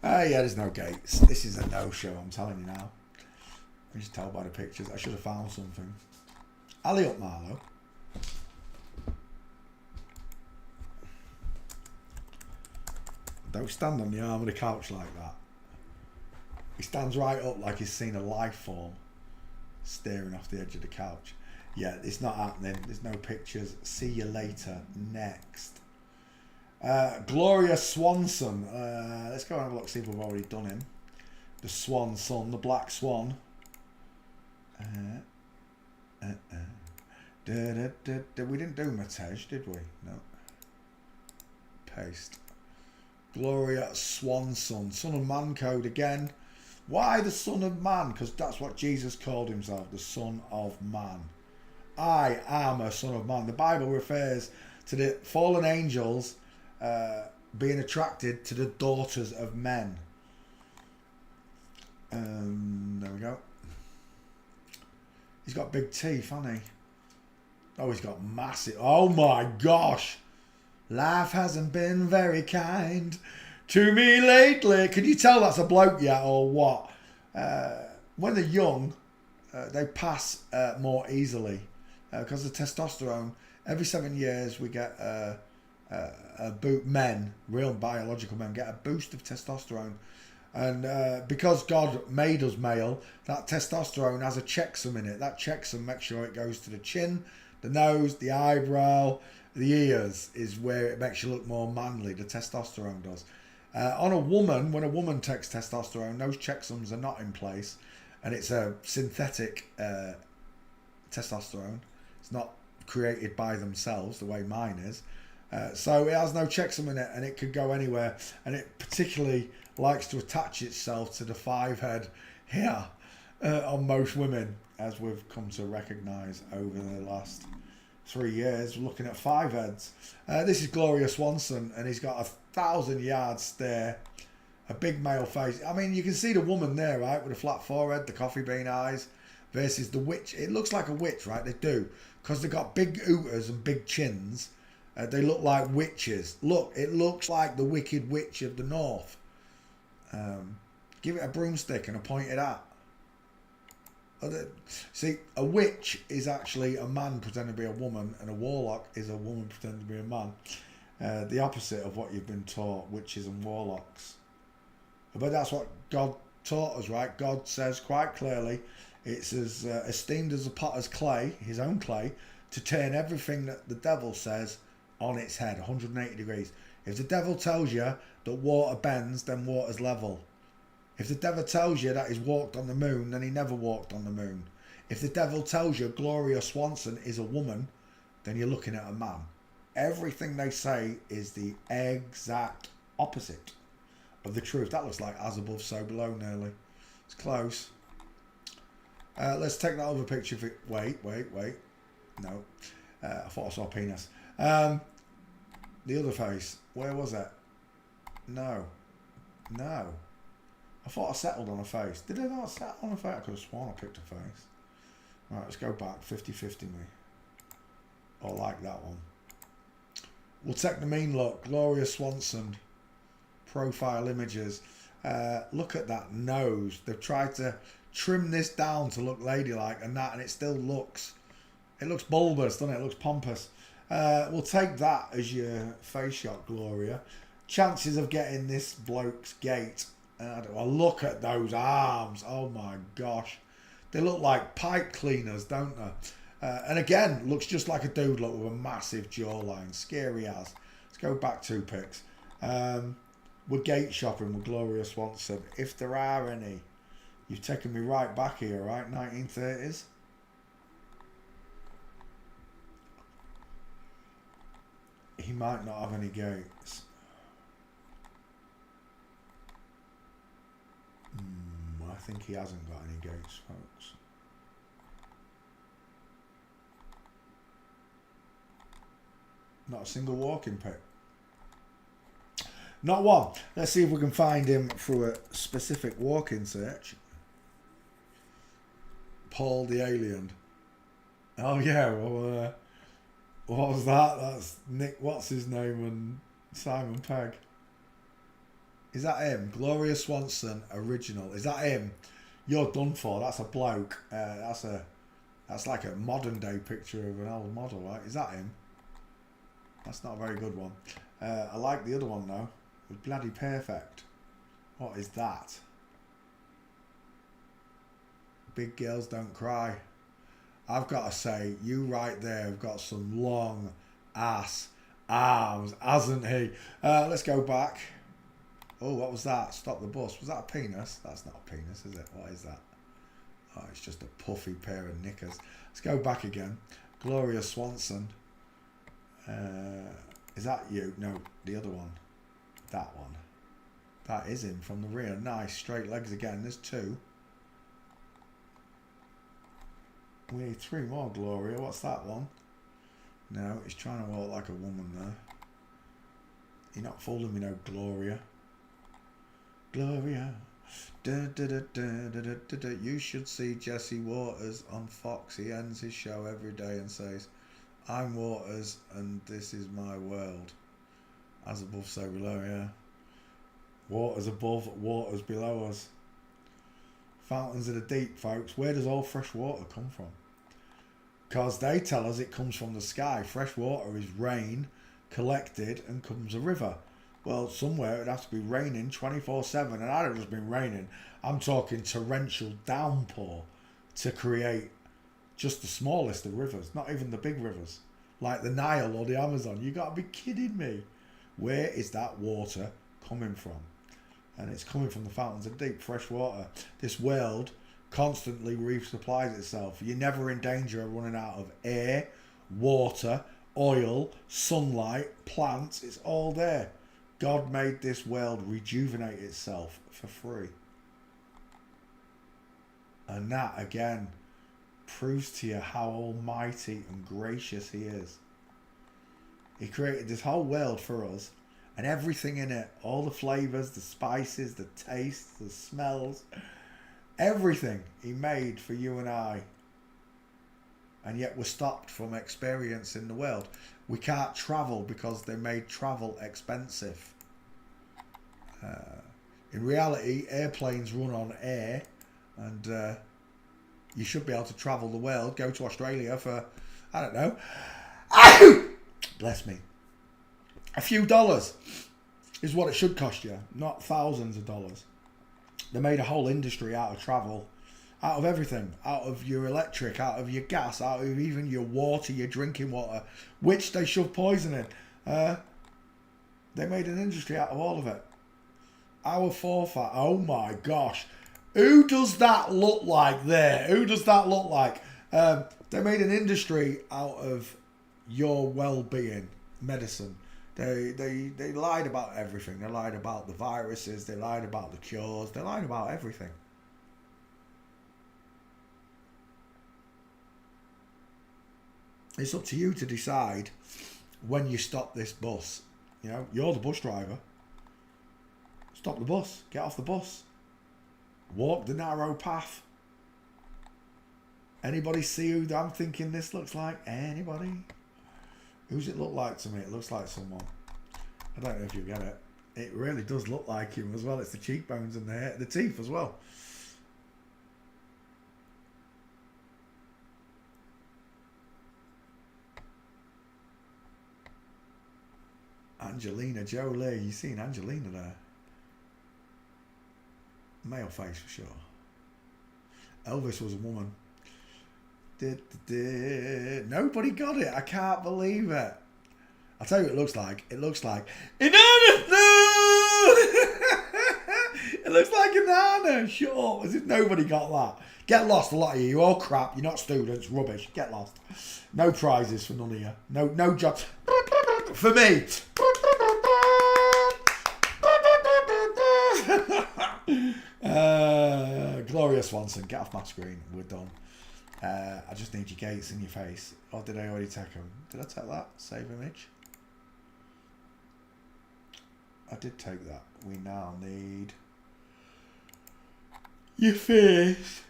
Yeah, there's no Gates. This is a no-show, I'm telling you now. You just tell by the pictures. I should have found something. Alley up, Marlo. Don't stand on the arm of the couch like that. He stands right up like he's seen a life form staring off the edge of the couch. Yeah, it's not happening. There's no pictures. See you later. Next. Gloria Swanson. Let's go and have a look, see if we've already done him. The Swan Son, the Black Swan. We didn't do Matej, did we? No. Paste. Gloria Swanson. Son of Man code again. Why the Son of Man? Because that's what Jesus called himself, the Son of Man. I am a Son of Man. The Bible refers to the fallen angels being attracted to the daughters of men. There we go. He's got big teeth, hasn't he? Oh, he's got massive... Oh my gosh! Life hasn't been very kind to me lately. Can you tell that's a bloke yet or what? When they're young, they pass more easily because of testosterone. Every 7 years we get men, real biological men, get a boost of testosterone. And because God made us male, that testosterone has a checksum in it. That checksum makes sure it goes to the chin, the nose, the eyebrow, the ears is where it makes you look more manly. The testosterone does. On a woman, when a woman takes testosterone, those checksums are not in place, and it's a synthetic testosterone. It's not created by themselves the way mine is. So it has no checksum in it, and it could go anywhere. And it particularly likes to attach itself to the 5 head here on most women, as we've come to recognise over the last 3 years, looking at 5 heads. This is Gloria Swanson, and he's got a 1,000-yard stare, a big male face. I mean, you can see the woman there, right, with a flat forehead, the coffee bean eyes, versus the witch. It looks like a witch, right? They do, because they've got big hooters and big chins. They look like witches. Look, it looks like the Wicked Witch of the North. Give it a broomstick and a pointed hat. See, a witch is actually a man pretending to be a woman, and a warlock is a woman pretending to be a man. The opposite of what you've been taught, witches and warlocks. But that's what God taught us, right? God says quite clearly, it's as esteemed as the potter's clay, his own clay, to turn everything that the devil says on its head, 180 degrees. If the devil tells you that water bends, then water's level. If the devil tells you that he's walked on the moon, then he never walked on the moon. If the devil tells you Gloria Swanson is a woman, then you're looking at a man. Everything they say is the exact opposite of the truth. That looks like as above, so below nearly. It's close. Let's take that other picture. Wait. No. I thought I saw a penis. The other face. Where was it? No. I thought I settled on a face. Did I not settle on a face? I could have sworn I picked a face. Right, let's go back. 50-50 me. I like that one. We'll take the mean look. Gloria Swanson. Profile images. Look at that nose. They've tried to trim this down to look ladylike and that, and it still looks... It looks bulbous, doesn't it? It looks pompous. We'll take that as your face shot, Gloria. Chances of getting this bloke's gait. Look at those arms. Oh my gosh. They look like pipe cleaners, don't they? And again, looks just like a dude with a massive jawline. Scary as. Let's go back 2 pics. We're gate shopping with Gloria Swanson. If there are any. You've taken me right back here, right? 1930s. He might not have any gates. I think he hasn't got any gates, folks. Not a single walking pick. Not one. Let's see if we can find him through a specific walk-in search. Paul the Alien. Oh yeah, well, what was that? That's Nick, what's his name, and Simon Pegg. Is that him? Gloria Swanson, original. Is that him? You're done for. That's a bloke. That's like a modern day picture of an old model, right? Is that him? That's not a very good one. I like the other one though. It was bloody perfect. What is that? Big girls don't cry. I've got to say, you right there have got some long ass arms, hasn't he? Let's go back. Oh, what was that? Stop the bus. Was that a penis? That's not a penis, is it? What is that? Oh, it's just a puffy pair of knickers. Let's go back again. Gloria Swanson. Is that you? No, the other one. That one. That is him from the rear. Nice, straight legs again. There's 2. We need 3 more, Gloria. What's that one? No, he's trying to walk like a woman there. You're not fooling me, no, Gloria. Gloria. Da, da, da, da, da, da, da, da. You should see Jesse Waters on Fox. He ends his show every day and says, I'm Waters and this is my world. As above, so below, yeah. Waters above, waters below us. Fountains of the deep, folks. Where does all fresh water come from? Because they tell us it comes from the sky. Fresh water is rain collected and comes a river. Well, somewhere it'd have to be raining 24/7, and I'd have just been raining. I'm talking torrential downpour to create just the smallest of rivers, not even the big rivers, like the Nile or the Amazon. You got to be kidding me. Where is that water coming from? And it's coming from the fountains of deep, fresh water. This world constantly resupplies itself. You're never in danger of running out of air, water, oil, sunlight, plants. It's all there. God made this world rejuvenate itself for free. And that, again, proves to you how almighty and gracious he is. He created this whole world for us, and everything in it, all the flavours, the spices, the tastes, the smells, everything he made for you and I. And yet we're stopped from experiencing the world. We can't travel because they made travel expensive. In reality, airplanes run on air, and you should be able to travel the world, go to Australia for, I don't know, bless me, a few dollars is what it should cost you, not thousands of dollars. They made a whole industry out of travel, out of everything, out of your electric, out of your gas, out of even your water, your drinking water, which they shove poison in. They made an industry out of all of it. Our forefather, oh my gosh, who does that look like there? Who does that look like? They made an industry out of your well-being, medicine. They lied about everything. They lied about the viruses. They lied about the cures. They lied about everything. It's up to you to decide when you stop this bus. You know, you're the bus driver. Stop the bus. Get off the bus. Walk the narrow path. Anybody see who I'm thinking this looks like? Anybody? Who's it look like to me? It looks like someone. I don't know if you get it. It really does look like him as well. It's the cheekbones and the hair, the teeth as well. Angelina Jolie. You seen Angelina there? Male face for sure. Elvis was a woman. Nobody got it. I can't believe it. I'll tell you what it looks like. It looks like it looks like Inanna. Shut up. As if nobody got that. Get lost, a lot of you. You're all crap. You're not students. Rubbish. Get lost. No prizes for none of you. No jobs. For me. Gloria Swanson, get off my screen. We're done. I just need your gates in your face. Or did I already take them? Did I take that? Save image. I did take that. We now need your face.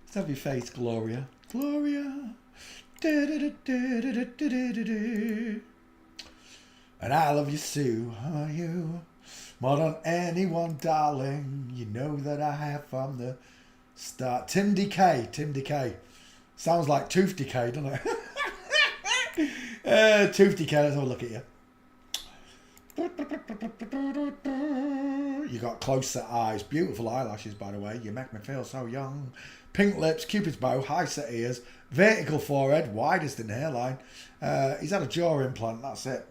Let's have your face, Gloria. Gloria. And I love you, Sue. Are you? More than anyone, darling. You know that I have from the start. Tim Decay. Tim Decay. Sounds like Tooth Decay, doesn't it? Tooth Decay. Let's have a look at you. You got close set eyes. Beautiful eyelashes, by the way. You make me feel so young. Pink lips, Cupid's bow, high set ears, vertical forehead, widest in the hairline. He's had a jaw implant. That's it.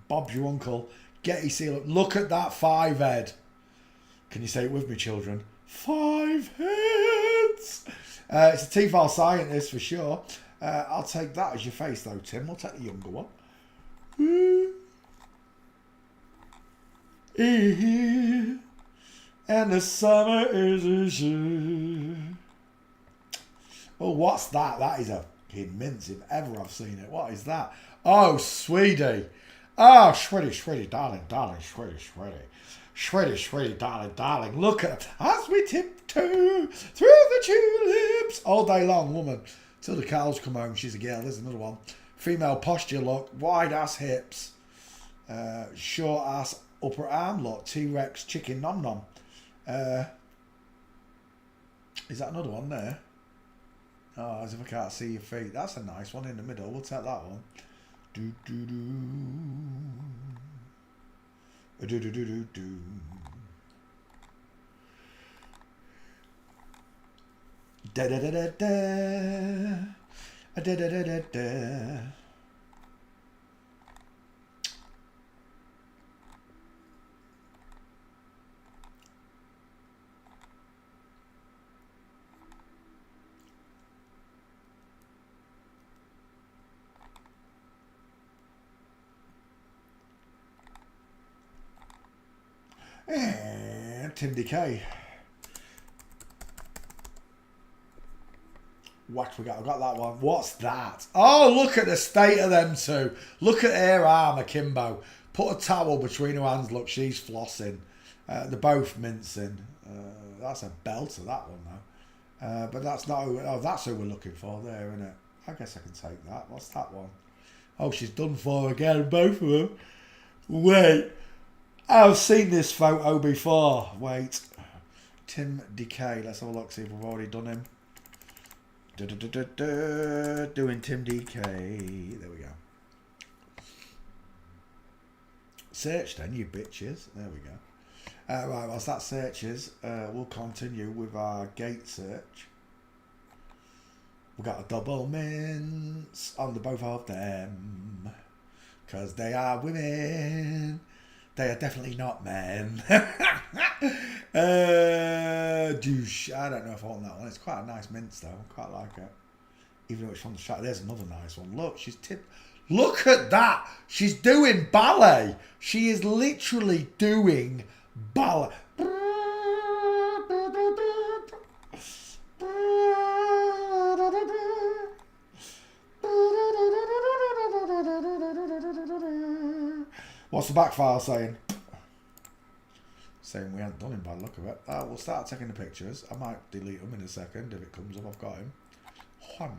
Bob's your uncle. Getty seal. Look at that 5 head. Can you say it with me, children? 5 heads. It's a T-file scientist for sure. I'll take that as your face though, Tim. We'll take the younger one. And the summer is here. Oh, what's that? That is a fucking mince if ever I've seen it. What is that? Oh, sweetie. Oh, Shreddy, darling, Shreddy, darling. Look at her as we tiptoe through the tulips. All day long, woman. Till the cows come home. She's a girl. There's another one. Female posture look. Wide ass hips. Short ass upper arm look. T-Rex chicken nom nom. Is that another one there? Oh, as if I can't see your feet. That's a nice one in the middle. We'll take that one. Do do do do do do do do. Da da da da da da da da da da. And Tim Decay. What we got? I got that one. What's that? Oh, look at the state of them two. Look at her arm, akimbo. Put a towel between her hands. Look, she's flossing. They're both mincing. That's a belter, that one though. But that's not. Oh, that's who we're looking for there, isn't it? I guess I can take that. What's that one? Oh, she's done for again. Both of them. Wait. I've seen this photo before. Wait. Tim DK. Let's have a look, see if we've already done him. Doing Tim DK. There we go. Search then, you bitches. There we go. Right, whilst that searches, we'll continue with our gate search. We've got a double mints on the both of them. Because they are women. They are definitely not men. Douche. I don't know if I want that one. It's quite a nice mince though. I quite like it. Even though it's from the shot. There's another nice one. Look, she's tipped. Look at that. She's doing ballet. She is literally doing ballet. What's the back file saying? Saying we haven't done him by the look of it. We'll start taking the pictures. I might delete them in a second if it comes up. I've got him. 1,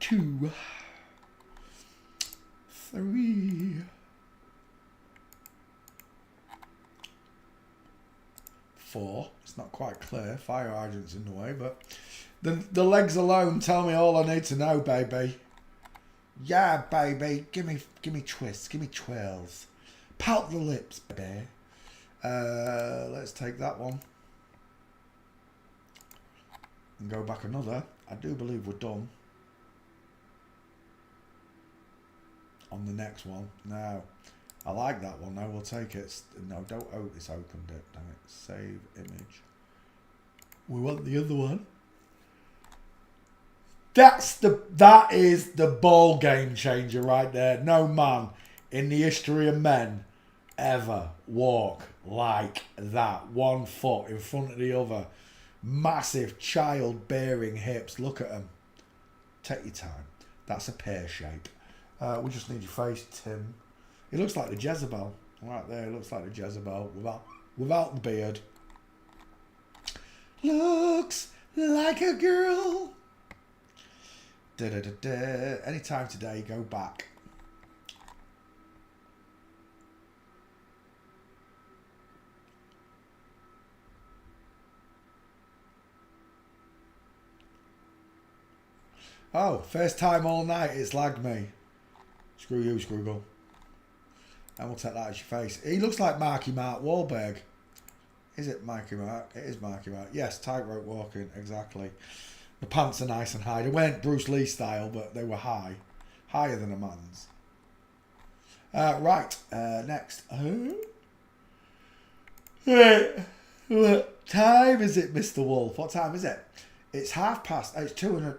2, 3, 4. It's not quite clear. Fire hydrant's in the way, but the legs alone tell me all I need to know, baby. Yeah, baby. Give me twists. Give me twirls. Pout the lips, baby. Let's take that one. And go back another. I do believe we're done. On the next one. No. I like that one. No, we'll take it. No, don't open this. Opened it. Damn it. Save image. We want the other one. That is the ball game changer right there. No man in the history of men ever walk like that. 1 foot in front of the other. Massive child-bearing hips. Look at them. Take your time. That's a pear shape. We just need your face, Tim. He looks like the Jezebel. Right there, he looks like the Jezebel without the beard. Looks like a girl. Anytime today, go back. Oh, first time all night, it's lagged me. Screw you, Scroogle. And we'll take that as your face. He looks like Marky Mark Wahlberg. Is it Marky Mark? It is Marky Mark. Yes, tightrope walking, exactly. The pants are nice and high. They weren't Bruce Lee style, but they were high. Higher than a man's. Right, next. What time is it, Mr. Wolf? What time is it? It's 10:30.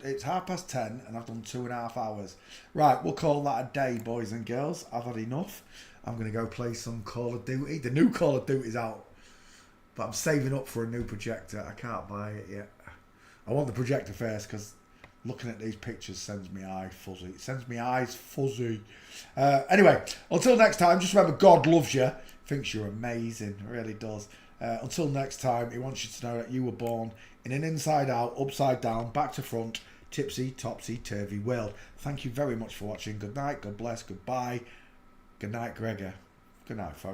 It's 10:30, and I've done 2.5 hours. Right, we'll call that a day, boys and girls. I've had enough. I'm going to go play some Call of Duty. The new Call of Duty's out, but I'm saving up for a new projector. I can't buy it yet. I want the projector first because looking at these pictures sends me eyes fuzzy. It sends me eyes fuzzy. Anyway, until next time, just remember God loves you. Thinks you're amazing. Really does. Until next time, he wants you to know that you were born in an inside out, upside down, back to front, tipsy, topsy, turvy world. Thank you very much for watching. Good night, God bless, goodbye. Good night, Gregor. Good night, folks.